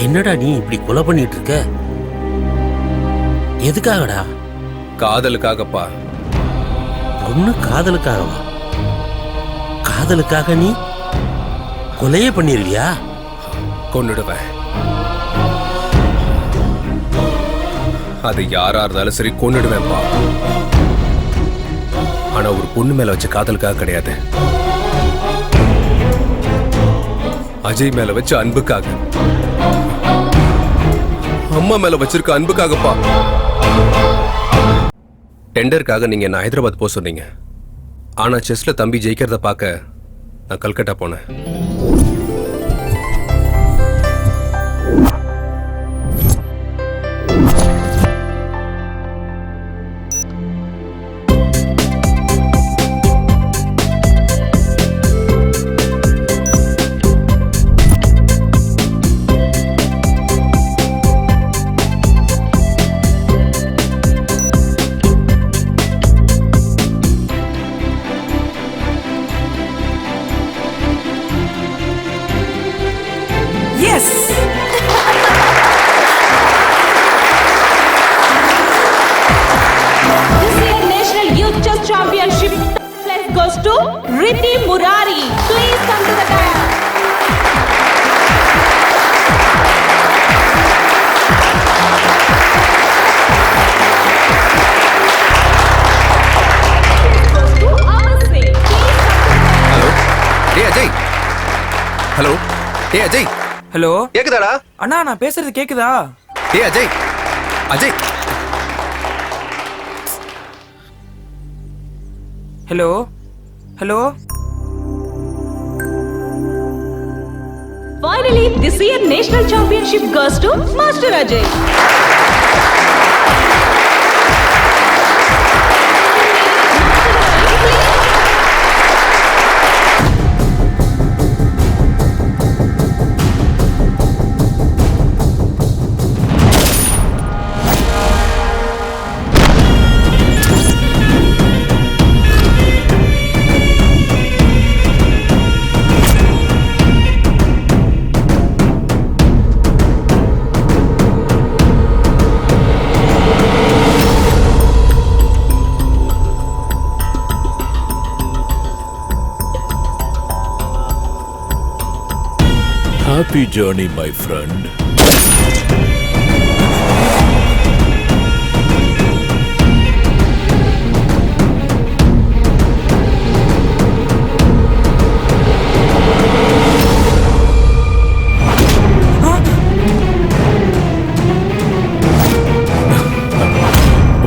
Speaker 5: என்னடா நீ இப்படி கொலை பண்ணிட்டு இருக்க? எதுக்காகடா?
Speaker 8: காதலுக்காகப்பா.
Speaker 5: பொண்ணு காதலுக்காகவா? காதலுக்காக நீ கொலையே பண்ணிருவியா?
Speaker 8: கொன்னுடுவேன். அது யாரா இருந்தாலும் சரி கொன்னுடுவேன்ப்பா. ஆனா ஒரு பொண்ணு மேல வச்ச காதலுக்காக கிடையாது, அஜய் மேல வச்ச அன்புக்காக, அம்மா மேல வச்சிருக்க அன்புக்காகப்பா. டெண்டருக்காக நீங்க என்ன ஹைதராபாத் போக சொன்னீங்க. ஆனா செஸ்ல தம்பி ஜெயிக்கிறத பார்க்க நான் கல்கட்டா போனேன்.
Speaker 20: Yes!
Speaker 13: This year National Youth Chess Championship place goes to Riddhi Murari. Please come to the dais.
Speaker 8: Ajay. Hello டே அஜய்.
Speaker 20: ஹலோ
Speaker 8: கேக்குதாடா?
Speaker 20: அண்ணா நான் பேசுறது கேக்குதா?
Speaker 8: டே Ajay. Ajay.
Speaker 20: Hello hello.
Speaker 13: Finally, this year National Championship goes to Master Ajay.
Speaker 12: Happy journey, my friend.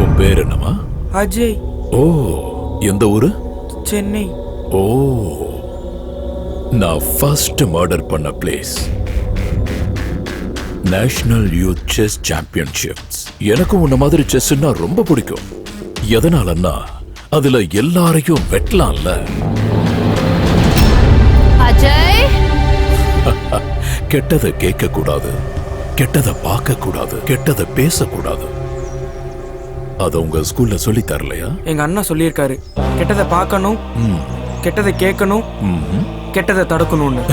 Speaker 12: உன் பேர் என்னமா?
Speaker 20: அஜய்.
Speaker 12: ஓ, எந்த ஊரு?
Speaker 20: சென்னை.
Speaker 12: ஓ, நான் ஃபர்ஸ்ட் மர்டர் பண்ண place national youth chess championships. எனக்கு உன்ன மாதிரி செஸ்னா ரொம்ப பிடிக்கும். எதனாலன்னா அதுல எல்லாரையும் வெட்டலாம்ல.
Speaker 7: அஜய்,
Speaker 12: கெட்டதை கேட்க கூடாது, கெட்டதை பார்க்க கூடாது, கெட்டதை பேசக்கூடாது. அத உங்க ஸ்கூல்ல சொல்லி தரலையா?
Speaker 20: எங்க அண்ணா சொல்லியிருக்காரு, கெட்டதை பார்க்கணும், கெட்டதை கேட்கணும், கெட்டதை தடுக்கணும்னு.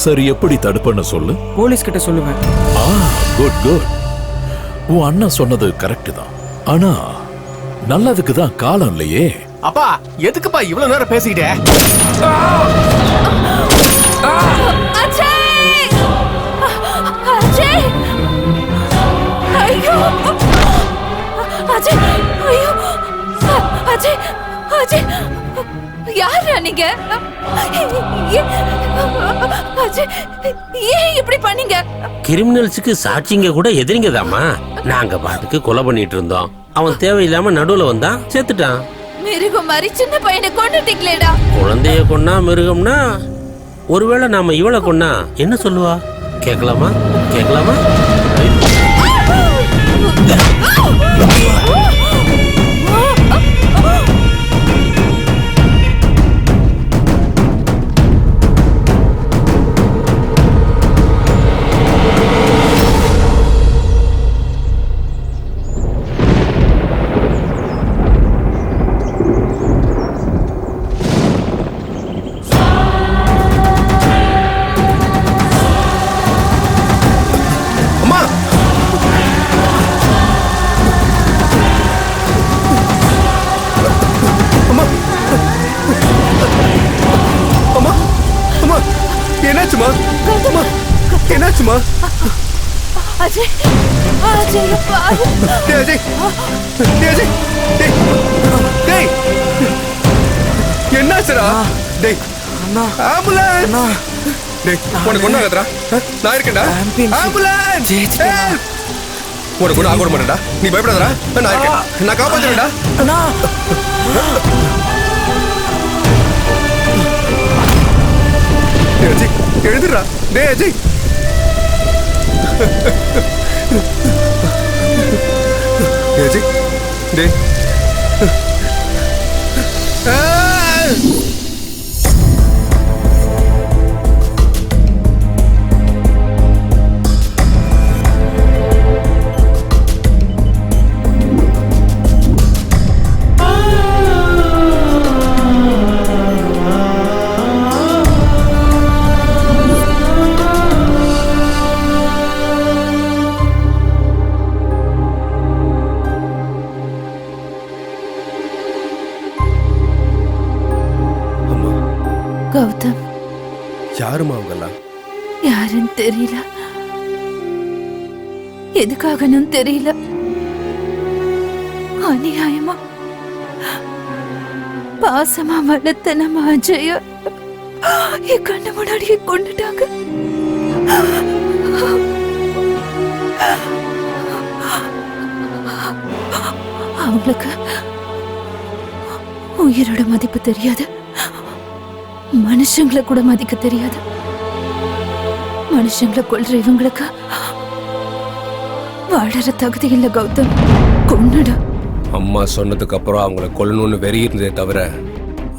Speaker 12: சரி, எப்படி தடுப்பன்னு சொல்லு.
Speaker 20: போலீஸ் கிட்ட சொல்லுவேன்.
Speaker 12: Good good. உன் அண்ணா சொன்னது கரெக்ட் தான். ஆனா நல்லதுக்கு தான் காலம் இல்லையே.
Speaker 19: அப்பா, எதுக்குப்பா இவ்வளவு நேரம் பேசிக்கிட்டே?
Speaker 7: அஜய்! அஜய்! ஐயோ! அஜய்! ஐயோ! அஜய்! அஜய்! யாரா
Speaker 15: பண்ணீங்க? அஜய், ஏன் இப்படி பண்ணீங்க?
Speaker 5: கிரிமினல்ஸுக்கு சாட்சிங்க கூட எதிரிங்கதாம்மா. நாங்க பாட்டுக்கு கொலை பண்ணிட்டு இருந்தோம். அவன் தேவையில்லாம நடுவுல வந்தான், செத்துட்டான்.
Speaker 15: மிருகம் மாதிரி சின்ன பையனை கொண்டுட்டீங்களேடா.
Speaker 5: குழந்தைய கொன்னா மிருகம்னா, ஒருவேளை நாம இவளை கொன்னா என்ன சொல்லுவா? கேட்கலாமா? கேட்கலாமா?
Speaker 8: என்னாச்சுமா? என்னாச்சுமா?
Speaker 15: அஜய், அஜய் பாரு.
Speaker 8: டேய் அஜய், டேய் அஜய், டேய், டேய், என்னாச்சுடா? டேய், ஆம்புலன்ஸ்! டேய், உனக்கு ஒண்ணு ஆகாதடா. நான் இருக்கேன்டா. ஆம்புலன்ஸ்! உனக்கு ஒண்ணு ஆக விட மாட்டேன்டா. நீ பயப்படாதடா. நான் இருக்கேன். நான் காப்பாத்துறேன்டா. அஜய், எழுதுடா. டேய் அஜய், அஜய், டேய்.
Speaker 15: கௌதம்,
Speaker 8: யாருமா அவங்கெல்லாம்?
Speaker 15: யாருன்னு தெரியல, எதுக்காகன்னு தெரியல. அநியாயமா பாசமா வளர்த்த நம்ம அஜய என் கண்ணு முன்னாடியே கொண்டுட்டாங்க. அவங்களுக்கு உயிரோட மதிப்பு தெரியாது, மனுஷங்களை கூட மதிக்க தெரியாது. மனுஷங்களை கொல்ற இவங்களுக்கு வாழற தகுதி இல்ல கௌதம். கொன்னுடு.
Speaker 8: அம்மா சொன்னதுக்கு அப்புறம் அவங்கள கொல்லணும்னு வெறி இருந்ததே தவிர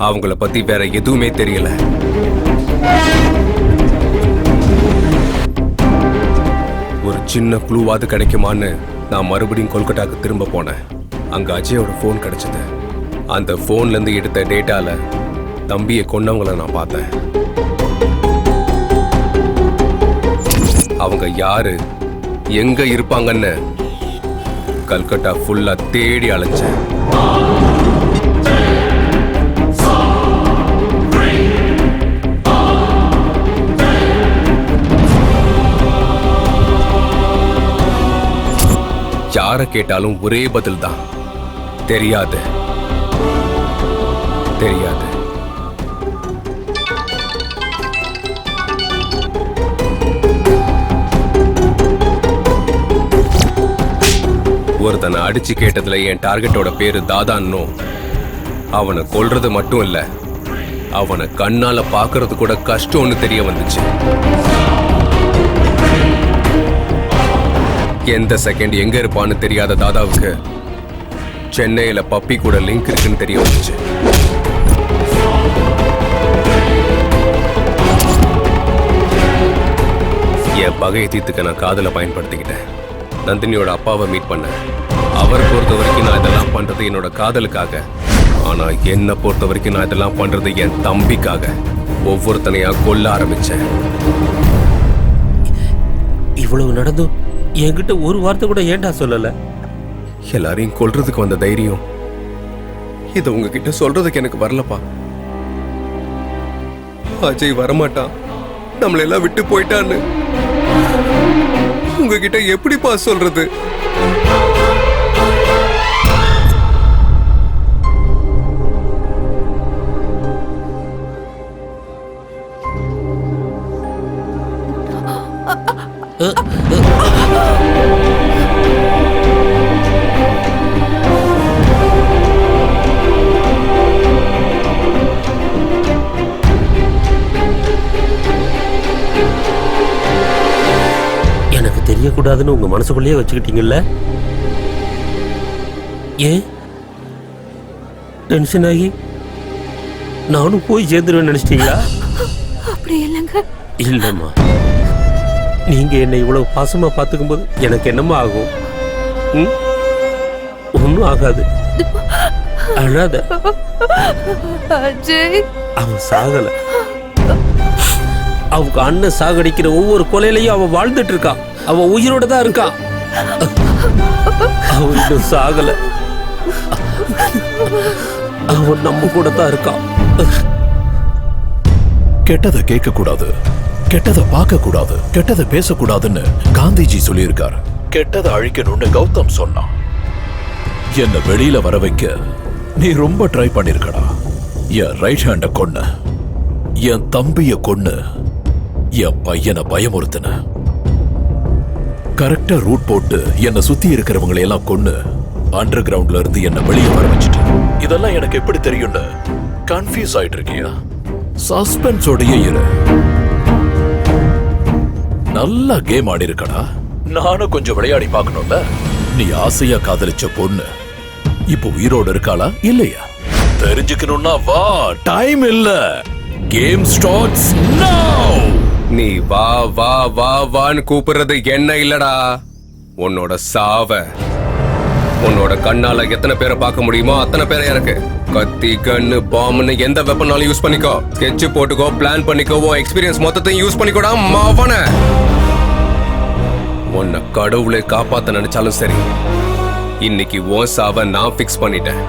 Speaker 8: அவங்கள பத்தி வேற எதுவுமே தெரியல. ஒரு சின்ன க்ளூவாது கிடைக்குமான்னு நான் மறுபடியும் கொல்கட்டாக்கு திரும்ப போனேன். அங்க அஜயோட போன் கிடைச்சது. அந்த போன்ல இருந்து எடுத்த டேட்டால தம்பியை கொன்னவங்கள நான் பார்த்தேன். அவங்க யாரு, எங்க இருப்பாங்கன்னு கல்கட்டா ஃபுல்லா தேடி அலைஞ்சேன். யார கேட்டாலும் ஒரே பதில் தான், தெரியாது, தெரியாது. ஒருத்தனை அடிச்சு கேட்டதுல என் டார்கெட்டோட பேரு தாதான்னு. அவனை கொல்றது மட்டும் இல்ல, அவனை கண்ணால பாக்குறது கூட கஷ்டம்னு தெரிய வந்துச்சு. எந்த செகண்ட் எங்க இருப்பான்னு தெரியாத தாதாவுக்கு சென்னையில பப்பி கூட லிங்க் இருக்குன்னு தெரிய வந்துச்சு. என் பகையை தீர்த்துக்க நான் காதலை பயன்படுத்திக்கிட்டேன். நந்தினியோட அப்பாவை மீட் பண்ணேன். அவரை பொறுத்த வரைக்கும் நான் இதெல்லாம் பண்றது என்னோட காதலுக்காக. ஆனா என்னை பொறுத்த வரைக்கும் நான் இதெல்லாம் பண்றது என் தம்பிக்காக. ஒவ்வொருத்தனையா கொல்ல ஆரம்பிச்சேன்.
Speaker 5: இவ்வளவு நடந்தும் என்கிட்ட ஒரு வார்த்தை கூட ஏன்டா சொல்லல?
Speaker 8: எல்லாரையும் கொல்றதுக்கு வந்த தைரியம் இதை உங்ககிட்ட சொல்றதுக்கு எனக்கு வரலப்பா. அஜய் வரமாட்டான், நம்மள எல்லாம் விட்டு போயிட்டான்னு உங்ககிட்ட எப்படிப்பா சொல்றது?
Speaker 5: எனக்கு தெரியக்கூடாதுன்னு உங்க மனசுக்குள்ளேயே வச்சுக்கிட்டீங்கல்ல? ஏன் டென்ஷன் ஆகி நானும் போய் சேர்ந்துருவேன் நினைச்சிட்டீங்களா?
Speaker 15: அப்படி இல்லைங்க.
Speaker 5: இல்லம்மா, நீங்க என்னை இவ்வளவு பாசமா பார்த்துக்கும் போது எனக்கு என்னமா ஆகும்? ஒன்னும் ஆகாது. அழாத.
Speaker 15: அஜய்,
Speaker 5: அவன் சாகல. அவங்க அண்ணன் சாகடிக்கிற ஒவ்வொரு கொலையிலையும் அவன் வாழ்ந்துட்டு இருக்கான். அவன் உயிரோட தான் இருக்கான். அவன் இன்னும் சாகல. அவன் நம்ம கூட தான் இருக்கான்.
Speaker 21: கெட்டதை கேட்க கூடாது, கெட்டதை பார்க்க கூடாது, கெட்டதை பேசக்கூடாதுன்னு காந்திஜி சொல்லியிருக்காரு. கெட்டதை அழிக்கணும்னு கௌதம் சொன்னான். என்ன வெளியில வர வைக்க நீ ரொம்ப ட்ரை பண்ணிருக்கடா. என் ரைட் ஹேண்ட கொன்னு, என் தம்பிய கொன்னு, என் பையனை பயமுறுத்தின. கரெக்டா ரூட் போட்டு என்னை சுத்தி இருக்கிறவங்களை எல்லாம் கொன்னு அண்டர் கிரவுண்ட்ல இருந்து என்ன வெளியே வர வச்சுட்டு. இதெல்லாம் எனக்கு எப்படி தெரியும்னு கன்ஃபியூஸ் ஆயிட்டு இருக்கியா? சஸ்பென்ஸோடயே இரு. நல்லா கேம் ஆடி இருக்கடா. நானும் கொஞ்சம் விளையாடி பார்க்கணும்ல. நீ ஆசையா காதலிச்ச பொண்ணு இப்போ உயிரோடு இருக்காளா இல்லையா தெரிஞ்சுக்கணும்னா வா. டைம் இல்ல. கேம் ஸ்டார்ட்ஸ் நவ.
Speaker 8: நீ வா வா வா வான்னு கூப்பிடுறது என்ன இல்லடா, உன்னோட சாவ. உன்னோட கண்ணால எத்தனை பேரை பார்க்க முடியுமோ அத்தனை பேரை இருக்கு. கத்தி, கன்னு, பாம்னு எந்த வெப்பனாலும் யூஸ் பண்ணிக்கோ. ஸ்கெட்ச் போட்டுக்கோ, பிளான் பண்ணிக்கோ, எக்ஸ்பீரியன்ஸ் மொத்தத்தையும் யூஸ் பண்ணிக்கோடா மாவன. உன்னை கடவுளை காப்பாத்த நினைச்சாலும் சரி, இன்னைக்கு உன் சாவ நான் பிக்ஸ் பண்ணிட்டேன்.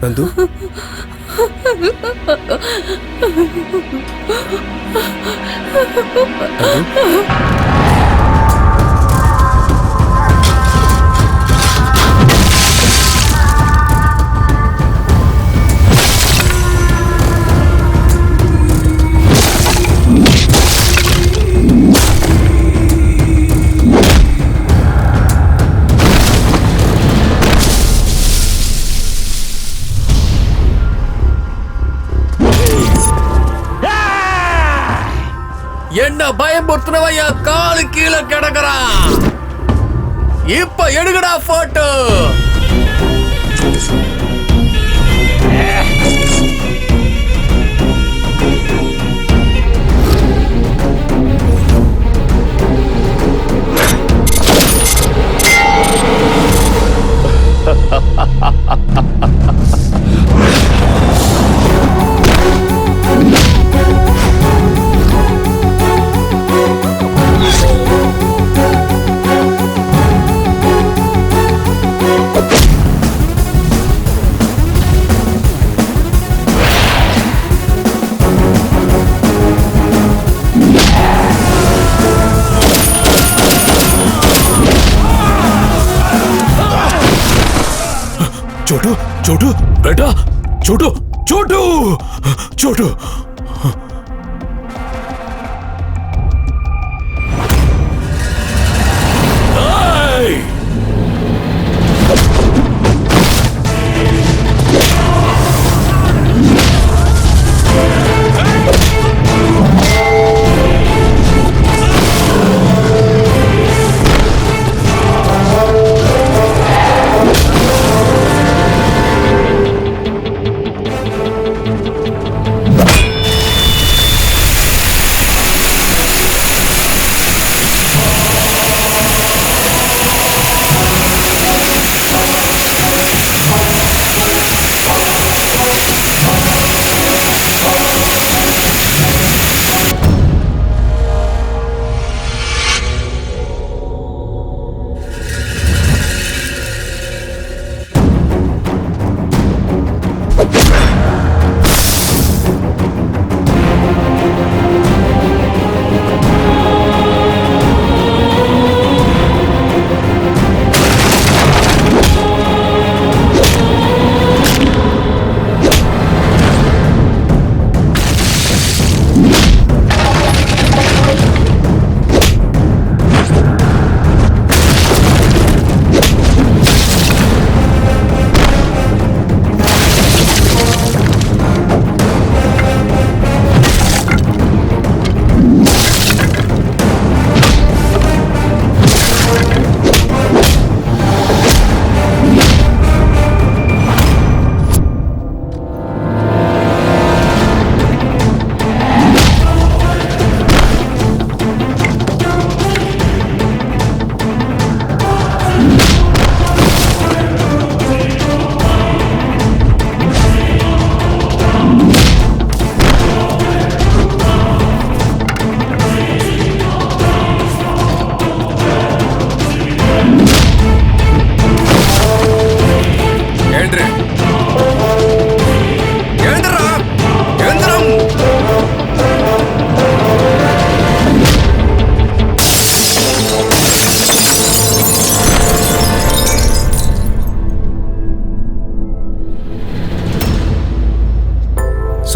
Speaker 8: நந்து,
Speaker 9: என்ன பயமுறுத்தினவன் என் காலு கீழே கிடக்குறான். இப்ப எடுக்கடா போட்டோ.
Speaker 21: छोटू, छोटू, बेटा, छोटू, छोटू, छोटू.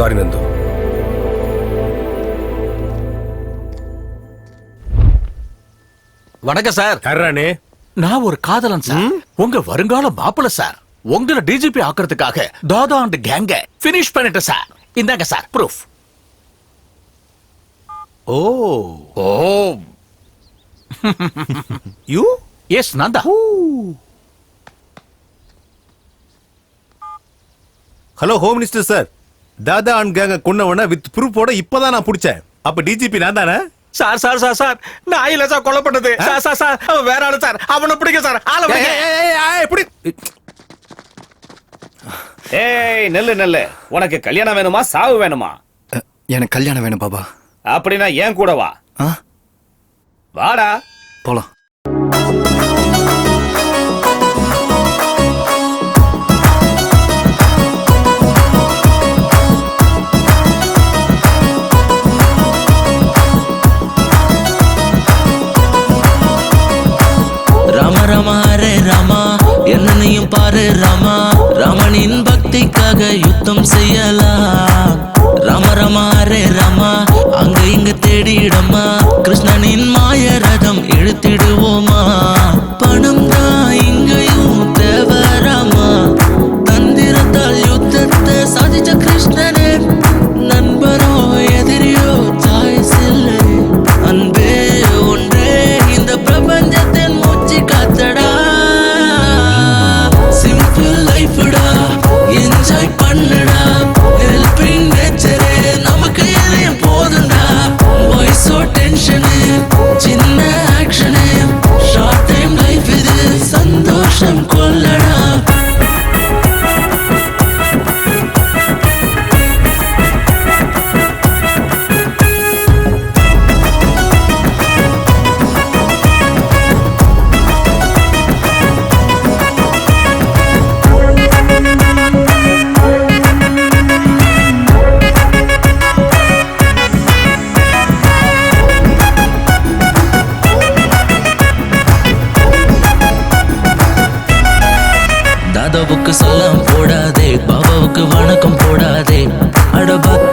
Speaker 8: சாரி நந்து.
Speaker 12: வணக்கம் சார்.
Speaker 3: யாரானே?
Speaker 12: நான் ஒரு காதலன் சார். உங்க வருங்கால மாப்பிள்ள சார். உங்களை டிஜிபி ஆக்குறதுக்காக தாதா அண்ட் கேங்க பினிஷ் பண்ணிட்டேன் சார். இந்தாங்க sir proof.
Speaker 3: Oh
Speaker 12: oh
Speaker 3: you?
Speaker 12: Yes நான் தான்.
Speaker 3: ஹலோ ஹோம் மினிஸ்டர் சார், தாதா அண்ட் கேங்க கொன்னவன வித் ப்ரூஃபோட இப்பதான் நான் பிடிச்சேன். அப்ப டிஜிபி நான் தானே?
Speaker 12: சார் சார் சார் சார் நான் இல்ல சார் கொலை பண்ணது. சார் சார் சார் அவன் வேற ஆளு சார். அவனை பிடிக்க சார். ஆளை
Speaker 3: எப்படி?
Speaker 19: ஏய் நெல்லு நெல்லு, உனக்கு கல்யாணம் வேணுமா சாவு வேணுமா?
Speaker 4: எனக்கு கல்யாணம் வேணும் பாபா.
Speaker 19: அப்படின்னா ஏன் கூட வா. வாடா
Speaker 4: போலாம்.
Speaker 10: ராம ராமா ஹரே ராமா என்னையும் பாரு ராமா, ராமனின் பக்திக்காக யுத்தம் செய்யலாம். ராம ராமா ஹரே ராமா அங்க இங்க தேடிடமா, கிருஷ்ணனின் மாய ரதம் இழுத்திடுவோமா. பணம் தான் இங்கேயும் தேவராமா, தந்திரத்தால் யுத்தத்தை சாதிச்ச கிருஷ்ணனே. நண்பரோ எதிரியோ சாய்ஸ் இல்லை, அன்பே ஒன்றே இந்த பிரபஞ்சத்தின் மூச்சு காத்தடா. சிம்பிள் லைஃப்டா என்ஜாய் பண்ணுடா, ஹெல்பிங் நேச்சரே நமக்கு எதையும் போதுண்டா. வாய்ஸோ டென்ஷனு சின்ன ஆக்ஷனு, ஷார்ட் டைம் லைஃப் இது சந்தோஷம் கொள்ளடா. தாதாவுக்கு சலாம் போடாதே, பாபாவுக்கு வணக்கம் போடாதே. அட பக்தி